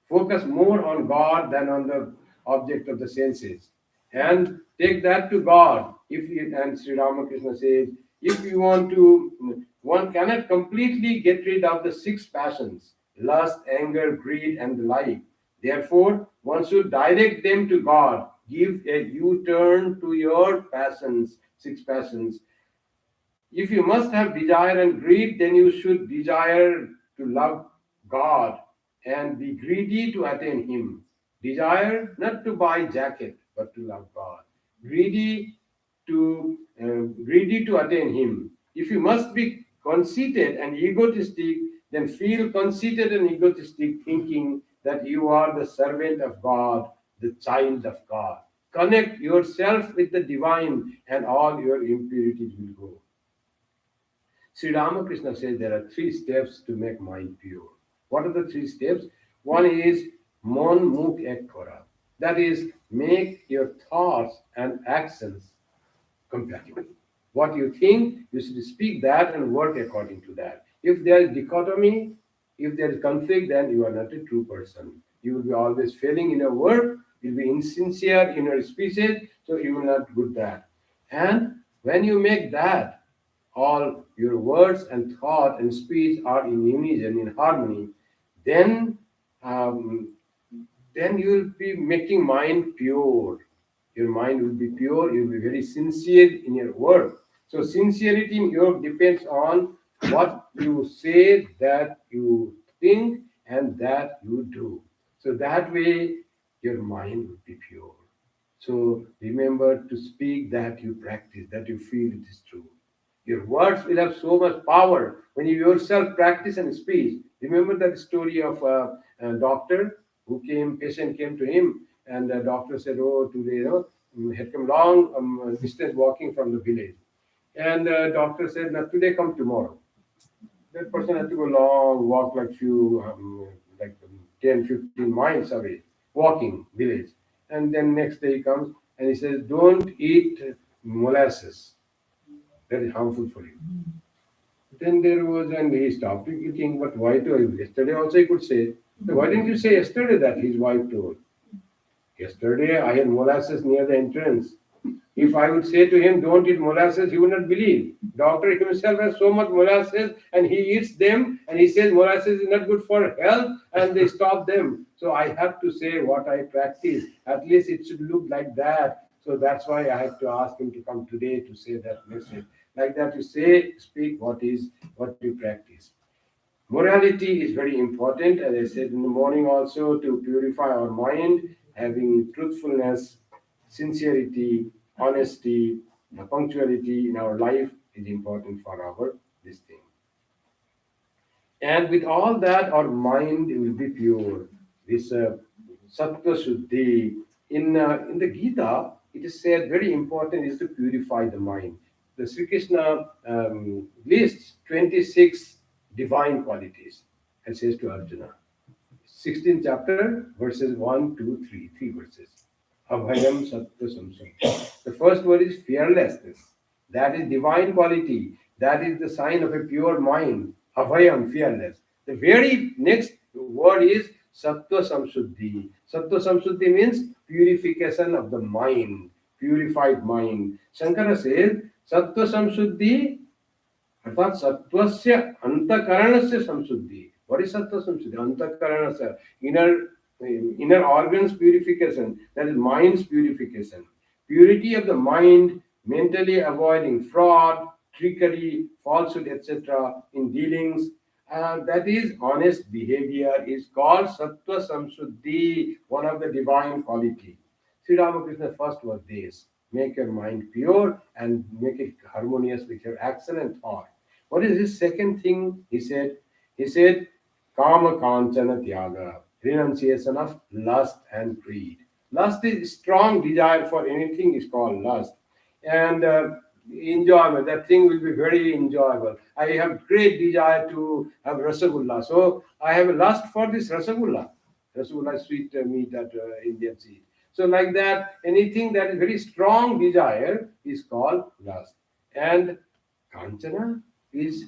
Focus more on God than on the object of the senses. And take that to God. And Sri Ramakrishna says, if you want to, one cannot completely get rid of the 6 passions, lust, anger, greed, and the like. Therefore, one should direct them to God. Give a U-turn to your passions, 6 passions. If you must have desire and greed, then you should desire to love God and be greedy to attain Him. Desire not to buy jacket, but to love God. Greedy to attain Him. If you must be conceited and egotistic, then feel conceited and egotistic, thinking that you are the servant of God, the child of God. Connect yourself with the divine, and all your impurities will go. Sri Ramakrishna says there are 3 steps to make mind pure. What are the 3 steps? One is Mon Mukh Ek Kora. That is, make your thoughts and actions compatible. What you think, you should speak that and work according to that. If there is dichotomy, if there is conflict, then you are not a true person. You will be always failing in your work, you will be insincere in your speeches, so you will not do that. And when you make that, all your words and thought and speech are in unison, in harmony, then you will be making mind pure. Your mind will be pure. You will be very sincere in your work. So sincerity in your depends on what you say, that you think, and that you do. So that way your mind will be pure. So remember to speak that you practice, that you feel it is true. Your words will have so much power when you yourself practice and speak. Remember that story of a doctor patient came to him, and the doctor said, "Oh, today, had come long distance walking from the village." And the doctor said, "Not today, come tomorrow." That person had to go long walk, like 10, 15 miles away, walking village. And then next day he comes and he says, "Don't eat molasses. That is harmful for you." Then and he stopped eating, but why do yesterday also he could say, "Why didn't you say yesterday that?" His wife told. "Yesterday I had molasses near the entrance. If I would say to him, 'Don't eat molasses,' he would not believe. Doctor himself has so much molasses and he eats them and he says molasses is not good for health and they stop them. So I have to say what I practice. At least it should look like that. So that's why I had to ask him to come today to say that message." Like that, you speak what you practice. Morality is very important, as I said in the morning also, to purify our mind, having truthfulness, sincerity, honesty, punctuality in our life is important for our this thing. And with all that, our mind will be pure. This sattva shuddhi. In the Gita, it is said very important is to purify the mind. The Sri Krishna lists 26 divine qualities and says to Arjuna, 16th chapter, verses 1, 2, 3, 3 verses. Abhayam sattva samsam. The first word is fearlessness. That is divine quality. That is the sign of a pure mind. Abhayam, fearless. The very next word is sattva samsuddhi. Sattva samsuddhi means purification of the mind, purified mind. Shankara says, sattva samsuddhi, arthat sattvasya antakaranasya samsuddhi. What is sattva samsuddhi? Antakaranasya, inner organs purification, that is mind's purification. Purity of the mind, mentally avoiding fraud, trickery, falsehood, etc. in dealings. That is honest behavior is called sattva samsuddhi, one of the divine quality. Sri Ramakrishna's first was this: make your mind pure and make it harmonious with your action and thought. What is his second thing? He said, kama kanchana tyaga, renunciation of lust and greed. Lust is strong desire for anything is called lust. And enjoyment, that thing will be very enjoyable. I have great desire to have rasagulla, so I have a lust for this rasagulla. Rasagulla is sweet meat at Indian seed. So like that, anything that is very strong desire is called lust. And kanchana is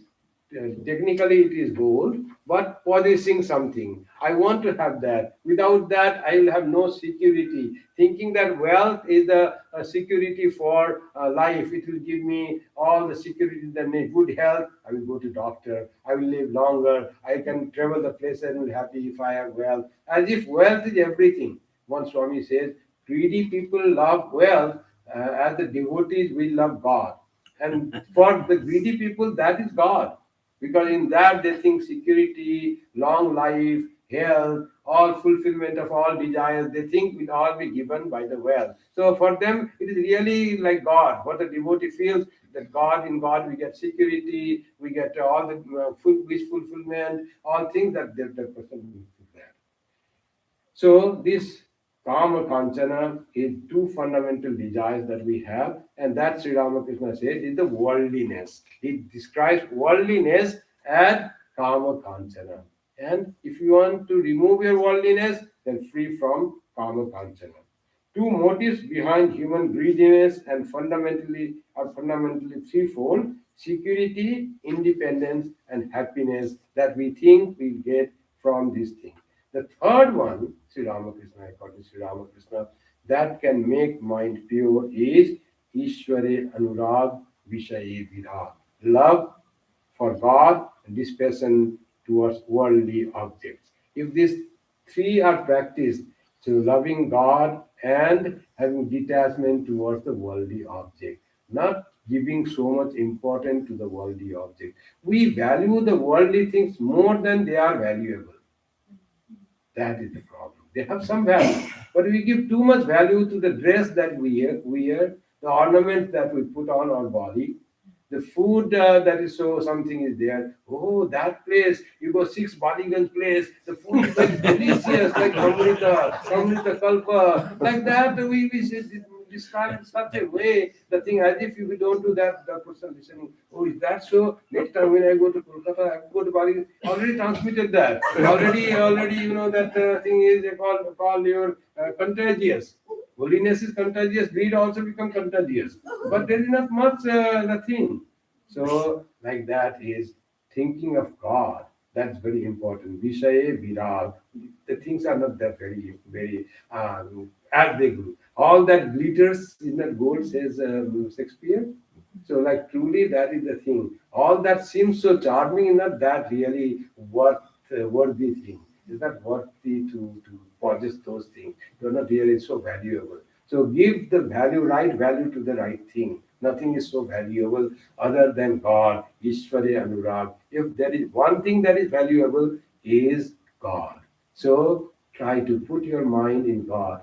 technically it is gold, but possessing something. I want to have that. Without that, I will have no security. Thinking that wealth is the security for life. It will give me all the security that need good health. I will go to doctor. I will live longer. I can travel the places and will be happy if I have wealth. As if wealth is everything. One Swami says, greedy people love wealth as the devotees will love God. And for the greedy people, that is God. Because in that they think security, long life, health, all fulfillment of all desires, they think will all be given by the wealth. So for them, it is really like God. What the devotee feels, that God, in God we get security, we get all the wish fulfillment, all things that the person will get. So this kama kanchana is two fundamental desires that we have, and that Sri Ramakrishna says is the worldliness. He describes worldliness as kama kanchana. And if you want to remove your worldliness, then free from kama kanchana. Two motives behind human greediness and fundamentally threefold: security, independence, and happiness that we think we get from this thing. The third one, Sri Ramakrishna, according to Sri Ramakrishna, that can make mind pure is Ishware Anurag Vishaye Virag. Love for God and dispassion towards worldly objects. If these three are practiced, so loving God and having detachment towards the worldly object, not giving so much importance to the worldly object. We value the worldly things more than they are valuable. That is the problem. They have some value, but we give too much value to the dress that we wear, the ornaments that we put on our body, the food that is so something is there. Oh, that place, you go 6 Baliganj place, the food is like delicious, like Amrita Kalpa, like that we describe in such a way, the thing as if we don't do that, the person listening, oh, is that so? Next time when I go to Kolkata, I go to Bali, already transmitted that. Already, you know, that thing is called your contagious. Holiness is contagious, greed also becomes contagious. But there is not much nothing. So, like that is thinking of God. That's very important. Vishaye Virag. The things are not that very as they go. All that glitters is not gold, says Shakespeare. So, like truly, that is the thing. All that seems so charming is not that really worthy thing. It's not worthy to possess those things. They're not really so valuable. So, give the right value to the right thing. Nothing is so valuable other than God, Ishware Anurag. If there is one thing that is valuable, is God. So, try to put your mind in God.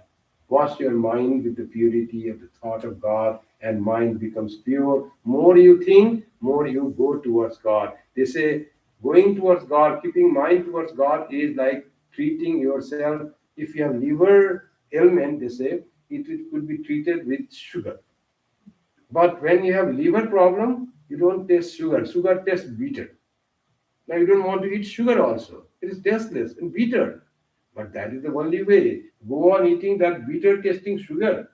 Wash your mind with the purity of the thought of God and mind becomes pure. More you think, more you go towards God. They say going towards God, keeping mind towards God is like treating yourself. If you have liver ailment, they say it could be treated with sugar. But when you have liver problem, you don't taste sugar. Sugar tastes bitter. Now you don't want to eat sugar also. It is tasteless and bitter. But that is the only way. Go on eating that bitter tasting sugar.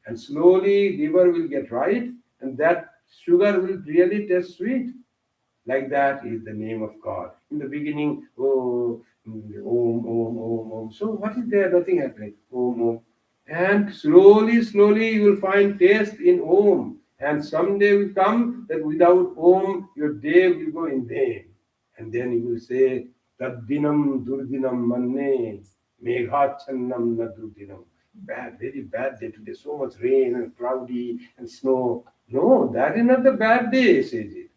And slowly liver will get right, and that sugar will really taste sweet. Like that is the name of God. In the beginning, oh, om, om, om, om. So what is there? Nothing happening. Om, om. And slowly, slowly you will find taste in om. And someday will come that without om, your day will go in vain. And then you will say, Taddinam durdinam manne, meghachannam na durdinam. Bad, very bad day today. So much rain and cloudy and snow. No, that is not the bad day, says it.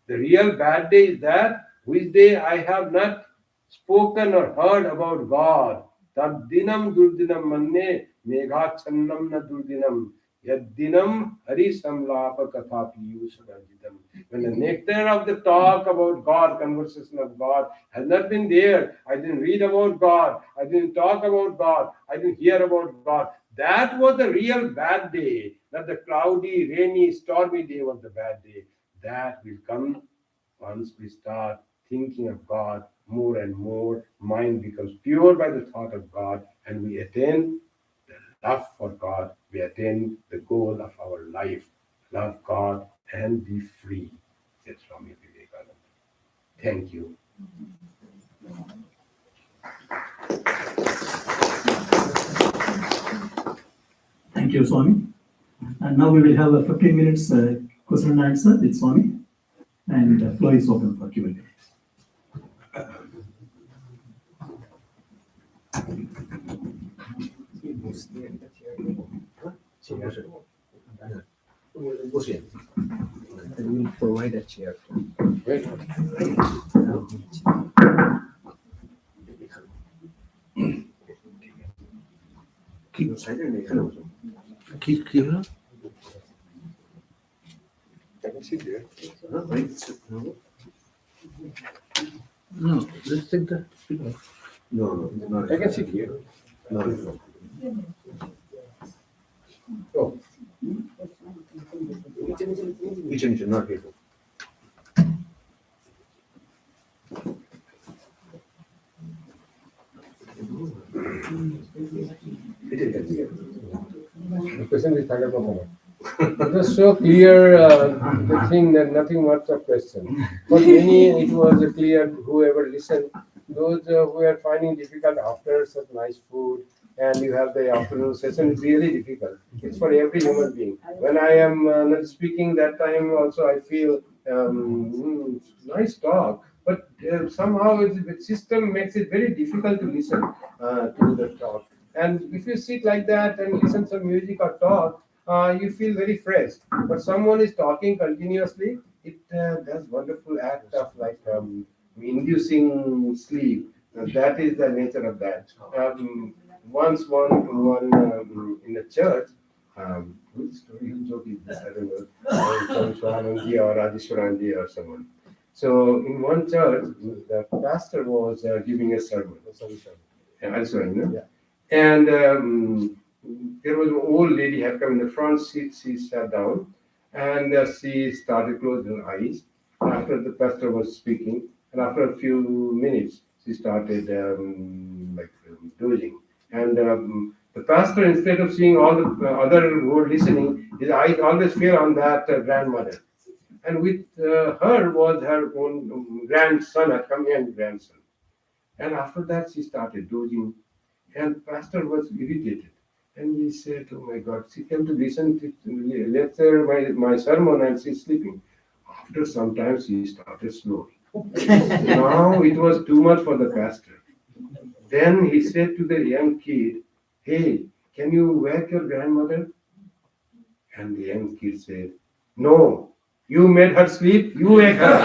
The real bad day is that which day I have not spoken or heard about God. Taddinam durdinam manne, meghachannam na durdinam. Yaddinam harisamlapa kathapiyu sadanjitam. When the nectar of the talk about God, conversation of God, has not been there, I didn't read about God, I didn't talk about God, I didn't hear about God. That was the real bad day. Not the cloudy, rainy, stormy day was the bad day. That will come once we start thinking of God more and more. Mind becomes pure by the thought of God, and we attain the love for God. We attain the goal of our life. Love God and be free, said Swami Vivekananda. Thank you. Thank you, Swami. And now we will have a 15 minutes question and answer with Swami. And the floor is open for Q&A. We will provide a chair. Keep here. I can sit there. No, let's take the. No. I can sit here. No. Oh. Which not here. The question is it was so clear, the thing that nothing much of question. For many, it was clear, whoever listened, those who are finding difficult after such nice food, and you have the afternoon session, it's really difficult. It's for every human being. When I am not speaking that time also, I feel nice talk, but somehow the system makes it very difficult to listen to the talk. And if you sit like that and listen to music or talk, you feel very fresh. But someone is talking continuously, it does wonderful act of like inducing sleep. That is the nature of that. Once one in a church, which story joke is this? I don't know. Swananji or Radishwaranji or someone. So in one church, the pastor was giving a sermon. Yeah. And there was an old lady had come in the front seat. She sat down and she started closing her eyes after the pastor was speaking. And after a few minutes, she started dozing. And the pastor, instead of seeing all the other who were listening, his eyes always fell on that grandmother. And with her was her own grandson, had come here, grandson. And after that, she started dozing. And pastor was irritated. And he said, oh my God, she came to listen to lecture my sermon and she's sleeping. After some time, she started snoring. Now it was too much for the pastor. Then he said to the young kid, hey, can you wake your grandmother? And the young kid said, no, you made her sleep, you wake her.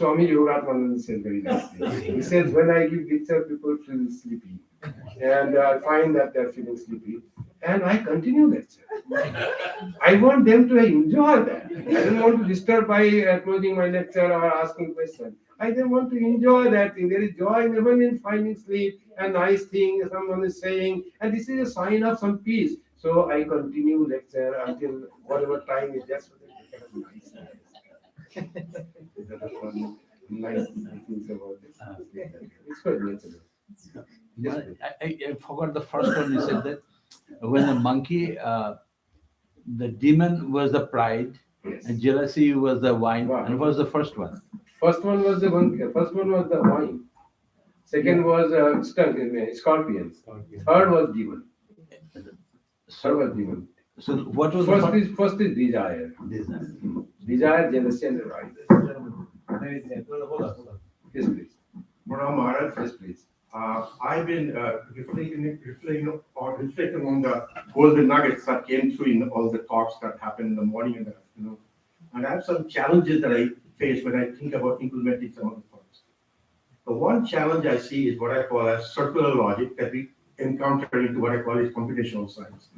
Swami Yogatmananda said very nicely. He says, when I give lecture, people feel sleepy. And I find that they're feeling sleepy. And I continue lecture. I want them to enjoy that. I don't want to disturb by closing my lecture or asking questions. I just want to enjoy that thing. There is joy even in finding sleep, a nice thing someone is saying, and this is a sign of some peace. So I continue lecture until whatever time is just so that they can have nice things. That is one nice things about this. It's quite natural. I forgot the first one. You said that when the monkey, the demon was the pride, Yes. and jealousy was the wine. Wow. And what was the first one? First one was the monkey. First one was the wine. Second was scorpion. Third was demon. Third was demon. So what was First is desire. Desire, jealousy, and pride. Yes, please. Pranam Maharaj. Yes, please. I've been reflecting on the golden nuggets that came through in all the talks that happened in the morning and the afternoon. And I have some challenges that I face when I think about implementing some of the thoughts. The one challenge I see is what I call as circular logic that we encounter into what I call is computational science.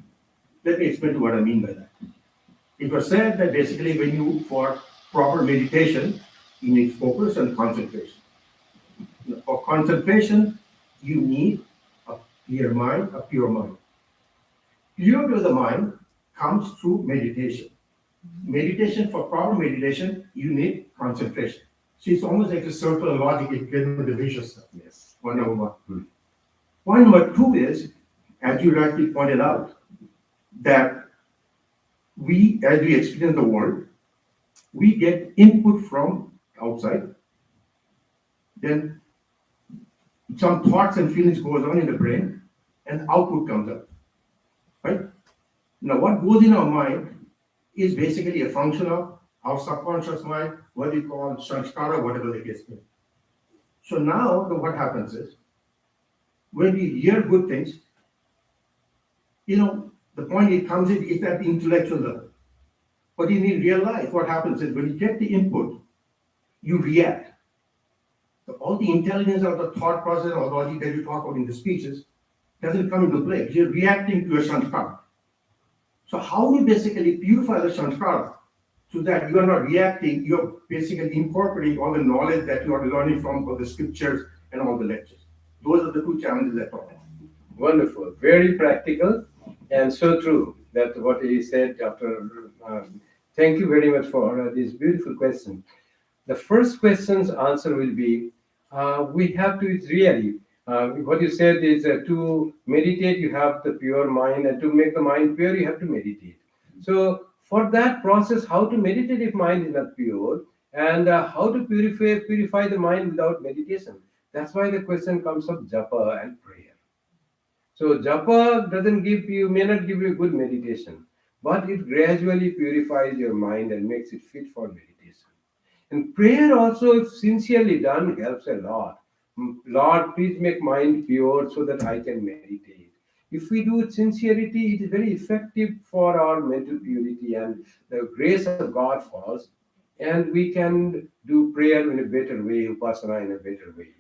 Let me explain to what I mean by that. It was said that basically when you, for proper meditation, you need focus and concentration. For concentration, you need a clear mind, a pure mind. Purity of the mind comes through meditation. Meditation, for proper meditation, you need concentration. So it's almost like a circular logic in getting the vicious stuff. Yes. Point number one. Point number two is, as you rightly pointed out, that we, as we experience the world, we get input from outside, then some thoughts and feelings goes on in the brain, and output comes up, right? Now, what goes in our mind is basically a function of our subconscious mind, what we call sanskara, whatever the case may be. So now, what happens is, when we hear good things, the point it comes in is at the intellectual level. But in real life, what happens is when you get the input, you react. So all the intelligence of the thought process or logic that you talk about in the speeches doesn't come into play. You're reacting to a sanskara. So how do you basically purify the sanskara so that you are not reacting, you're basically incorporating all the knowledge that you are learning from all the scriptures and all the lectures. Those are the two challenges I talk about. Wonderful, very practical, and so true that what he said after. Thank you very much for this beautiful question. The first question's answer will be, we have to really, what you said is to meditate, you have the pure mind, and to make the mind pure, you have to meditate. So for that process, how to meditate if mind is not pure, and how to purify the mind without meditation. That's why the question comes of japa and prayer. So japa may not give you good meditation, but it gradually purifies your mind and makes it fit for meditation. And prayer also, if sincerely done, helps a lot. Lord, please make mind pure so that I can meditate. If we do it sincerity, it is very effective for our mental purity, and the grace of God falls, and we can do prayer in a better way, upasana in a better way.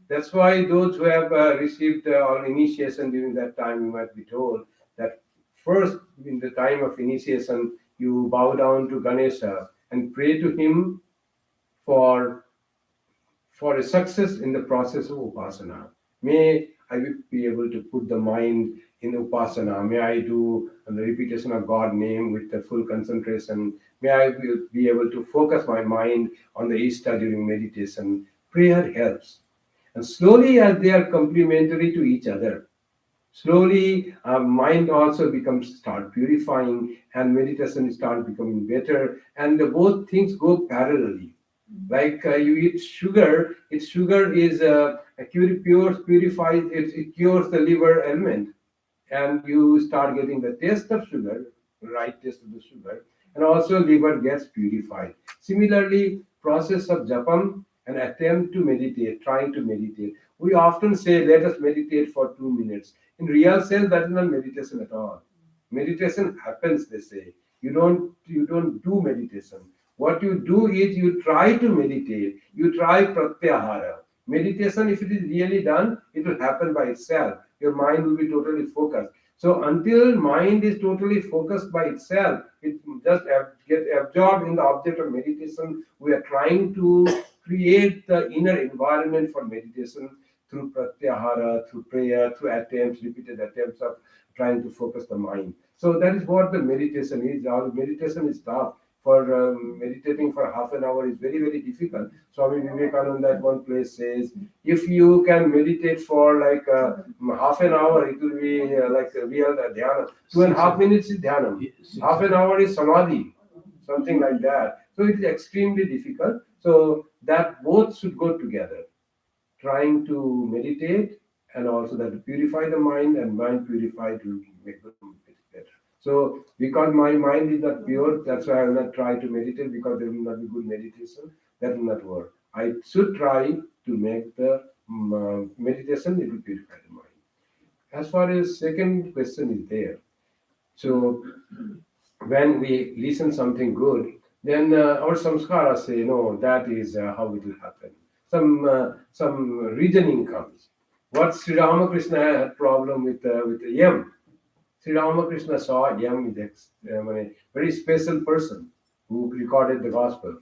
That's why those who have received our initiation during that time, you might be told that first, in the time of initiation, you bow down to Ganesha and pray to him for a success in the process of upasana. May I be able to put the mind in upasana. May I do the repetition of God name with the full concentration. May I be able to focus my mind on the Ishta during meditation. Prayer helps. And slowly, as they are complementary to each other, slowly mind also start purifying, and meditation start becoming better, and both things go parallelly. Like you eat sugar, sugar is purifies, it cures the liver ailment, and you start getting the taste of sugar, right taste of the sugar, and also liver gets purified. Similarly, process of japam, an attempt to meditate, trying to meditate. We often say, let us meditate for 2 minutes. In real sense, that is not meditation at all. Meditation happens, they say. You don't do meditation. What you do is you try to meditate, you try pratyahara. Meditation, if it is really done, it will happen by itself. Your mind will be totally focused. So until mind is totally focused by itself, it just get absorbed in the object of meditation. We are trying to create the inner environment for meditation through pratyahara, through prayer, through attempts, repeated attempts of trying to focus the mind. So that is what the meditation is. Our meditation is tough. For meditating for half an hour is very, very difficult. Swami Vivekananda at one place says, if you can meditate for like half an hour, it will be like a real dhyana. 2.5 minutes is dhyana. Half an hour is samadhi, something like that. So it is extremely difficult. So that both should go together. Trying to meditate and also that to purify the mind, and mind purified will make the better. So because my mind is not pure, that's why I will not try to meditate, because there will not be good meditation. That will not work. I should try to make the meditation, it will purify the mind. As far as second question is there, so when we listen something good, then our samskaras say, no, that is how it will happen. Some reasoning comes. What Sri Ramakrishna had problem with Yam. Sri Ramakrishna saw Yam is a very special person who recorded the gospel.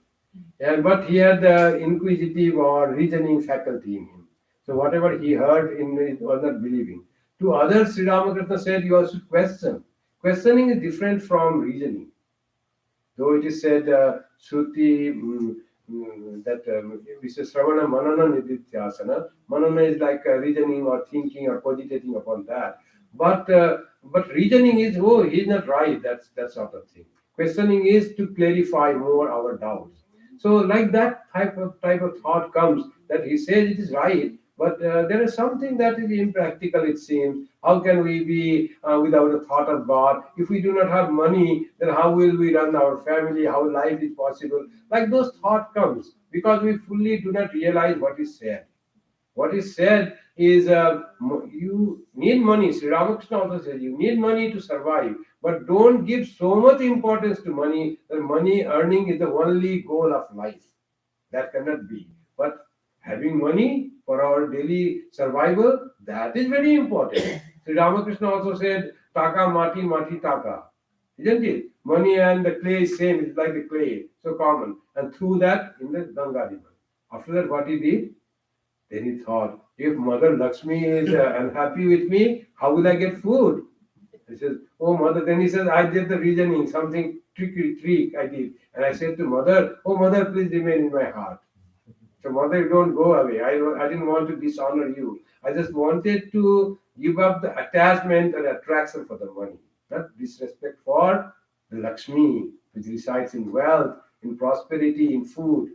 But he had inquisitive or reasoning faculty in him. So whatever he heard he was not believing. To others, Sri Ramakrishna said, you have to question. Questioning is different from reasoning. Though it is said, Shruti, that we say Sravana Manana Nidithyasana. Manana is like reasoning or thinking or cogitating upon that. But reasoning is, oh, he's not right, that sort of thing. Questioning is to clarify more our doubts. So like that type of thought comes, that he says it is right, but there is something that is impractical, it seems. How can we be without a thought of God? If we do not have money, then how will we run our family? How life is possible? Like those thought comes, because we fully do not realize what is said. What is said is you need money. Sri Ramakrishna also says you need money to survive, but don't give so much importance to money that money earning is the only goal of life. That cannot be. But having money for our daily survival, that is very important. Sri Ramakrishna also said, Taka mati mati taka. Isn't it? Money and the clay is same, it's like the clay, so common. And through that, in the Ganga river. After that, what he did? Then he thought, if Mother Lakshmi is unhappy with me, how will I get food? He says, oh Mother, then he says, I did the reasoning, something trick I did. And I said to Mother, oh Mother, please remain in my heart. So Mother, you don't go away. I didn't want to dishonor you. I just wanted to give up the attachment and attraction for the money. Not disrespect for the Lakshmi, which resides in wealth, in prosperity, in food.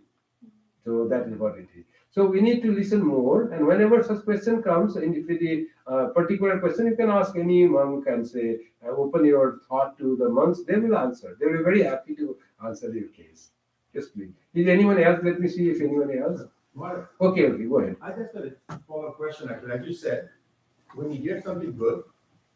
So that is what it is. So we need to listen more, and whenever such question comes, and if it is a particular question, you can ask any monk and say, open your thought to the monks, they will answer. They will be very happy to answer your case. Yes, please. Is anyone else? Let me see if anyone else. Okay, go ahead. I just got a follow-up question actually. Like you said, when you hear something good,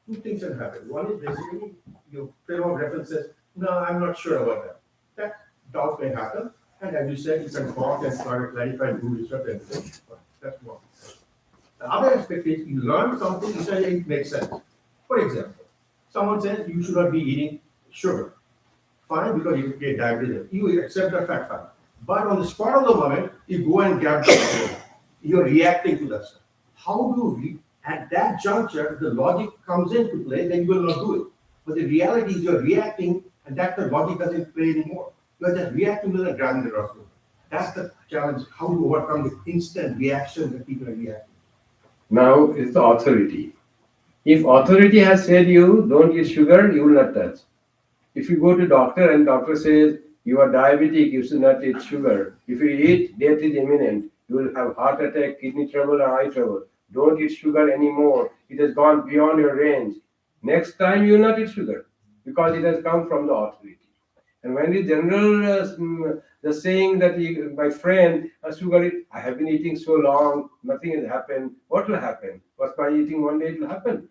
two things can happen. One is basically you frame of references, no, I'm not sure about that. That doubt may happen. And as you said, you can talk and try to clarify and do research and everything. That's one. The other aspect is you learn something, you say it makes sense. For example, someone says you should not be eating sugar. Fine, because you get diabetes. You accept the fact. But on the spot of the moment, you go and grab the sugar. You're reacting to that stuff. How do you, at that juncture, the logic comes into play, then you will not do it. But the reality is you're reacting, and that the logic doesn't play anymore. You're just reacting to the grammar of it. That's the challenge, how to overcome the instant reaction that people are reacting. Now it's the authority. If authority has said you don't eat sugar, you will not touch. If you go to doctor and doctor says you are diabetic, you should not eat sugar. If you eat, death is imminent. You will have heart attack, kidney trouble, or eye trouble. Don't eat sugar anymore. It has gone beyond your range. Next time you will not eat sugar because it has come from the authority. And when the general, the saying that my friend, sugar, I have been eating so long, nothing has happened. What will happen? But by eating one day it will happen.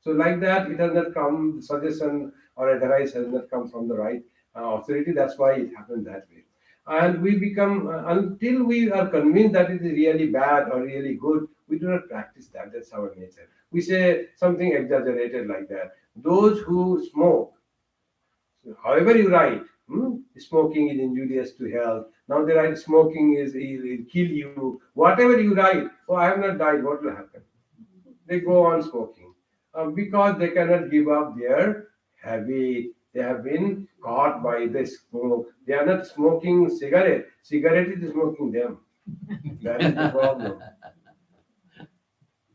So like that, it has not come, the suggestion or advice has not come from the right authority. That's why it happened that way. And we become, until we are convinced that it is really bad or really good, we do not practice that. That's our nature. We say something exaggerated like that. Those who smoke, however you write, smoking is injurious to health. Now they write smoking will kill you. Whatever you write, oh, I have not died, what will happen? They go on smoking because they cannot give up their habit. They have been caught by the smoke. They are not smoking cigarette. Cigarette is smoking them. That is the problem.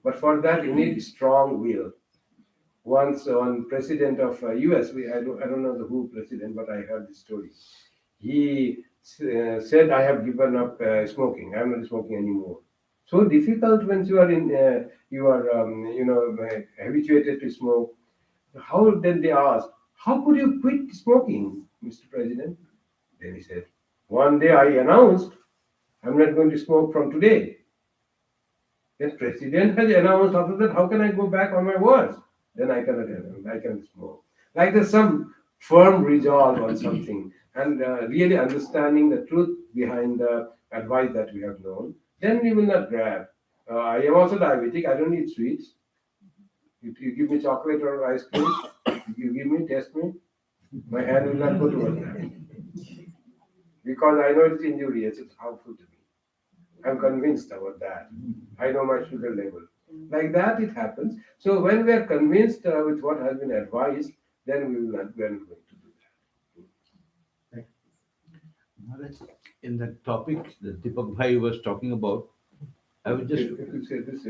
But for that, you need strong will. Once one president of US, I don't know who president, but I heard the story. He said, I have given up smoking. I'm not smoking anymore. So difficult when you are habituated to smoke. How then they asked, how could you quit smoking, Mr. President? Then he said, one day I announced, I'm not going to smoke from today. The president has announced, after that, how can I go back on my words? Then I can smoke. Like there's some firm resolve on something and really understanding the truth behind the advice that we have known, then we will not grab. I am also diabetic, I don't eat sweets. If you give me chocolate or ice cream, you give me, test me, my hand will not go towards that. Because I know it's injurious, it's harmful to me. I'm convinced about that. I know my sugar level. Like that, it happens. So when we are convinced with what has been advised, then we are not going to do that. In the topic that Deepak Bhai was talking about, I would just say this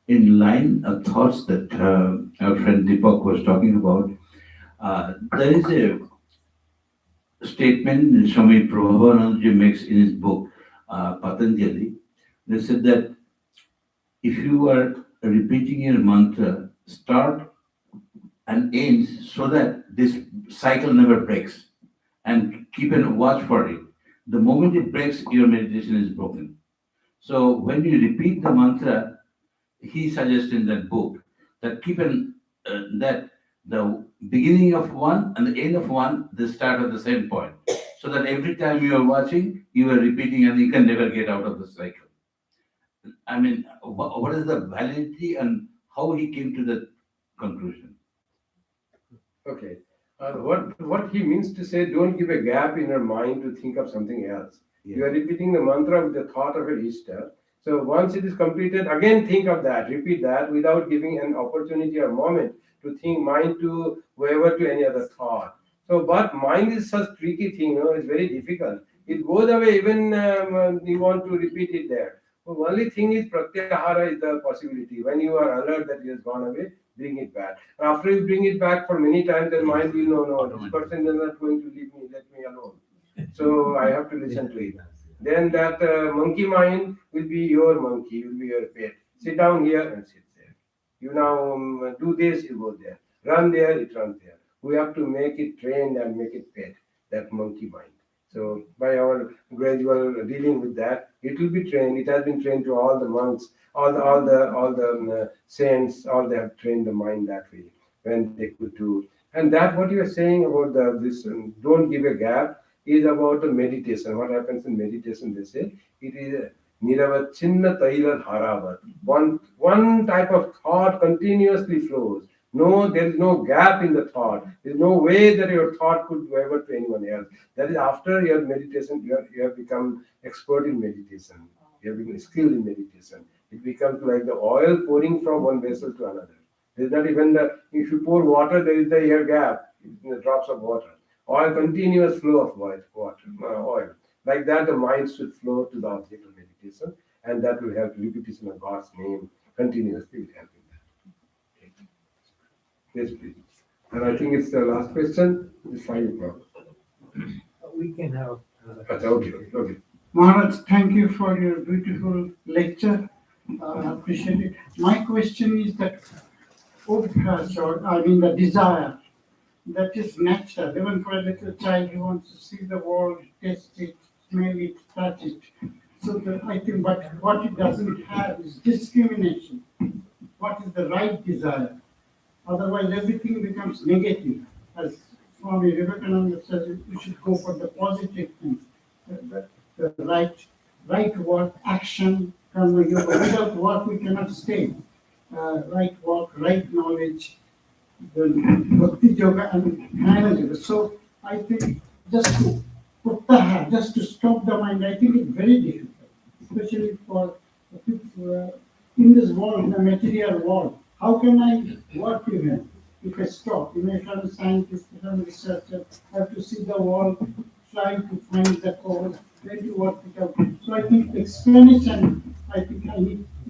in line of thoughts that our friend Deepak was talking about. There is a statement Swami Kripamayanandaji makes in his book, Patanjali. They said that if you are repeating your mantra, start and end so that this cycle never breaks, and keep a watch for it. The moment it breaks, your meditation is broken. So when you repeat the mantra, he suggests in that book that keep that the beginning of one and the end of one, they start at the same point. So that every time you are watching, you are repeating and you can never get out of the cycle. I mean, what is the validity and how he came to that conclusion? Okay. What he means to say, don't give a gap in your mind to think of something else. Yeah. You are repeating the mantra with the thought of your Ishta. So once it is completed, again think of that, repeat that without giving an opportunity or moment to think mind to wherever to any other thought. So, but mind is such tricky thing, it's very difficult. It goes away even you want to repeat it there. The only thing is pratyahara is the possibility. When you are alert that it has gone away, bring it back. After you bring it back for many times, then mind will know, no, this person is not going to leave me, let me alone. So I have to listen to it. Then that monkey mind will be your monkey, will be your pet. Sit down here and sit there. You now do this, you go there. Run there, it runs there. We have to make it trained and make it pet, that monkey mind. So by our gradual dealing with that, it will be trained. It has been trained to all the monks, all the saints, all they have trained the mind that way when they could do. And that what you are saying about this don't give a gap is about the meditation. What happens in meditation? They say it is niravachinna taila dharavat. One type of thought continuously flows. No, there is no gap in the thought. There is no way that your thought could waver to anyone else. That is after your meditation, you have become expert in meditation. You have become skilled in meditation. It becomes like the oil pouring from one vessel to another. There is not even if you pour water, there is the air gap in the drops of water. Oil, continuous flow of oil. Like that, the mind should flow to the object of meditation, and that will help repetition of God's name continuously will help in that. Yes, please. And I think it's the last question. It's 5 o'clock. We can have. Okay. Maharaj, thank you for your beautiful lecture. I appreciate it. My question is that the desire that is natural. Even for a little child, he wants to see the world, taste it, smell it, touch it. So I think, but what it doesn't have is discrimination. What is the right desire? Otherwise, everything becomes negative. As Swami Vivekananda says, you should go for the positive things, the right work, action, karma yoga. Without work, we cannot stay. Right work, right knowledge, the bhakti yoga and jnana yoga. So I think just to just to stop the mind, I think it's very difficult, especially for the people in this world, in the material world. How can I work even if I stop? Even if I'm a scientist, if I'm a researcher, I have to see the world, trying to find the cause, then to work it out. So I think explanation, I think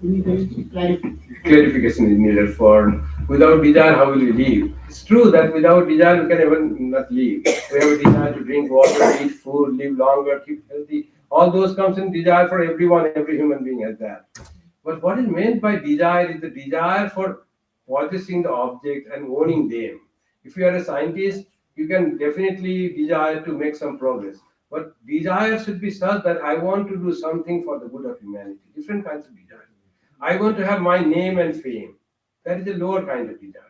we need a clarification. Clarification is needed for without desire, how will we live? It's true that without desire, we can even not live. We have a desire to drink water, eat food, live longer, keep healthy. All those comes in desire for everyone, every human being has that. But what is meant by desire is the desire for possessing the object and owning them. If you are a scientist, you can definitely desire to make some progress. But desire should be such that I want to do something for the good of humanity. Different kinds of desire. I want to have my name and fame. That is a lower kind of desire.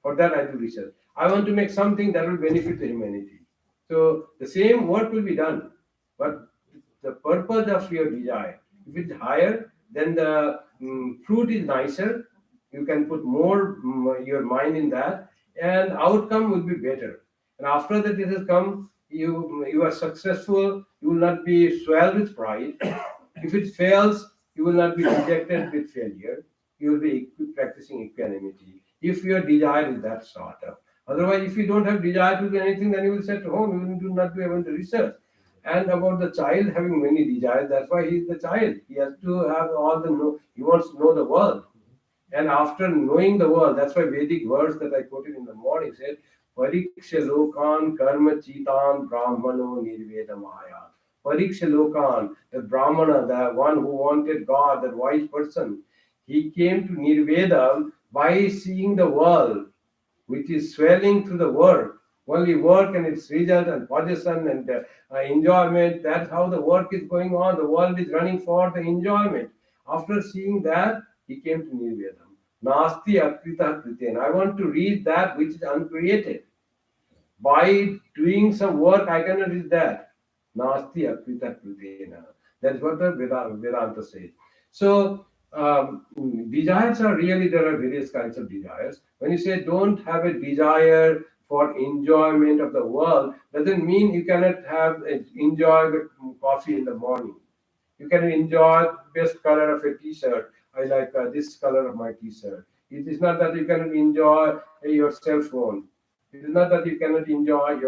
For that, I do research. I want to make something that will benefit the humanity. So the same work will be done, but the purpose of your desire, if it's higher, then the fruit is nicer. You can put more your mind in that, and outcome will be better. And after that, it has come, you are successful. You will not be swelled with pride. If it fails, you will not be rejected with failure. You will be practicing equanimity. If your desire is that sort of. Otherwise, if you don't have desire to do anything, then you will sit at home. You will not be able to research. And about the child having many desires, that's why he is the child. He has to have all the know. He wants to know the world. And after knowing the world, that's why Vedic words that I quoted in the morning said, Pariksha lokan karma chitan brahmano nirvedamaya. Pariksha lokan, the Brahmana, the one who wanted God, that wise person, he came to Nirveda by seeing the world, which is swelling through the work. Only work and its result and possession and enjoyment, that's how the work is going on. The world is running for the enjoyment. After seeing that, he came to Nirvedam. Nasti akrita kriten. I want to read that which is uncreated. By doing some work, I cannot read that. Nasti akrita kritena. That's what the Vedanta says. So, desires are really, there are various kinds of desires. When you say don't have a desire for enjoyment of the world, doesn't mean you cannot enjoy the coffee in the morning. You can enjoy best color of a t-shirt. I like this color of my t-shirt. It is not that you cannot enjoy your cell phone. It is not that you cannot enjoy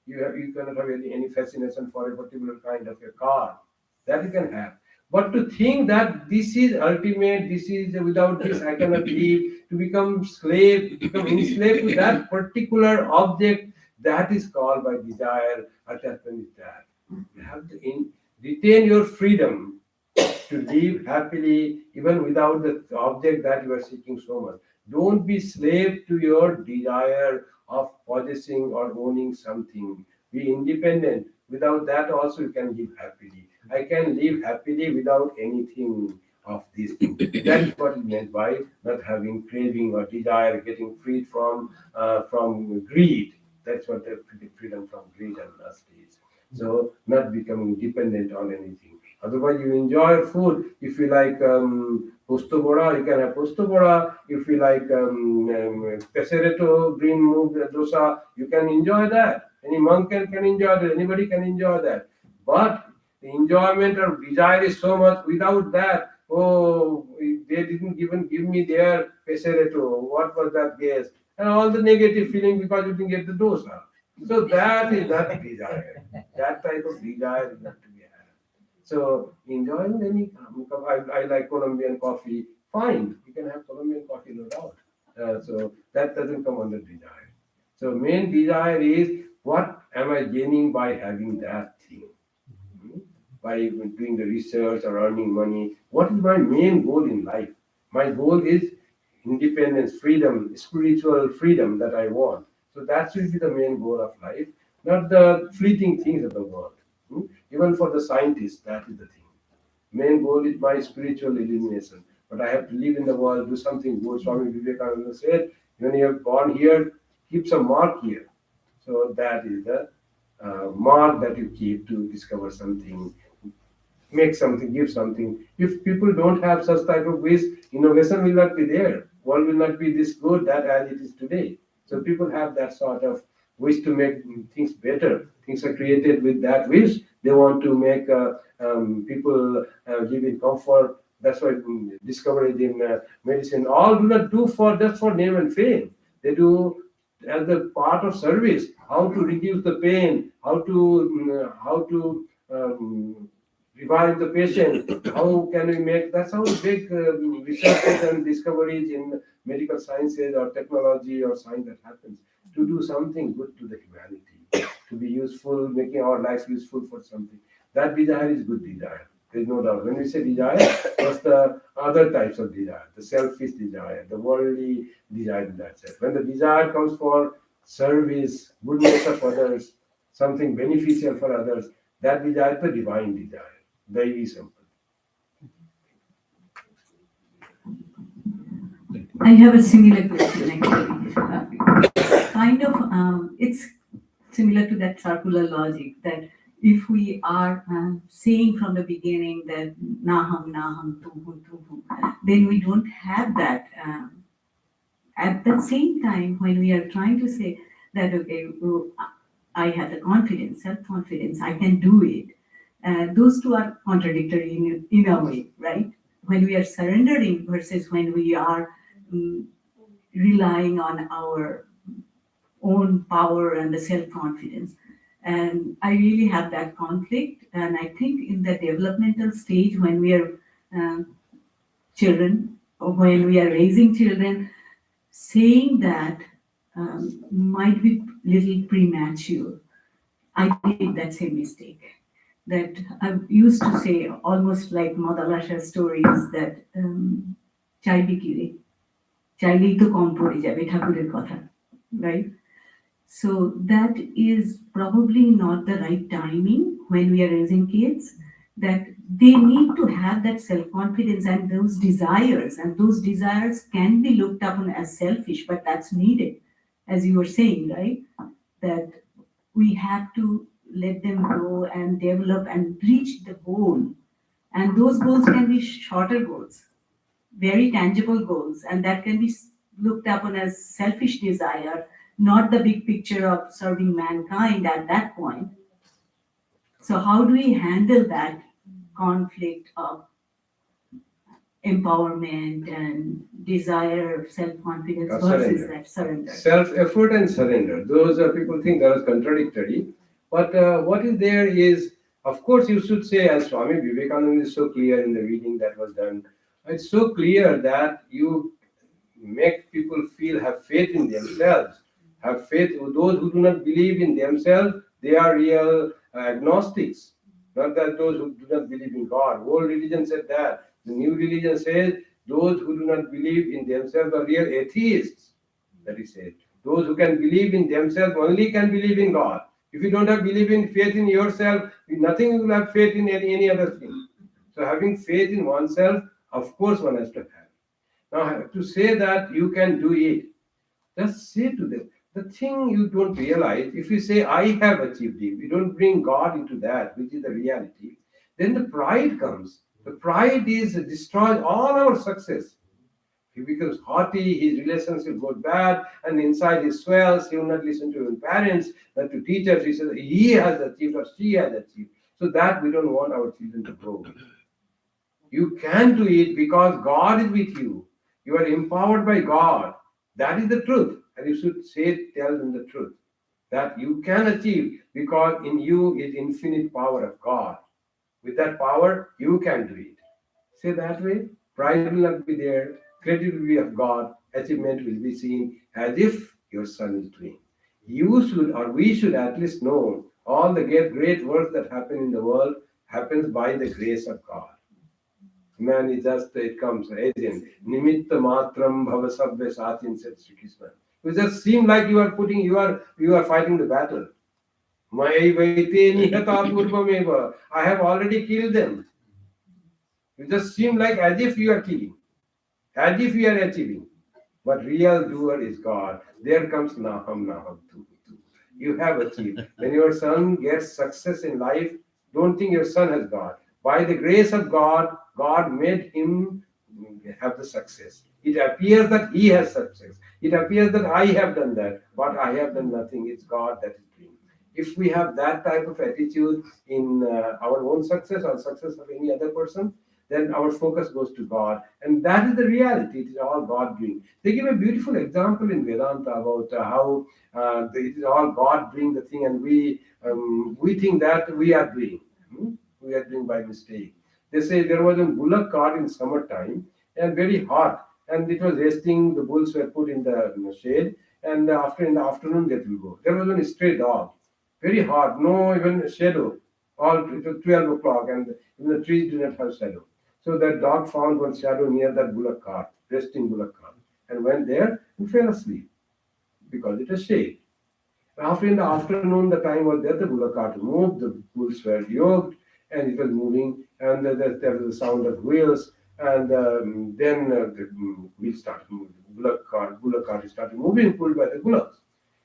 you cannot have any fascination for a particular kind of a car. That you can have. But to think that this is ultimate, this is without this I cannot live, to become slave, become enslaved to that particular object, that is called by desire, attachment is that. You have to retain your freedom to live happily even without the object that you are seeking so much. Don't be slave to your desire of possessing or owning something. Be independent. Without that also you can live happily. I can live happily without anything of these things. That is what is meant by not having craving or desire, getting freed from greed. That's what the freedom from greed and lust is. So not becoming dependent on anything. Otherwise, you enjoy food. If you like posto bora, you can have posto bora. If you like pesereto, green moog dosa, you can enjoy that. Any monk can enjoy that. Anybody can enjoy that. But the enjoyment of desire is so much. Without that, oh, they didn't even give me their pesereto. What was that guest? And all the negative feeling because you didn't get the dosa. So that is not desire. That type of desire is not to be had. So enjoying any, I like Colombian coffee, fine. You can have Colombian coffee, no doubt. So that doesn't come under desire. So main desire is what am I gaining by having that thing? By doing the research or earning money. What is my main goal in life? My goal is independence, freedom, spiritual freedom that I want. So that should be the main goal of life, not the fleeting things of the world. Even for the scientist, that is the thing. Main goal is my spiritual illumination. but I have to live in the world, do something good. Swami Vivekananda said, when you are born here, keep some mark here. So that is the mark that you keep to discover something, make something, give something. If people don't have such type of wish, innovation will not be there. World will not be this good that as it is today. So people have that sort of wish to make things better. Things are created with that wish. They want to make people live in comfort. That's why discoveries in medicine all do not do for just for name and fame. They do as the part of service. How to reduce the pain? How to revive the patient? How can we make? That's how big researches and discoveries in medical sciences or technology or science that happens, to do something good to the humanity, to be useful, making our life useful for something. That desire is good desire. There's no doubt. When we say desire, that's the other types of desire, the selfish desire, the worldly desire in that sense. When the desire comes for service, goodness of others, something beneficial for others, that desire is the divine desire. Very simple. I have a similar question actually. It's similar to that circular logic that if we are saying from the beginning that naham, tuhu, then we don't have that. At the same time, when we are trying to say that, okay, I have the confidence, self-confidence, I can do it. Those two are contradictory in a way, right? When we are surrendering versus when we are relying on our own power and the self-confidence. And I really have that conflict. And I think in the developmental stage, when we are children, or when we are raising children, saying that might be little premature. I did that same mistake. That I used to say almost like Madalasha stories that chai bikire, চাইলেই তো কম পড়ে যাবে ঠাকুরের কথা, right? So that is probably not the right timing when we are raising kids, that they need to have that self-confidence and those desires, and those desires can be looked upon as selfish, but that's needed, as you were saying, right? That we have to let them grow and develop and reach the goal. And those goals can be shorter goals, very tangible goals, and that can be looked upon as selfish desire, not the big picture of serving mankind at that point. So how do we handle that conflict of empowerment and desire, self-confidence versus that surrender? Self-effort and surrender. Those are people think that is contradictory. But what is there is, of course, you should say, as Swami Vivekananda is so clear in the reading that was done, it's so clear that you make people have faith in themselves, have faith. Those who do not believe in themselves, they are real agnostics, not that those who do not believe in God. Old religion said that. The new religion says those who do not believe in themselves are real atheists, that is said. Those who can believe in themselves only can believe in God. If you don't have faith in yourself, nothing will have faith in any other thing. So having faith in oneself, of course one has to have. Now to say that you can do it, just say to them, the thing you don't realize, if you say I have achieved it, you don't bring God into that, which is the reality, then the pride comes. The pride destroys all our success. He becomes haughty, his relationship goes bad, and inside he swells, he will not listen to his parents, not to teachers. He says he has achieved or she has achieved. So that we don't want our children to grow. You can do it because God is with you. You are empowered by God. That is the truth. And you should tell them the truth. That you can achieve because in you is infinite power of God. With that power, you can do it. Say that way, pride will not be there, credit will be of God, achievement will be seen as if your son is doing. You should, or we should at least know all the great work that happen in the world happens by the grace of God. Man is just, it comes, agent. Nimitta matram bhavasabhya satin, said Sri Krishna. You just seem like you are fighting the battle. I have already killed them. You just seem like as if you are killing. as if we are achieving. But real doer is God. There comes Naham Naham tu. You have achieved. When your son gets success in life, don't think your son has God. By the grace of God, God made him have the success. It appears that he has success. It appears that I have done that, but I have done nothing. It's God that is doing. If we have that type of attitude in our own success or success of any other person, then our focus goes to God. And that is the reality. It is all God doing. They give a beautiful example in Vedanta about how it is all God doing the thing, and we think that we are doing. We are doing by mistake. They say there was a bullock cart in summertime and very hot, and it was resting. The bulls were put in the shade, and after in the afternoon they will go. There was a stray dog, very hot, no even shadow. All it was 12 o'clock, and even the trees did not have shadow. So that dog found one shadow near that bullock cart, resting bullock cart, and went there and fell asleep because it was shade. After in the afternoon, the time was there, the bullock cart moved, the bulls were yoked, and it was moving, and there was the sound of wheels, and then the wheels started moving. Bullock cart started moving, pulled by the bullocks.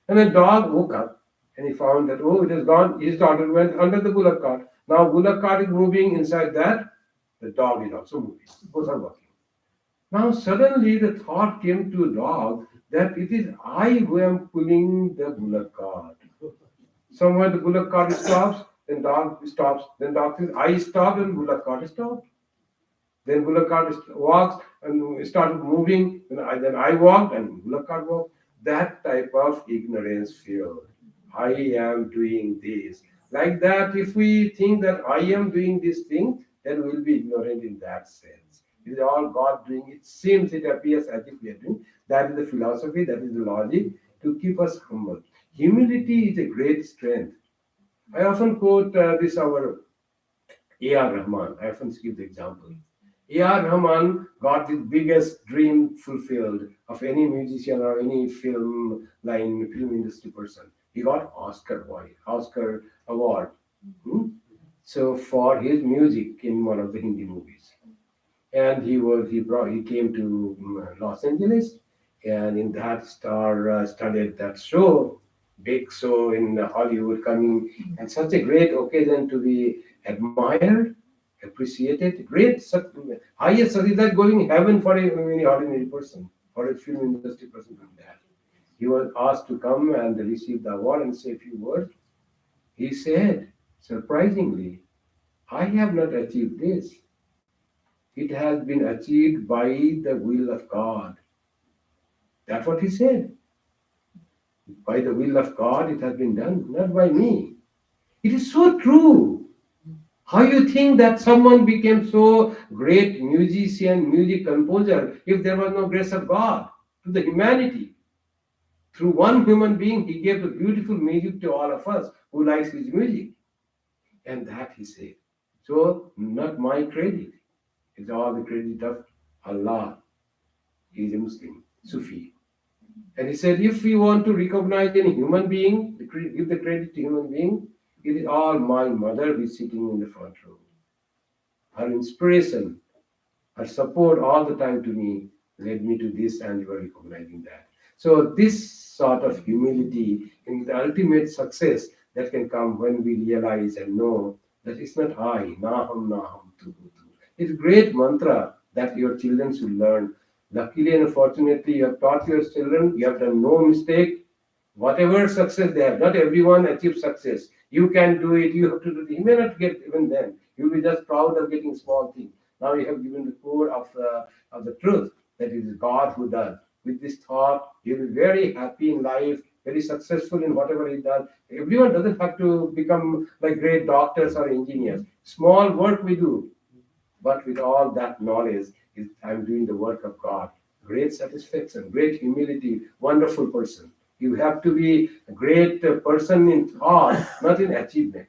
And the dog woke up, and he found that, oh, it has gone. His daughter went under the bullock cart. Now bullock cart is moving inside that. The dog is also moving. Both are working. Now suddenly the thought came to the dog that it is I who am pulling the bullock cart. Somewhere the bullock cart stops, then dog stops. Then dog says, I stopped and bullock cart stopped. Then bullock cart walks and started moving. Then I walked and bullock cart walked. That type of ignorance fear. I am doing this. Like that, if we think that I am doing this thing, then we'll be ignorant in that sense. It is all God doing. It seems, it appears as if we are doing. That is the philosophy, that is the logic to keep us humble. Humility is a great strength. I often quote this our A.R. Rahman. I often give the example. A.R. Rahman got the biggest dream fulfilled of any musician or any film industry person. He got Oscar award. So for his music in one of the Hindi movies, and he came to Los Angeles, and in that studied that show, big show in Hollywood coming, and such a great occasion to be admired, appreciated, highest is like going heaven for any ordinary person, for a film industry person doing that. He was asked to come and receive the award and say a few words. He said, surprisingly, I have not achieved this. It has been achieved by the will of God. That's what he said. By the will of God, it has been done, not by me. It is so true. How you think that someone became so great musician, music composer, if there was no grace of God to the humanity? Through one human being, he gave the beautiful music to all of us who likes his music. And that he said. So, not my credit. It's all the credit of Allah. He is a Muslim, Sufi. And he said, if we want to recognize any human being, give the credit to human being, it is all my mother who is sitting in the front row. Her inspiration, her support all the time to me led me to this, and you are recognizing that. So this sort of humility in the ultimate success that can come when we realize and know that it's not I, Naham Naham tu. It's a great mantra that your children should learn. Luckily and fortunately, you have taught your children, you have done no mistake. Whatever success they have, not everyone achieves success. You can do it, you have to do it. You may not get even then. You'll be just proud of getting small things. Now you have given the core of the truth, that it is God who does. With this thought, you'll be very happy in life, very successful in whatever he does. Everyone doesn't have to become like great doctors or engineers. Small work we do. But with all that knowledge, I'm doing the work of God. Great satisfaction, great humility, wonderful person. You have to be a great person in thought, not in achievement.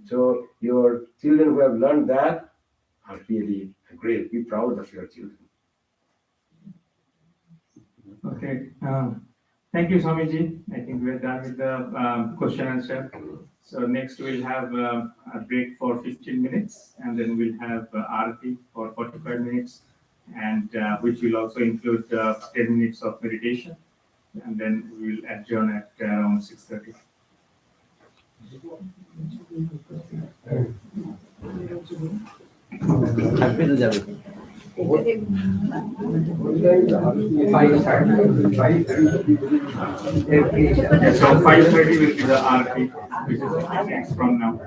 So your children who have learned that are really great. Be proud of your children. Okay. Thank you, Swamiji. I think we're done with the question and answer. So next we'll have a break for 15 minutes, and then we'll have Aarti for 45 minutes, and which will also include 10 minutes of meditation, and then we will adjourn at around 6:30. So 5:30 will be the RP, which is 6 minutes from now.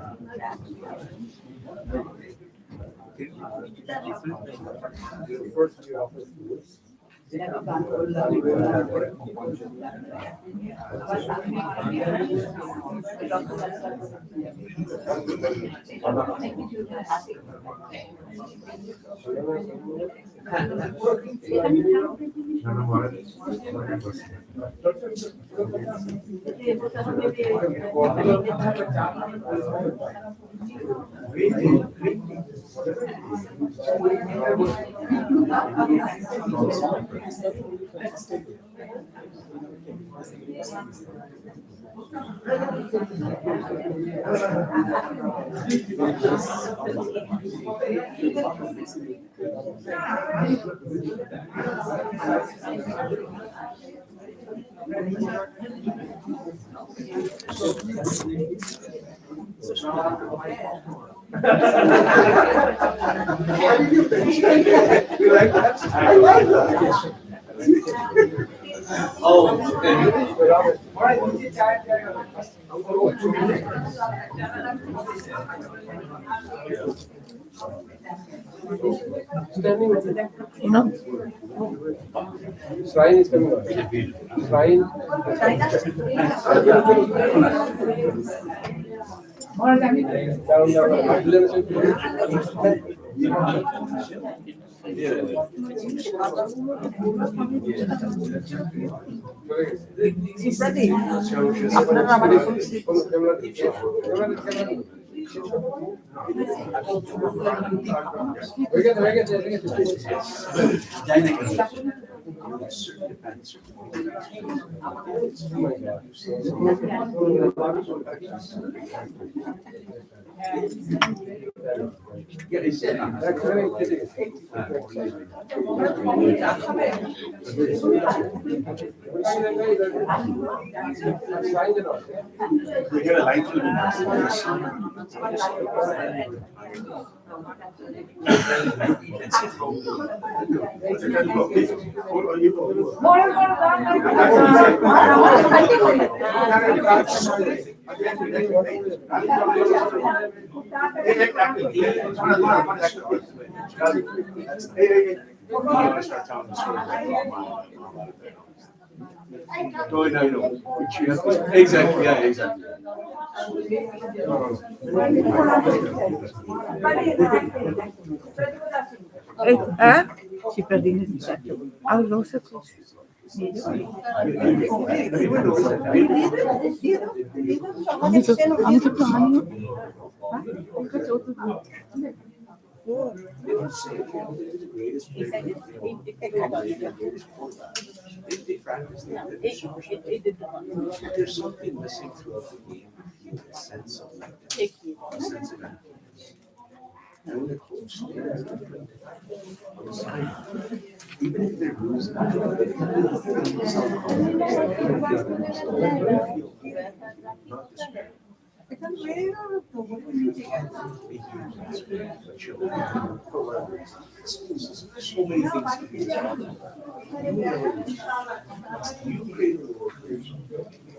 You like that? I like that. Oh, Shrine is coming on. Shrine. We get a light to No, exactly, yeah, exactly. Si non so cosa. আমি তো প্রাণী There's something missing throughout the game. A sense of and when the coach stands on the side, even if they're losing, so many things can be done. You create a world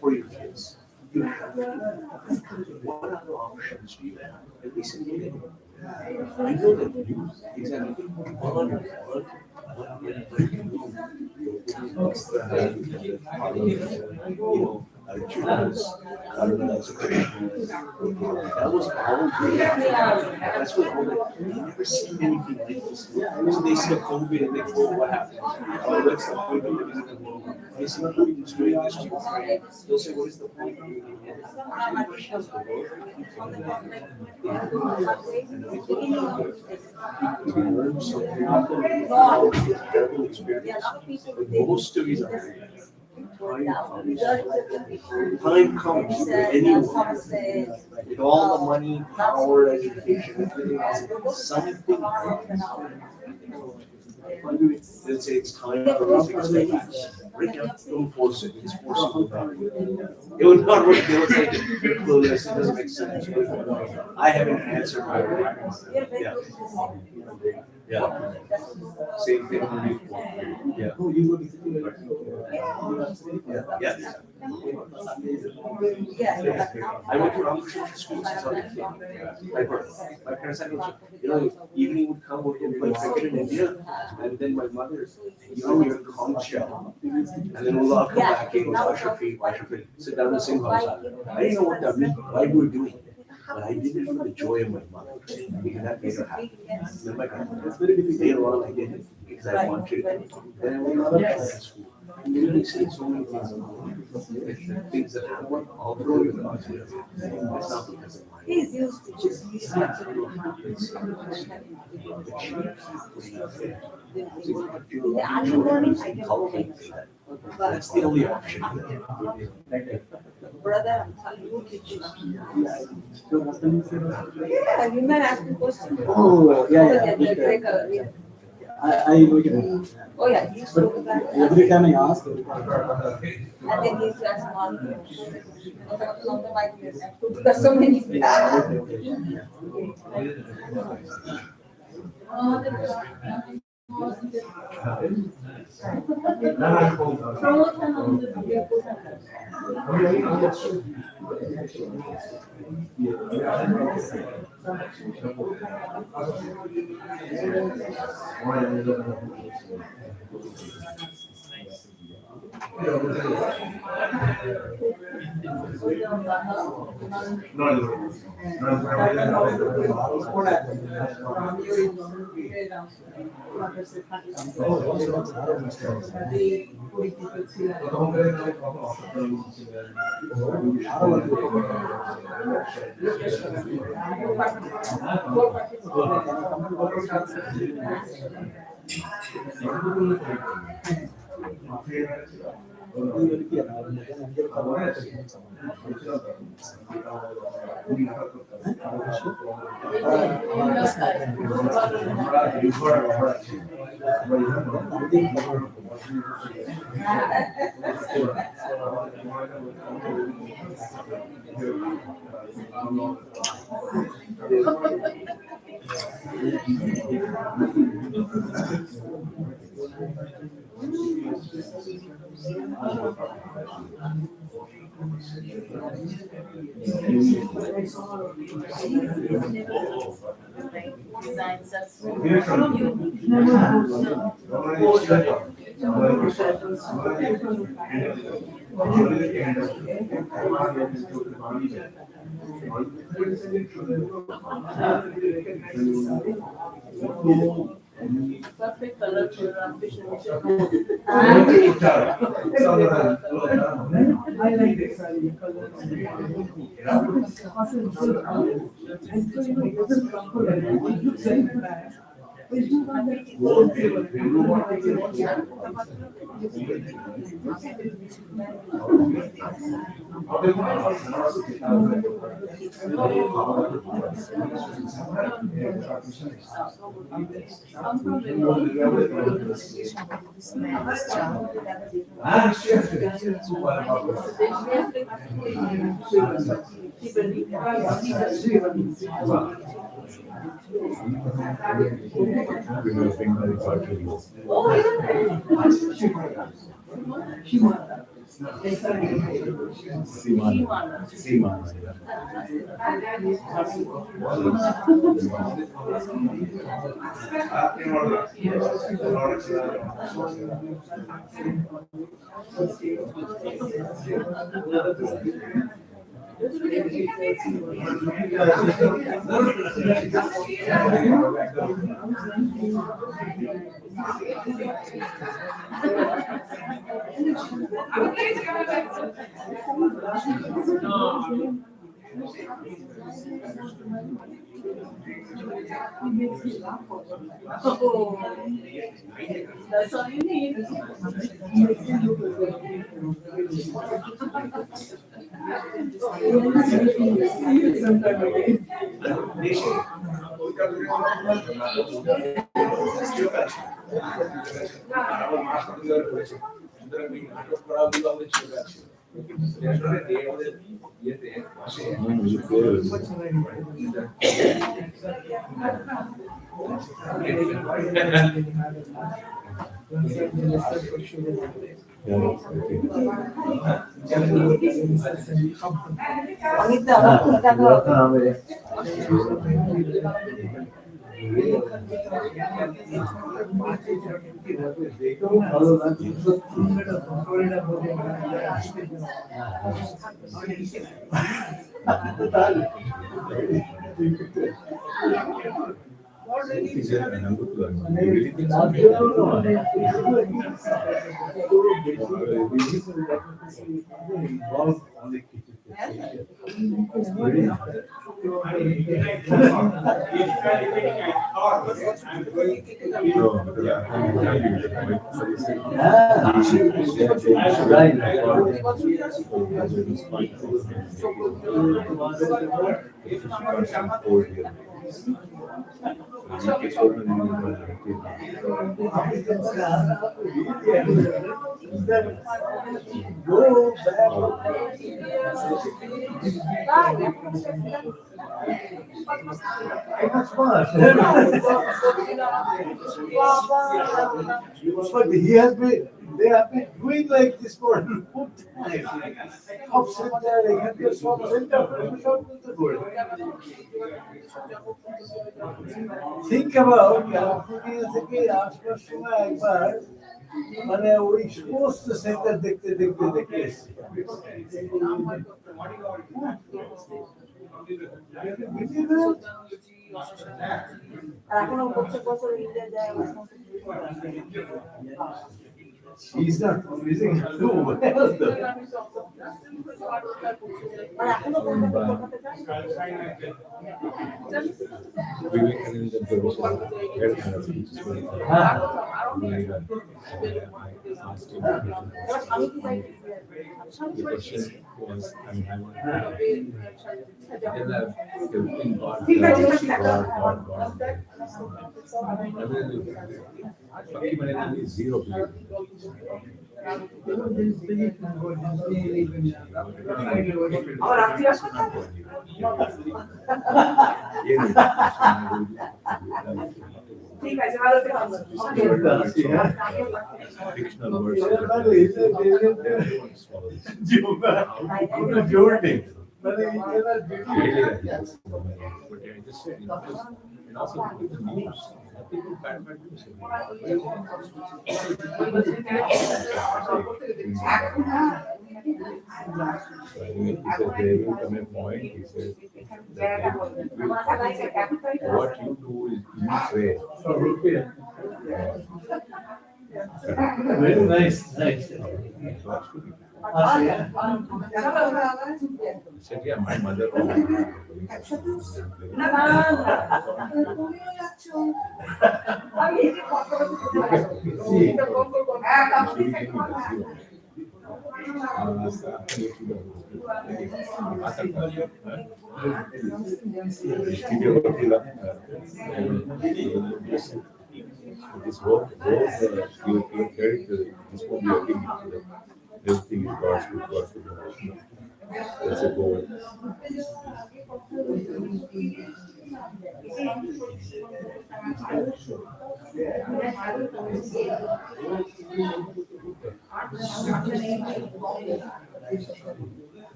for your kids. You have to. What other options do you have? At least in the I know that you exactly one that was all great. That's what all they never seen anything like this. So they see COVID and they go, what happened? Oh, what's the point of living in the world? They see COVID is doing this to Ukraine. They'll say, what is the point of doing it? To learn something, terrible experience. But most of these are time comes for anyone with all the money, power, education, everything else. Something happens. They'll say it's time for us to step back. Bring up, don't force it, it's forcible. It would not work, they would say, you're clueless, it doesn't make sense. I haven't answered my yeah. Yeah. Same thing. Yeah. Yeah. I went to Ramakrishna school since I was a kid. My parents had, evening would come, would play cricket in India, and then my mother, we would conch shell. And then we'll all come back, wash your feet, sit down and sing Bhavsar. I didn't know what that meant, why we were doing it. But I did it for the joy of my mother, because that made her happy. Then my grandmother, later on, I did it because I wanted to. Then I went on to school. And then they say so many things that happen all the way with us. It's not because of mine. He's used to just that's the only option. Brother, yeah, you might ask a question. Oh, yeah. I look at it. Oh, yeah, he's so bad. Every time I ask. And then he's asked one. There's so many. Perfect color for Ramakrishna. I like this color. Oh, that's all you need. But he has been, they have been doing like this for a long time. Top center, এখানকার সব center সব করতে করে। Think about California থেকে আসবার সময় একবার মানে ওই সমস্ত সেন্টার দেখতে দেখতে দেখতে এসেছি। এখনো প্রত্যেক বছর ইন্ডিয়া যায় She's not using it too well though. Zero. ঠিক আছে ভালো There will come a point, he says, that what you do is in prayer. Very nice, nice. Said, yeah, my mother. This work, you carry this won't be working. Everything is God's will. That's a goal.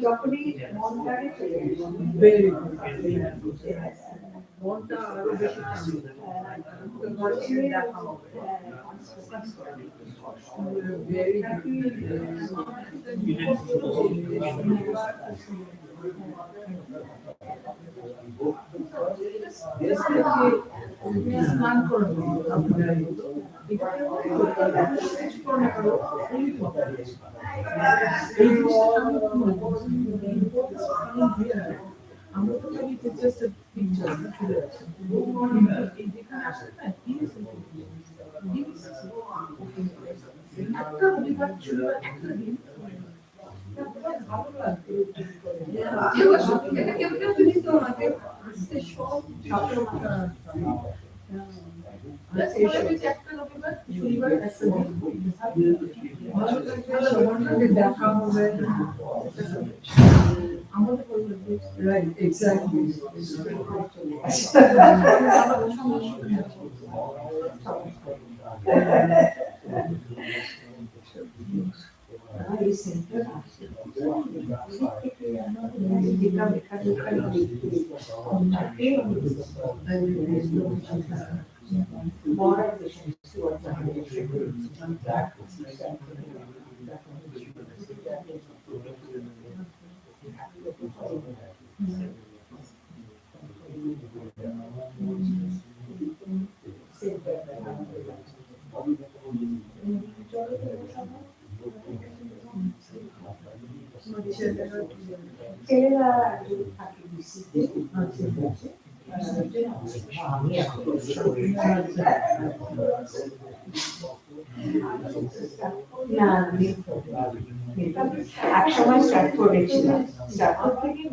যখনই মন গাড়ি চলে মনটা আরো বেশি স্নান করবো আমরা তো খালি just a picture চলে আসে যেখানে আসে না একটা বিভাগ ছিল একটা দিন ভালো লাগতো এটা কেউ কেউ দিত আমাকে সব ছাত্র দেখা হবে right exactly Era এক সময় স্টার্ট করেছিলাম স্টার্ট থেকে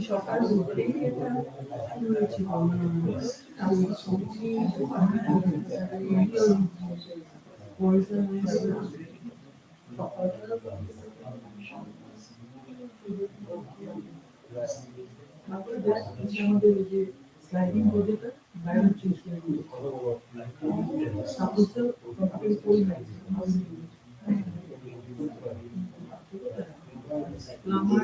সকাল উঠেই এটা রয়েছে আমাদের যে স্লাইডিং বোর্ডেটা বাইরে চুজ করে দিই সাপোজ কই নাই আমার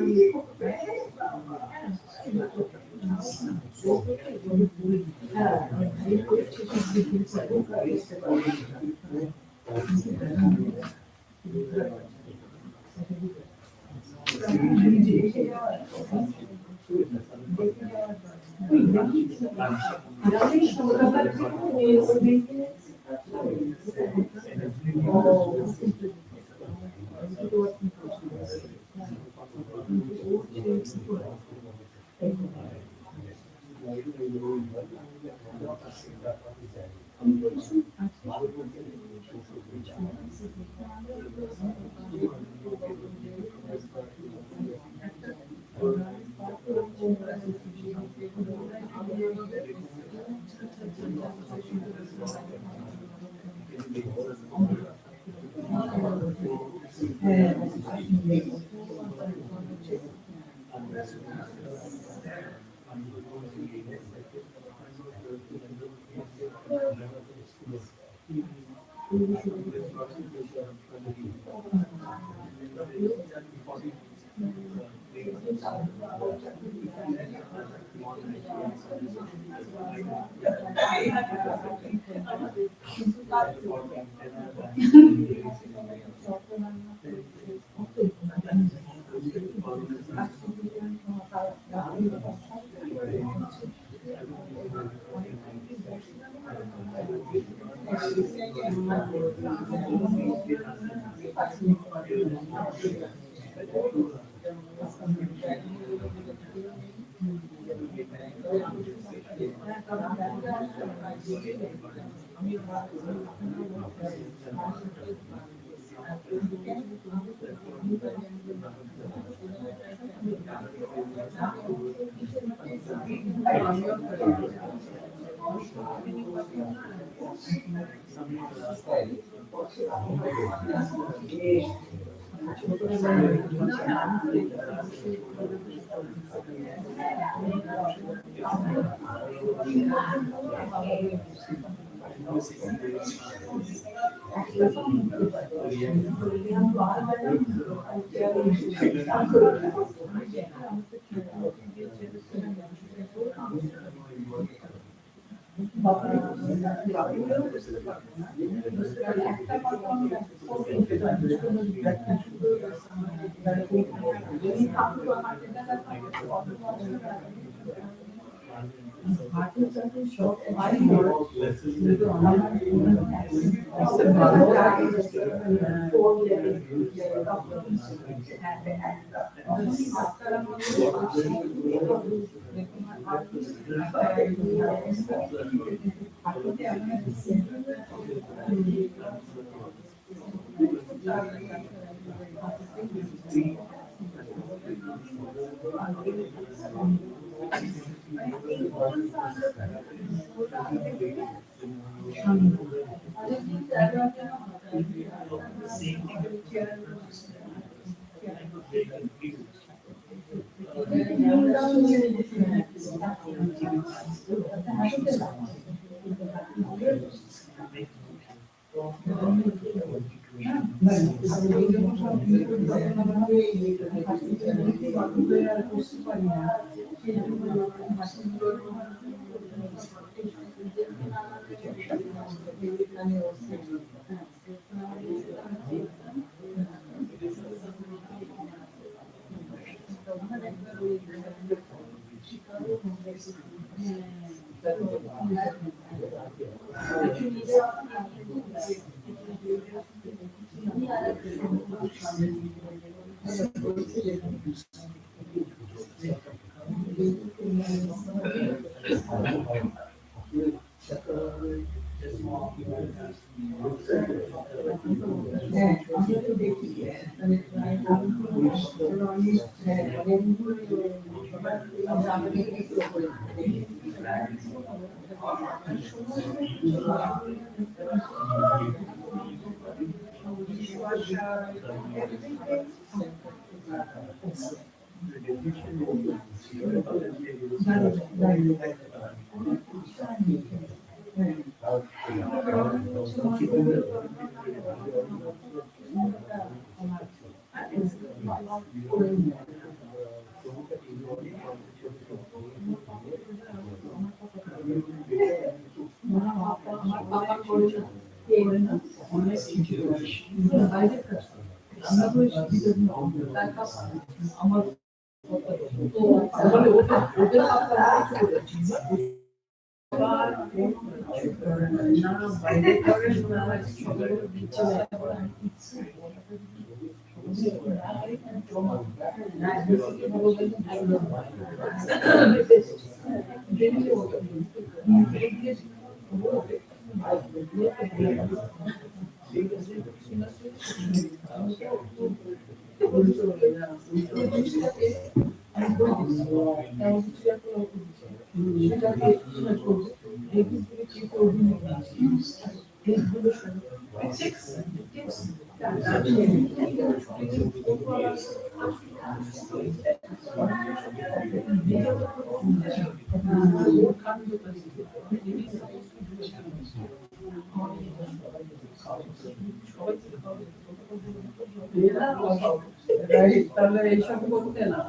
তাহলে এইসব করতে না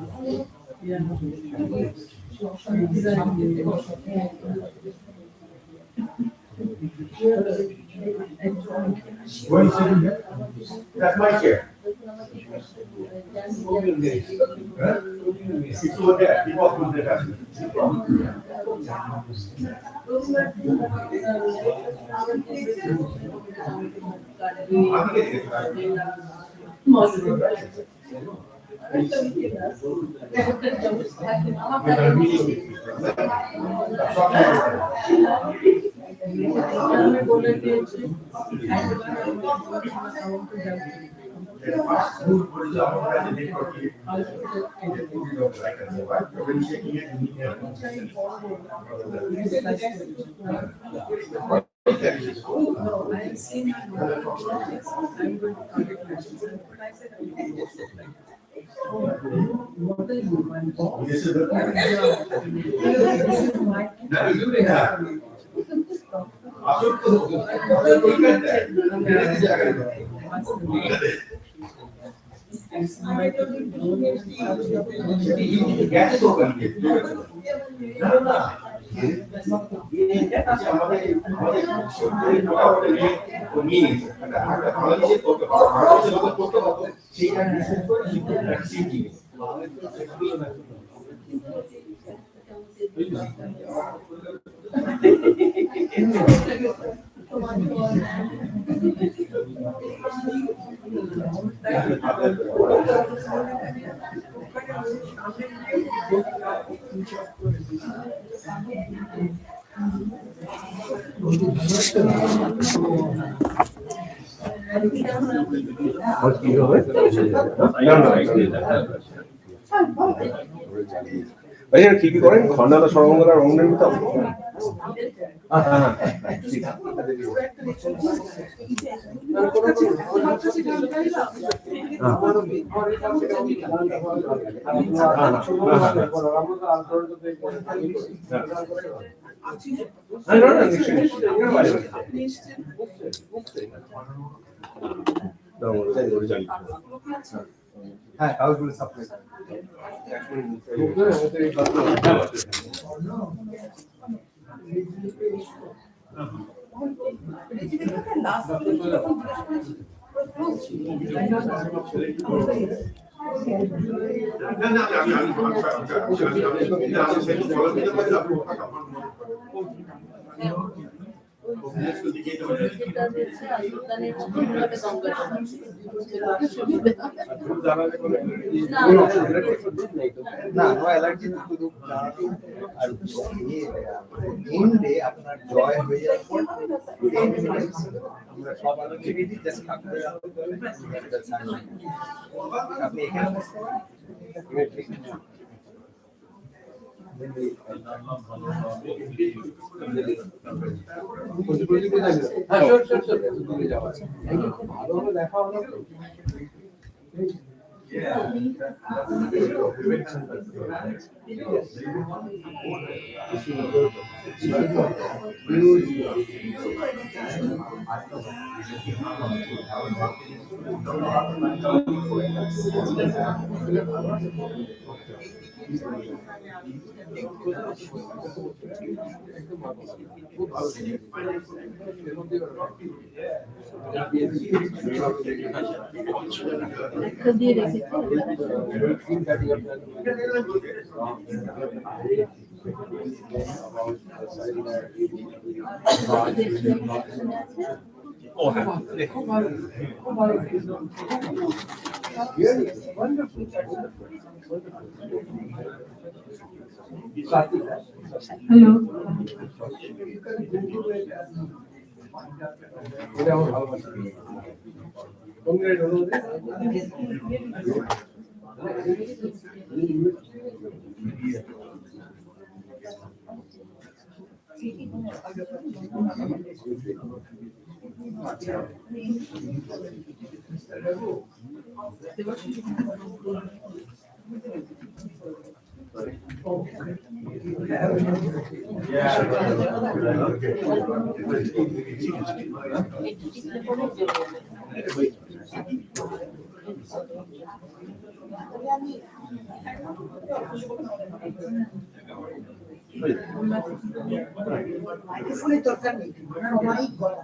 One second there. That's my chair. Huh? It's over there. People put that up. কি কি করেন খন্ডাতা সর্বমঙ্গলার অঙ্গনের মতো হ্যাঁ কাগজগুলো সাপ্লাই না নো অ্যালার্জি শুধু আর এন্ডে আপনার জয় হয়ে যাওয়ার পর আমরা সব অ্যাক্টিভিটি জাস্ট ঠাকুরের আপনি এখানে বসতে পারেন। ভালো হলো দেখা হলো। দিয়ে রেখেছি। Oh, Hello. মাইক্রোফোনের দরকার নেই, মাইক গলা।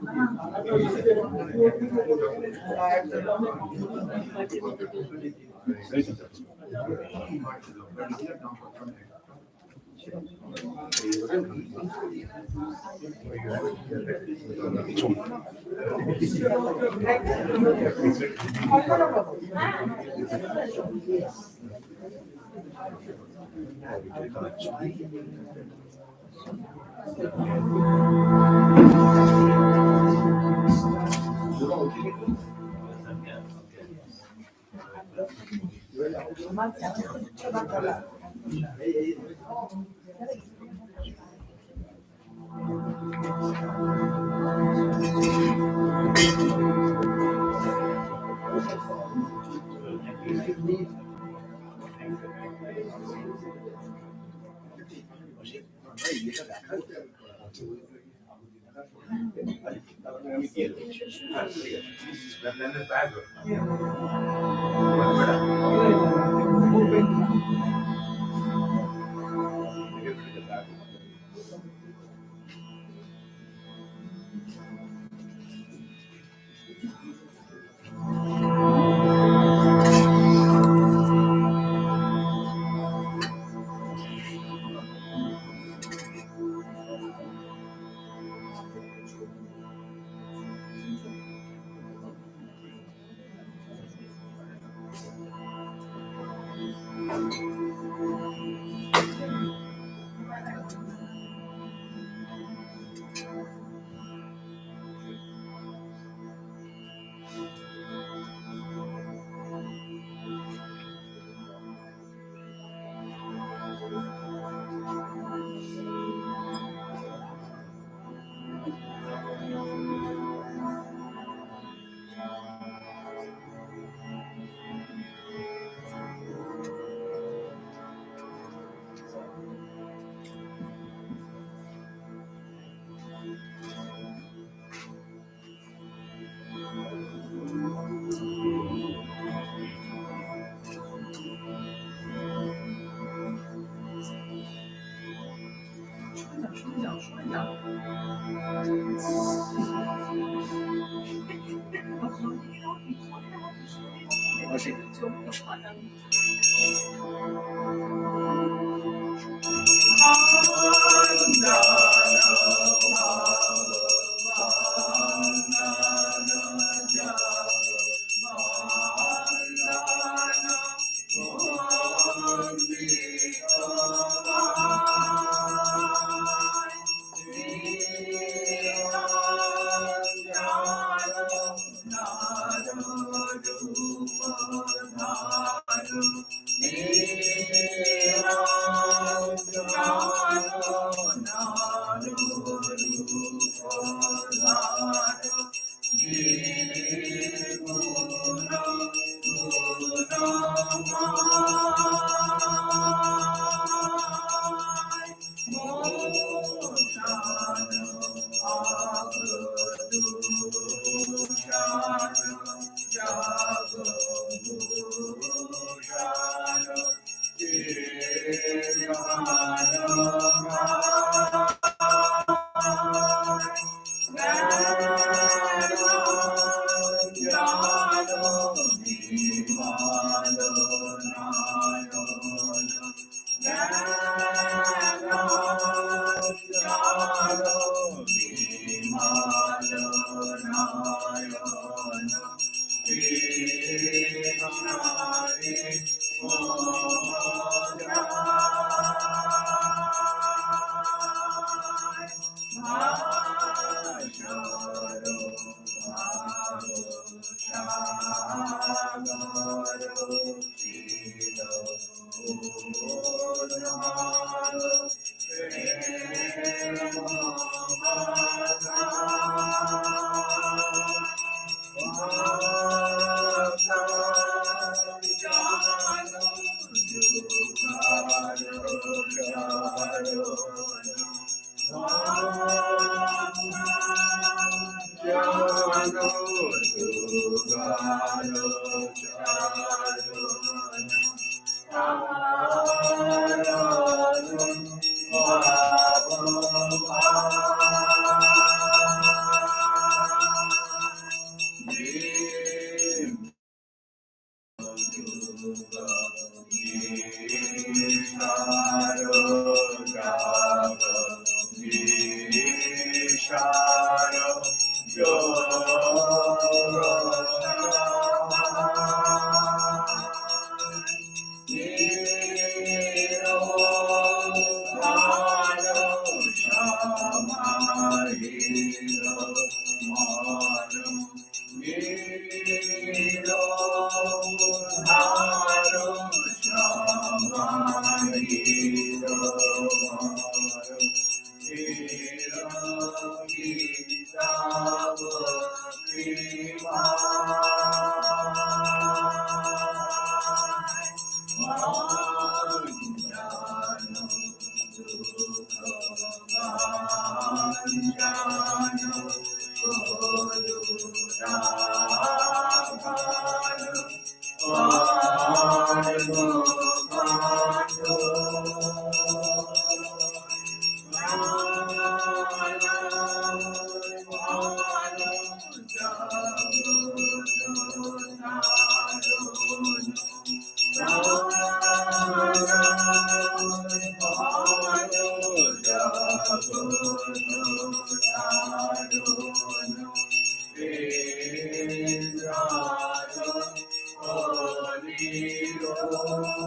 Holy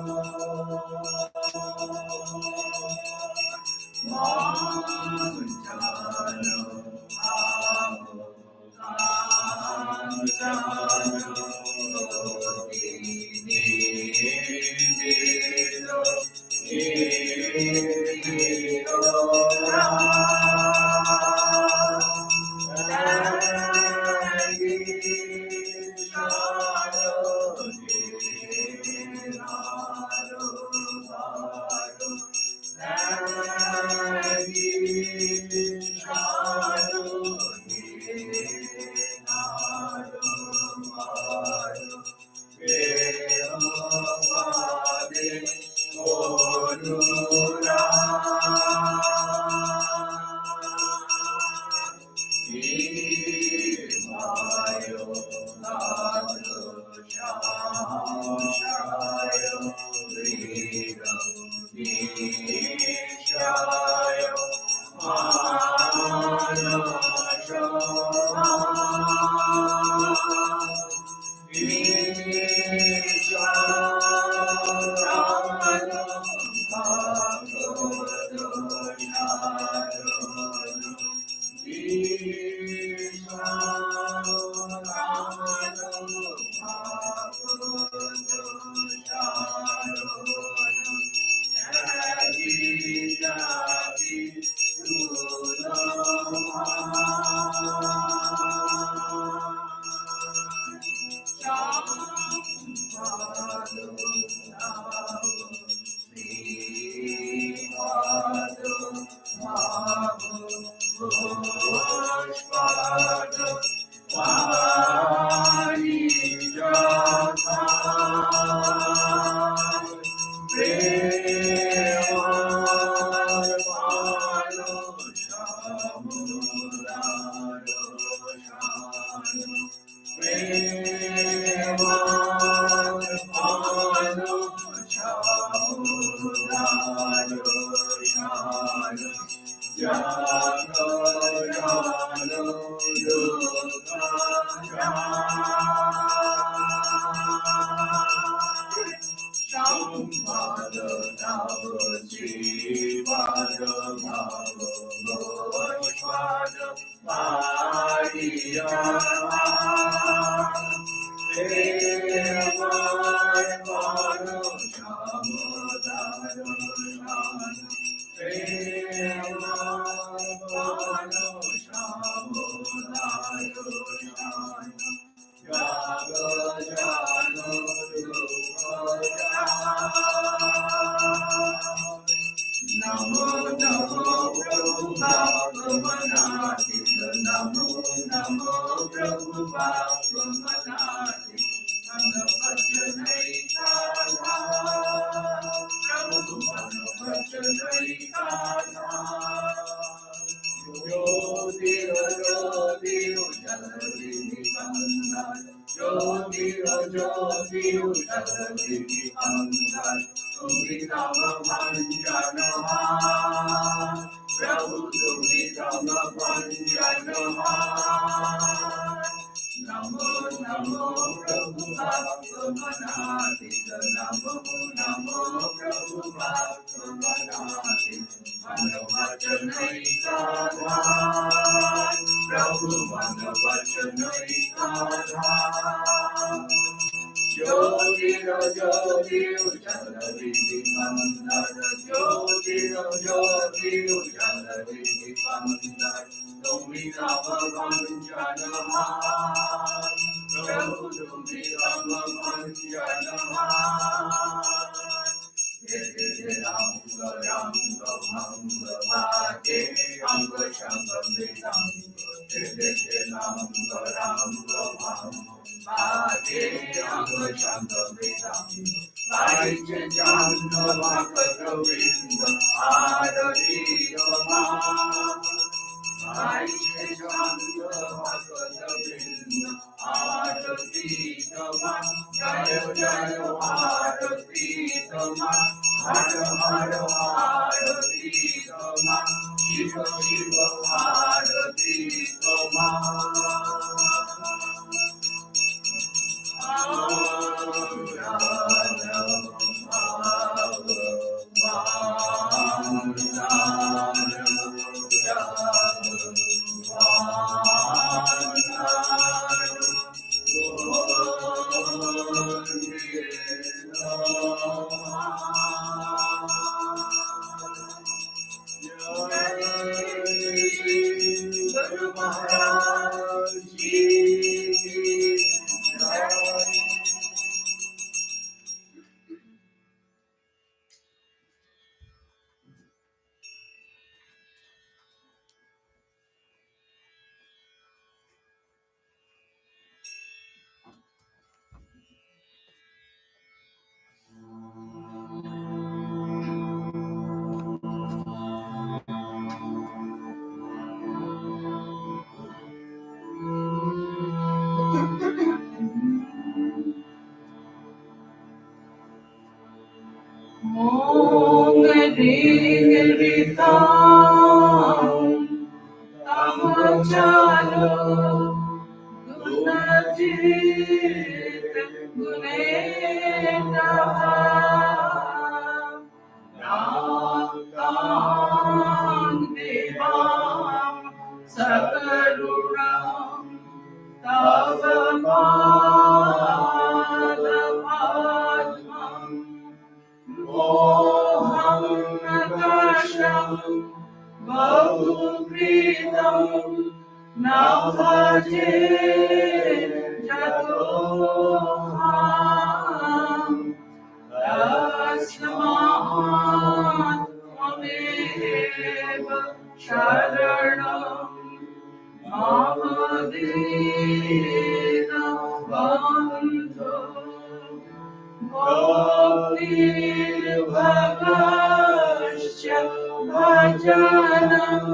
Prabhu Tumi Rama Panjanaha Namo Namo Prabhu Bhaktamanadita Namo Namo Prabhu Bhaktamanadita Manavachanaikarha Prabhu Manavachanaikarha Jyotiro Jyotiro Jalavidhi Mandara Jyotiro Jyotiro Jalavidhi Mandara Tumi Rama Panjanaha Prabhu Tumi Rama Panjanaha Ranga Ranga Bhanga Bhate Anga Shanga Vedanga Ranga Ranga Bhanga Bhate Anga Shanga Vedanga Vaitya Jana Vakata Vinda Arati Yama Vaitya Jana Vakata Vinda Arati Yama Jaya Jaya Arati Yama Hara Hara Arati Yama Shiva Shiva Arati Yama Guru Maharaj Ji Jai. Om Ring Tam Tamachalo Gunajit Gunetaha Nakam Devam Sakarunam Tavamadapatmam Moham Nakasham Bahukritam Navaje Jatoham Tasmahat Tvameva Sharanam Mamadena Bandhu Bhaktir Bhavasya Bhajanam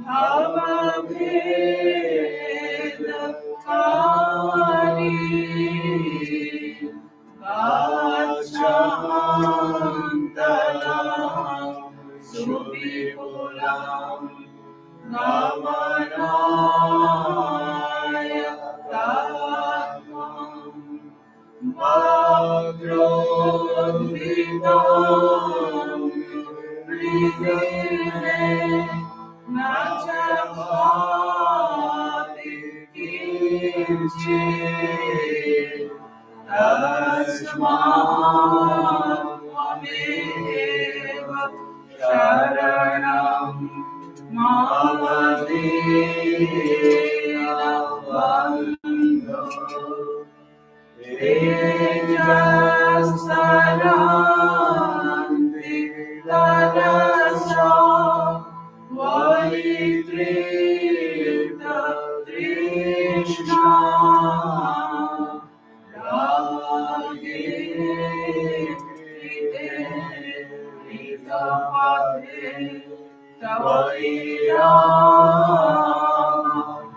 Bhavaveda Kari Vachamantalam Suvipulam Namanaya Tatmam Bhagrodhitam Hrigine Nachapati Kinchit Tasmat Tvameva Sharanam Mamadena Bandhu Tejasaranti Tarasa Vaitrita Trishna Ragi Ritapate Tavairama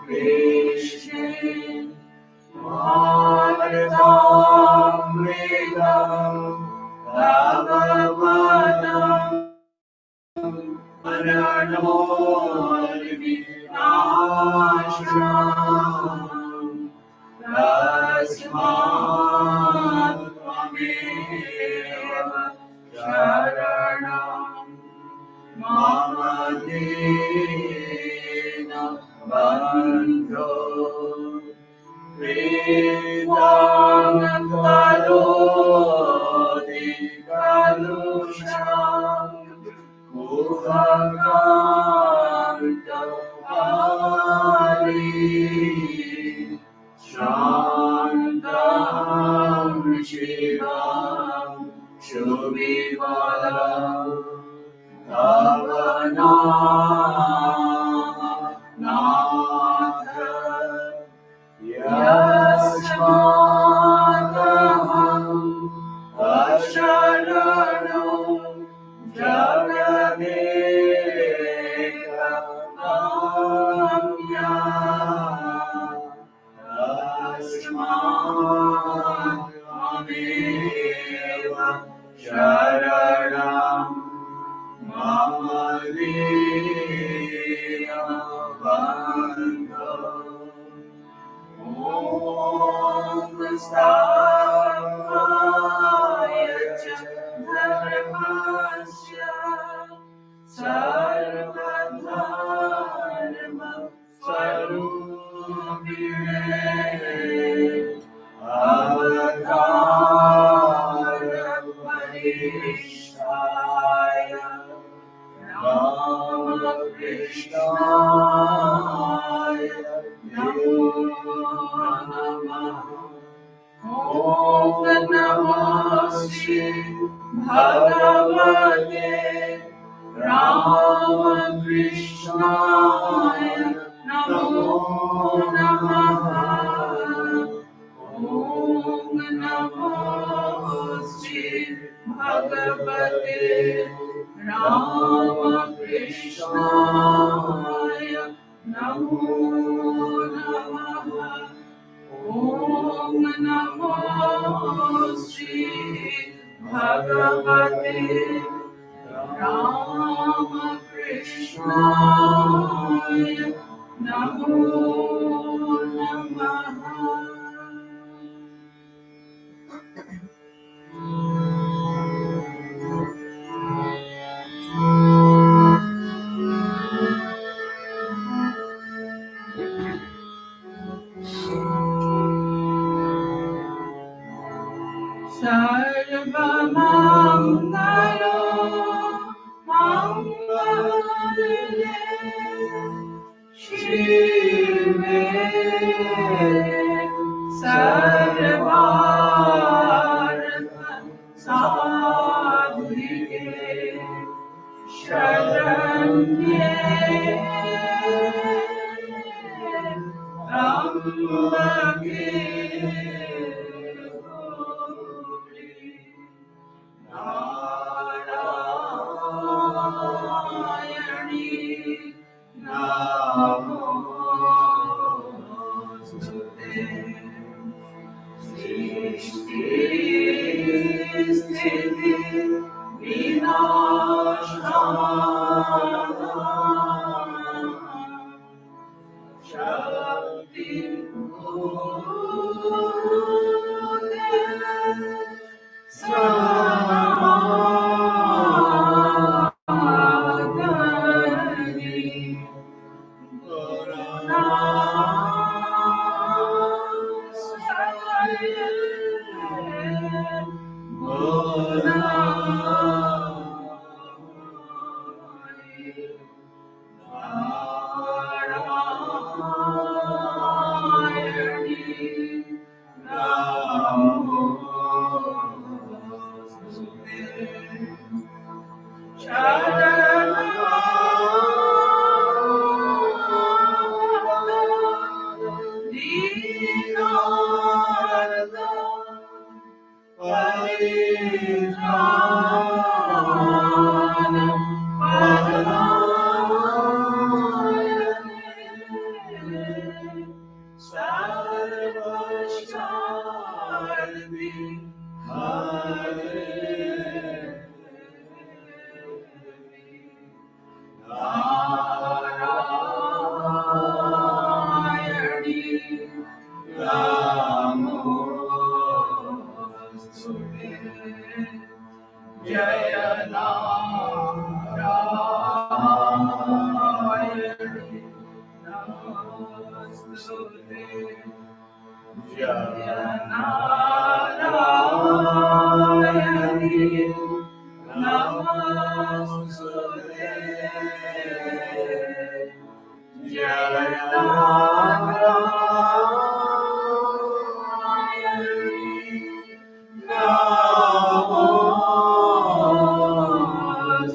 Krishna Bhagavatam vinasham tasmat tvameva sharanam mama dina bandho Vedam karoti kalusham Kuhakantam Shantam Shivam Shubhivalam Tavanam Natha Yasmadaham Asharanam Jagadeka Namya Asmat Ameva Sharanam Mama Dina Bandho Om Stavaya Dharmasya Sarvadharma Swarupine Avadara Parishtaya Rama Krishnaya Namo Namah Om Namo Shri Bhagavate Rama Krishnaya Namo Namah Om Namo Shri Bhagavate Rama Krishnaya Namo Namah Om Namo Shri Bhagavate Rama Krishnaya Namo Namah Sarvamangalo Mangale Shive Sarvartha Sadhike Sharanye Ambake Narayani Namostute Srishti Sthiti Vinashana Shakti Sadhani Hare Jaya Narayani Namostute Jaya Narayani Namostute Jaya Narayani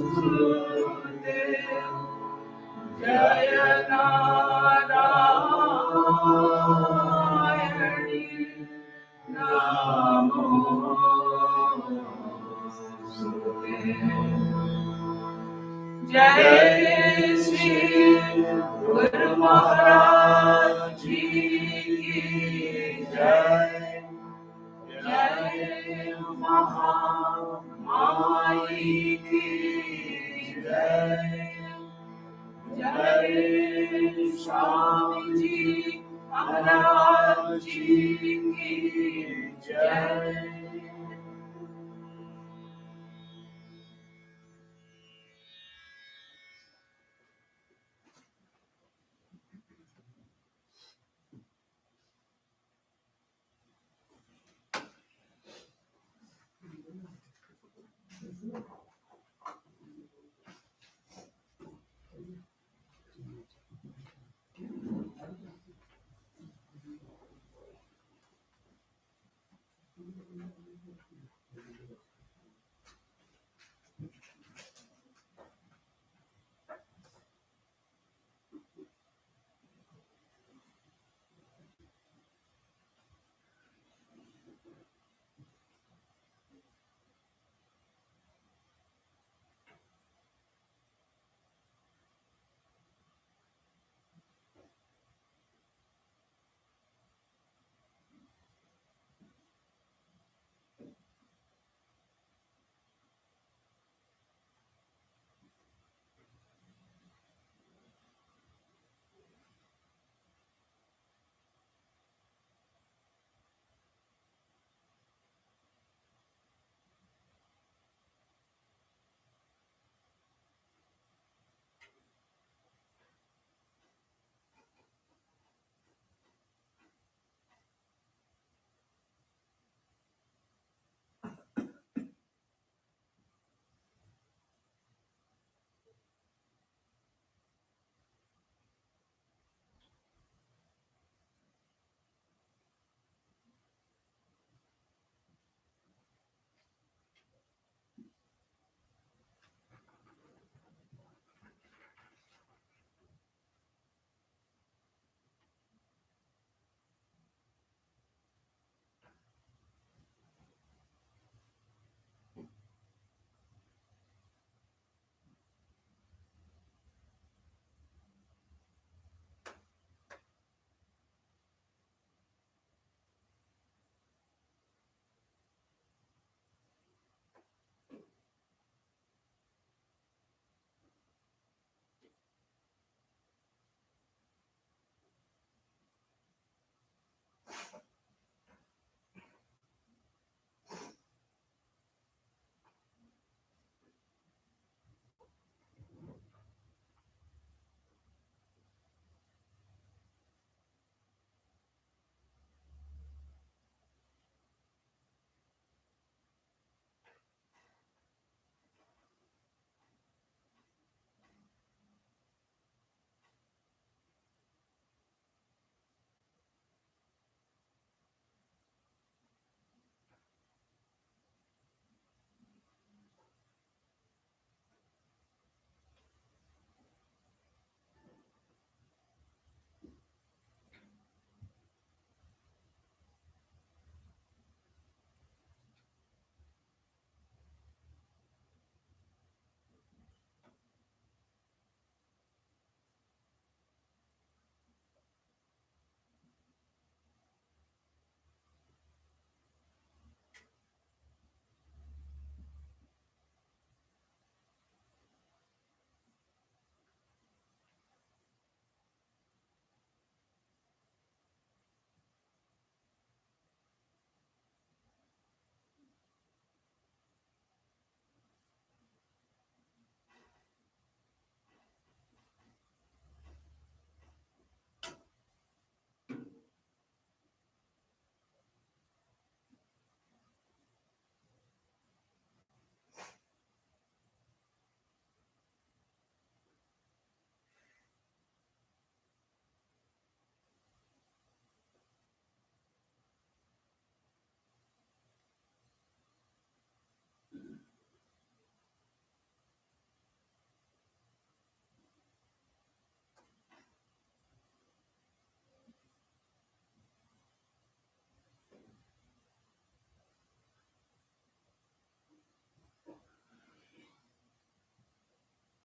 Namostute Jaya Narayani Namostute Jai Shri Guru Maharaj Ji ki Jai Jai Mahamai ki Jai Jai Swami Kripamayanandaji ki Jai